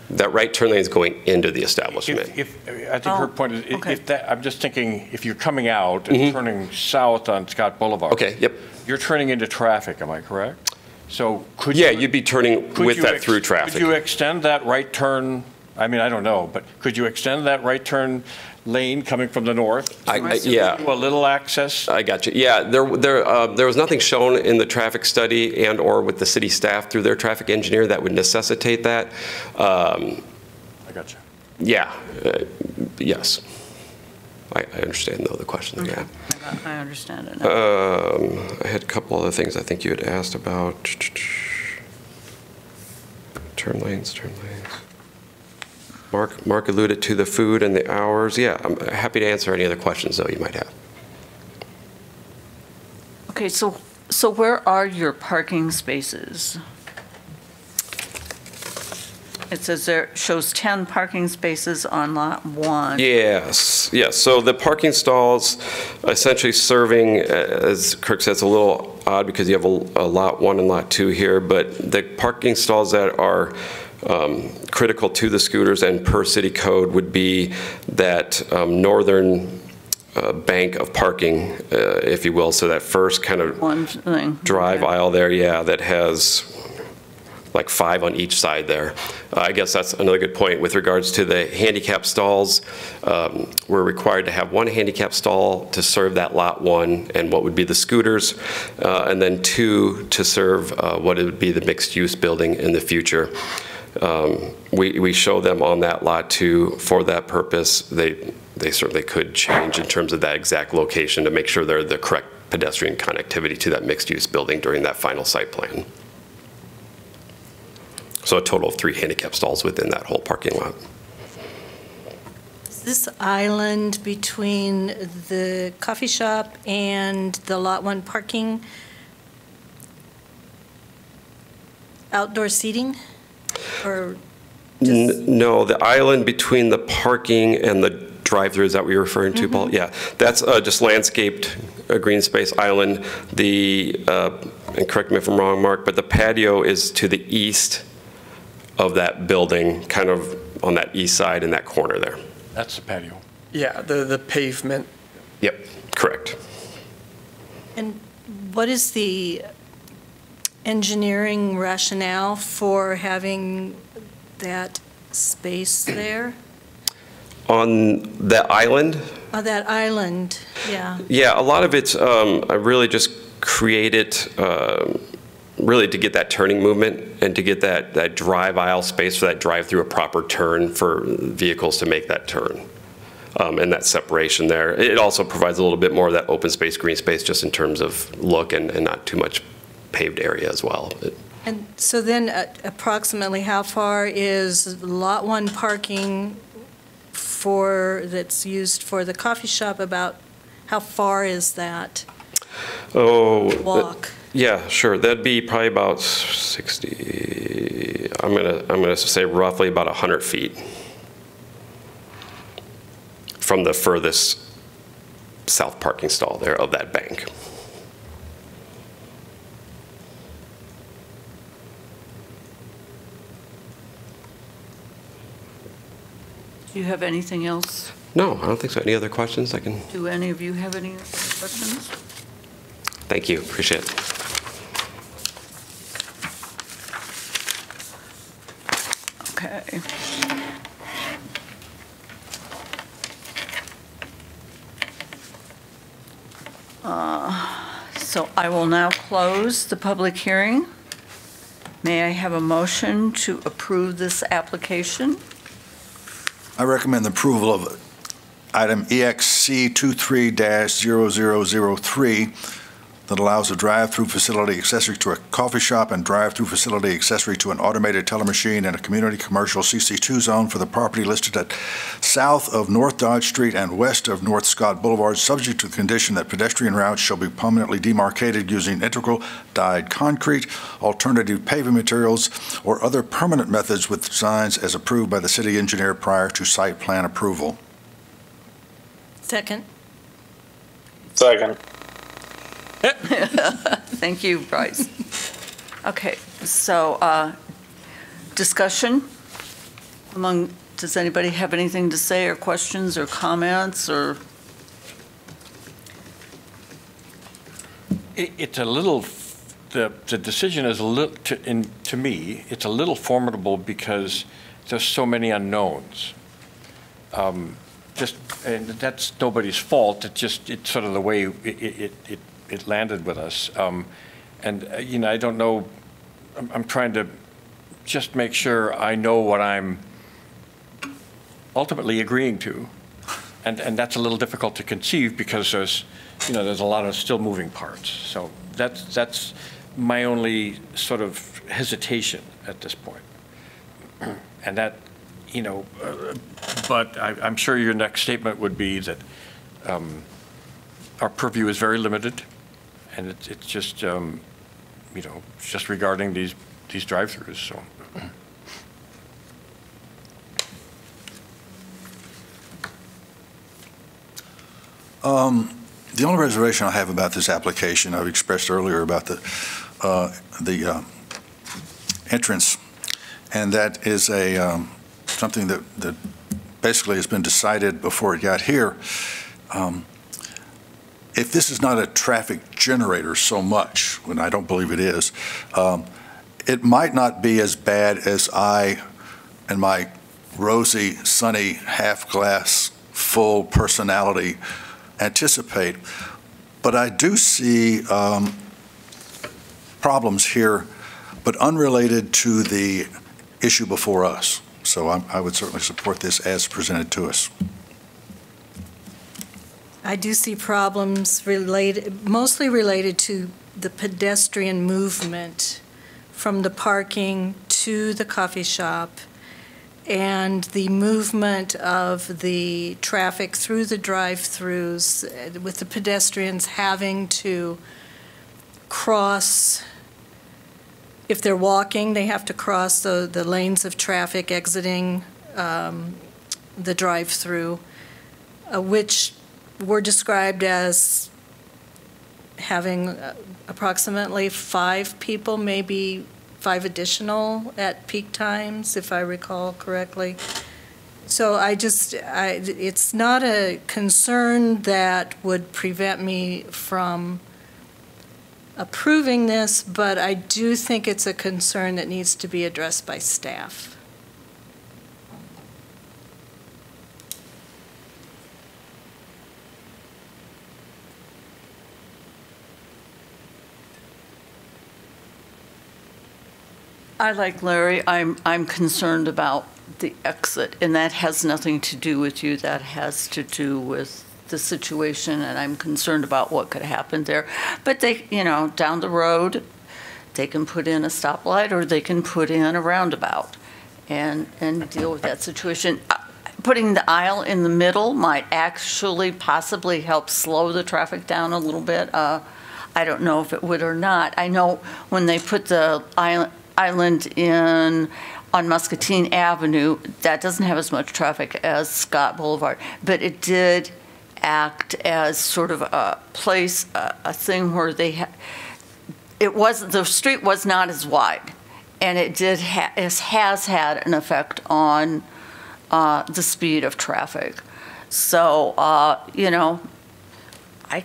[SPEAKER 15] That right turn lane is going into the establishment.
[SPEAKER 6] I think her point is, okay. I'm just thinking, if you're coming out and turning south on Scott Boulevard,
[SPEAKER 15] okay, yep,
[SPEAKER 6] you're turning into traffic. Am I correct? So could
[SPEAKER 15] you'd be turning with that through traffic.
[SPEAKER 6] Could you extend that right turn? I mean, I don't know, but could you extend that right turn lane coming from the north?
[SPEAKER 15] Yeah.
[SPEAKER 6] A little access?
[SPEAKER 15] I got you. Yeah, there was nothing shown in the traffic study and or with the city staff through their traffic engineer that would necessitate that.
[SPEAKER 6] I got you.
[SPEAKER 15] Yeah, yes. I understand, though, the question. Okay.
[SPEAKER 1] Yeah. I understand it now.
[SPEAKER 15] I had a couple other things I think you had asked about. Turn lanes. Mark alluded to the food and the hours. Yeah, I'm happy to answer any other questions, though, you might have.
[SPEAKER 1] Okay, so where are your parking spaces? It says there, shows 10 parking spaces on lot 1.
[SPEAKER 15] Yes, yes. So the parking stalls essentially serving, as Kirk says, a little odd because you have a lot 1 and lot 2 here, but the parking stalls that are critical to the scooters and per city code would be that northern bank of parking, if you will. So that first kind of drive aisle there, yeah, that has like 5 on each side there. I guess that's another good point with regards to the handicap stalls. We're required to have 1 handicap stall to serve that lot 1 and what would be the scooters, and then 2 to serve what it would be the mixed use building in the future. We show them on that lot 2 for that purpose. They certainly could change in terms of that exact location to make sure they're the correct pedestrian connectivity to that mixed use building during that final site plan. So a total of 3 handicap stalls within that whole parking lot.
[SPEAKER 4] Is this island between the coffee shop and the lot 1 parking outdoor seating? Or
[SPEAKER 15] no, the island between the parking and the drive-through, is that what you're referring to, Paul? Yeah, that's just landscaped green space island. And correct me if I'm wrong, Mark, but the patio is to the east of that building, kind of on that east side in that corner there.
[SPEAKER 6] That's the patio.
[SPEAKER 2] Yeah, the pavement.
[SPEAKER 15] Yep, correct.
[SPEAKER 4] And what is the engineering rationale for having that space there?
[SPEAKER 15] On the island?
[SPEAKER 4] That island, yeah.
[SPEAKER 15] Yeah, a lot of it's really just created really to get that turning movement and to get that drive aisle space for that drive-through, a proper turn for vehicles to make that turn. And that separation there. It also provides a little bit more of that open space, green space, just in terms of look and not too much paved area as well.
[SPEAKER 4] And so then approximately how far is lot 1 parking that's used for the coffee shop, about how far is that walk?
[SPEAKER 15] Yeah, sure. That'd be probably about 60, I'm gonna say roughly about 100 feet from the furthest south parking stall there of that bank.
[SPEAKER 1] Do you have anything else?
[SPEAKER 15] No, I don't think so. Any other questions I can?
[SPEAKER 1] Do any of you have any questions?
[SPEAKER 15] Thank you, appreciate it.
[SPEAKER 1] Okay. So I will now close the public hearing. May I have a motion to approve this application?
[SPEAKER 3] I recommend the approval of item EXC 23-0003 that allows a drive-through facility accessory to a coffee shop and drive-through facility accessory to an automated teller machine in a community commercial CC2 zone for the property listed at south of North Dodge Street and west of North Scott Boulevard, subject to the condition that pedestrian routes shall be permanently demarcated using integral dyed concrete, alternative paving materials, or other permanent methods with designs as approved by the city engineer prior to site plan approval.
[SPEAKER 4] Second.
[SPEAKER 13] Second.
[SPEAKER 1] Thank you, Bryce. Okay, so discussion does anybody have anything to say or questions or comments or?
[SPEAKER 6] It's a little, the decision is a little, to me, it's a little formidable because there's so many unknowns. And that's nobody's fault. It's sort of the way it landed with us. And I don't know, I'm trying to just make sure I know what I'm ultimately agreeing to. And that's a little difficult to conceive because there's a lot of still moving parts. So that's my only sort of hesitation at this point. And that, but I'm sure your next statement would be that our purview is very limited, and it's just, just regarding these drive-throughs. So,
[SPEAKER 3] The only reservation I have about this application, I've expressed earlier about the entrance, and that is something that basically has been decided before it got here. If this is not a traffic generator so much, and I don't believe it is, it might not be as bad as I and my rosy, sunny, half-glass full personality anticipate. But I do see problems here, but unrelated to the issue before us. So I would certainly support this as presented to us.
[SPEAKER 4] I do see problems mostly related to the pedestrian movement from the parking to the coffee shop and the movement of the traffic through the drive-throughs, with the pedestrians having to cross. If they're walking, they have to cross the lanes of traffic exiting the drive-through, which were described as having approximately 5 people, maybe 5 additional at peak times, if I recall correctly. So it's not a concern that would prevent me from approving this, but I do think it's a concern that needs to be addressed by staff.
[SPEAKER 1] I, like Larry, I'm concerned about the exit, and that has nothing to do with you. That has to do with the situation, and I'm concerned about what could happen there. But they, down the road, they can put in a stoplight or they can put in a roundabout and deal with that situation. Putting the aisle in the middle might actually possibly help slow the traffic down a little bit. I don't know if it would or not. I know when they put the island in on Muscatine Avenue, that doesn't have as much traffic as Scott Boulevard, but it did act as sort of a place, a thing where the street was not as wide, and it has had an effect on the speed of traffic. So I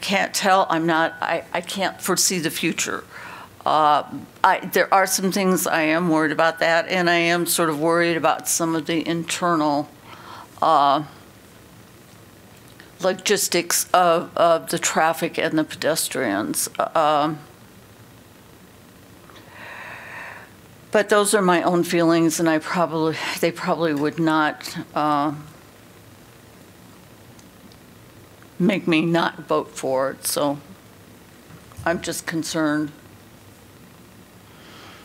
[SPEAKER 1] can't tell. I can't foresee the future. There are some things I am worried about that, and I am sort of worried about some of the internal logistics of the traffic and the pedestrians. But those are my own feelings, and they probably would not make me not vote for it. So I'm just concerned.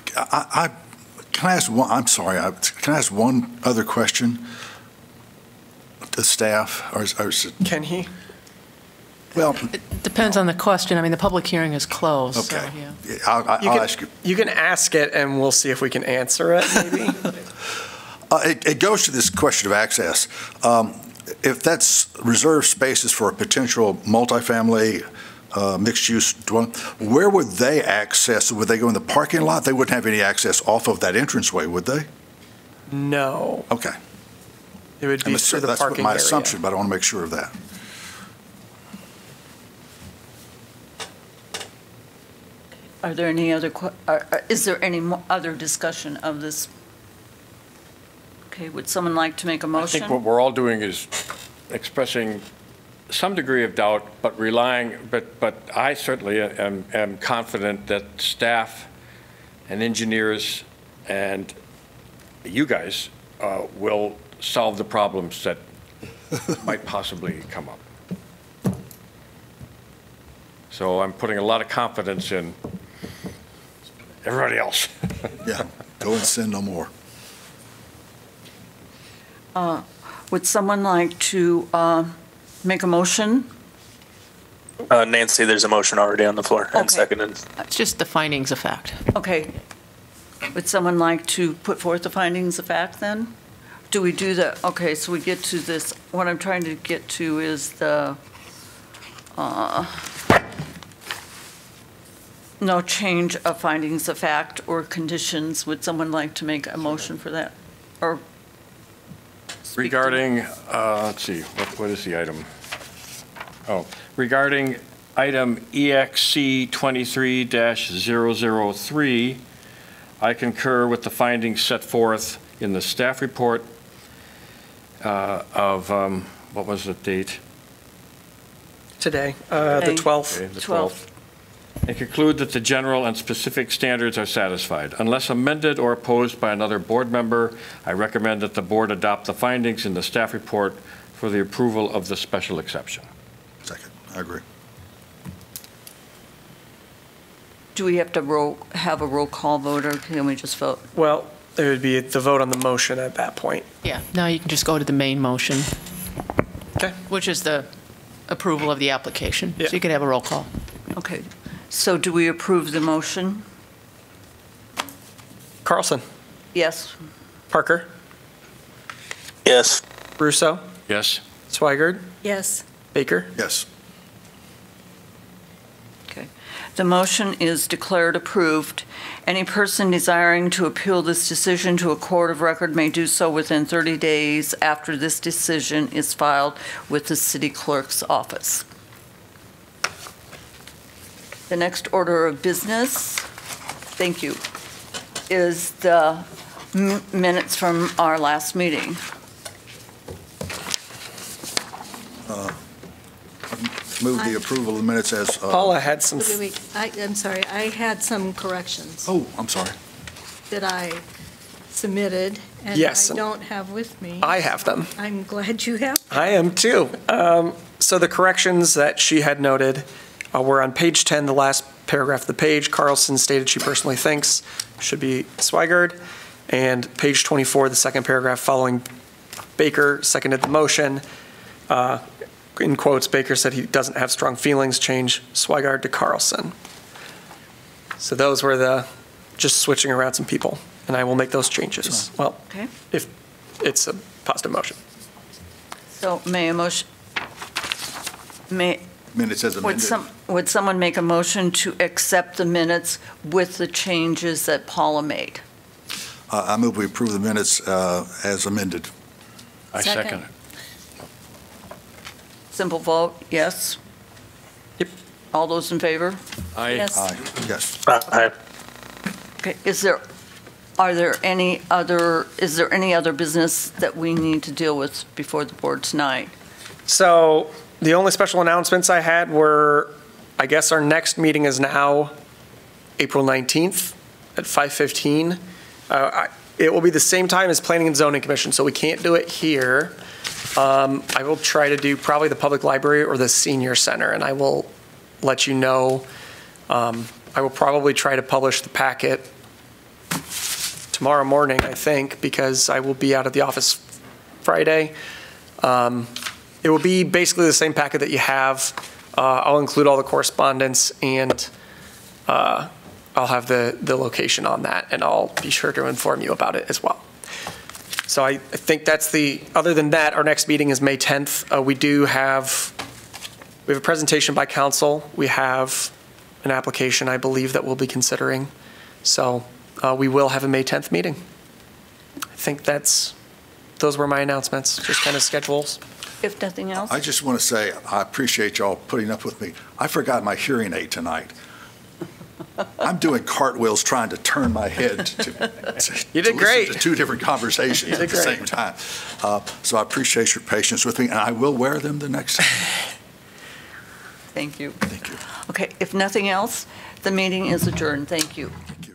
[SPEAKER 3] Can I ask one? I'm sorry. Can I ask one other question to staff?
[SPEAKER 2] Can he?
[SPEAKER 3] Well,
[SPEAKER 12] it depends on the question. I mean, the public hearing is closed.
[SPEAKER 3] Okay.
[SPEAKER 12] So, yeah.
[SPEAKER 3] I'll ask you.
[SPEAKER 2] You can ask it, and we'll see if we can answer it. Maybe.
[SPEAKER 3] It goes to this question of access. If that's reserved spaces for a potential multifamily mixed-use dwelling, where would they access? Would they go in the parking lot? They wouldn't have any access off of that entranceway, would they?
[SPEAKER 2] No.
[SPEAKER 3] Okay.
[SPEAKER 2] It would be through the parking
[SPEAKER 3] my
[SPEAKER 2] area.
[SPEAKER 3] assumption, but I want to make sure of that.
[SPEAKER 1] Are there any other? Is there any other discussion of this? Okay. Would someone like to make a motion?
[SPEAKER 6] I think what we're all doing is expressing some degree of doubt, but but I certainly am confident that staff and engineers and you guys will solve the problems that might possibly come up. So I'm putting a lot of confidence in everybody else.
[SPEAKER 3] Yeah, go and sin no more.
[SPEAKER 1] Would someone like to make a motion?
[SPEAKER 13] Nancy, there's a motion already on the floor and seconded.
[SPEAKER 12] It's just the findings of fact.
[SPEAKER 1] Okay. Would someone like to put forth the findings of fact then? Do we do the, okay, so we get to this, what I'm trying to get to is the No change of findings of fact or conditions. Would someone like to make a motion for that? Or
[SPEAKER 6] regarding, let's see, what is the item? Oh, regarding item EXC 23-003, I concur with the findings set forth in the staff report of, what was the date?
[SPEAKER 2] Today, the 12th.
[SPEAKER 6] Okay, the 12th. And conclude that the general and specific standards are satisfied. Unless amended or opposed by another board member, I recommend that the board adopt the findings in the staff report for the approval of the special exception.
[SPEAKER 3] Second, I agree.
[SPEAKER 1] do we have to have a roll call vote, or can we just vote?
[SPEAKER 2] Well, it would be the vote on the motion at that point.
[SPEAKER 12] Yeah, now you can just go to the main motion.
[SPEAKER 2] Okay.
[SPEAKER 12] Which is the approval of the application.
[SPEAKER 2] Yeah.
[SPEAKER 12] So you could have a roll call.
[SPEAKER 1] Okay, so do we approve the motion?
[SPEAKER 2] Carlson?
[SPEAKER 1] Yes.
[SPEAKER 2] Parker?
[SPEAKER 13] Yes.
[SPEAKER 2] Russo?
[SPEAKER 6] Yes.
[SPEAKER 2] Swigert?
[SPEAKER 4] Yes.
[SPEAKER 2] Baker?
[SPEAKER 3] Yes.
[SPEAKER 1] Okay. The motion is declared approved. Any person desiring to appeal this decision to a court of record may do so within 30 days after this decision is filed with the city clerk's office. The next order of business, thank you, is the minutes from our last meeting.
[SPEAKER 3] Move the approval of the minutes as...
[SPEAKER 2] Paula had some...
[SPEAKER 4] Wait, I'm sorry, I had some corrections
[SPEAKER 3] Oh, I'm sorry.
[SPEAKER 4] that I submitted, and
[SPEAKER 2] Yes.
[SPEAKER 4] I don't have with me.
[SPEAKER 2] I have them.
[SPEAKER 4] I'm glad you have.
[SPEAKER 2] I am too. So the corrections that she had noted were on page 10, the last paragraph of the page. Carlson stated she personally thinks should be Swigert. And page 24, the second paragraph following Baker seconded the motion. In quotes, Baker said he doesn't have strong feelings, change Swigert to Carlson. So those were the, just switching around some people, and I will make those changes. Well,
[SPEAKER 1] Okay.
[SPEAKER 2] if it's a positive motion.
[SPEAKER 1] So may a motion,
[SPEAKER 3] Minutes as amended.
[SPEAKER 1] would someone make a motion to accept the minutes with the changes that Paula made?
[SPEAKER 3] I move we approve the minutes as amended.
[SPEAKER 6] I second it.
[SPEAKER 1] Simple vote, yes?
[SPEAKER 2] Yep.
[SPEAKER 1] All those in favor?
[SPEAKER 6] Aye.
[SPEAKER 4] Yes.
[SPEAKER 3] Aye. Yes.
[SPEAKER 1] Okay, is there any other business that we need to deal with before the board tonight?
[SPEAKER 2] So the only special announcements I had were, I guess our next meeting is now April 19th at 5:15. It will be the same time as Planning and Zoning Commission, so we can't do it here. I will try to do probably the public library or the senior center, and I will let you know. I will probably try to publish the packet tomorrow morning, I think, because I will be out of the office Friday. It will be basically the same packet that you have. I'll include all the correspondence, and I'll have the location on that, and I'll be sure to inform you about it as well. So I think that's other than that, our next meeting is May 10th. We have a presentation by council. We have an application, I believe, that we'll be considering. So we will have a May 10th meeting. I think those were my announcements, just kind of schedules.
[SPEAKER 1] If nothing else?
[SPEAKER 3] I just want to say, I appreciate y'all putting up with me. I forgot my hearing aid tonight. I'm doing cartwheels trying to turn my head to
[SPEAKER 2] You did great.
[SPEAKER 3] listen to two different conversations at the same time. So I appreciate your patience with me, and I will wear them the next time.
[SPEAKER 1] Thank you.
[SPEAKER 3] Thank you.
[SPEAKER 1] Okay, if nothing else, the meeting is adjourned. Thank you.
[SPEAKER 3] Thank you.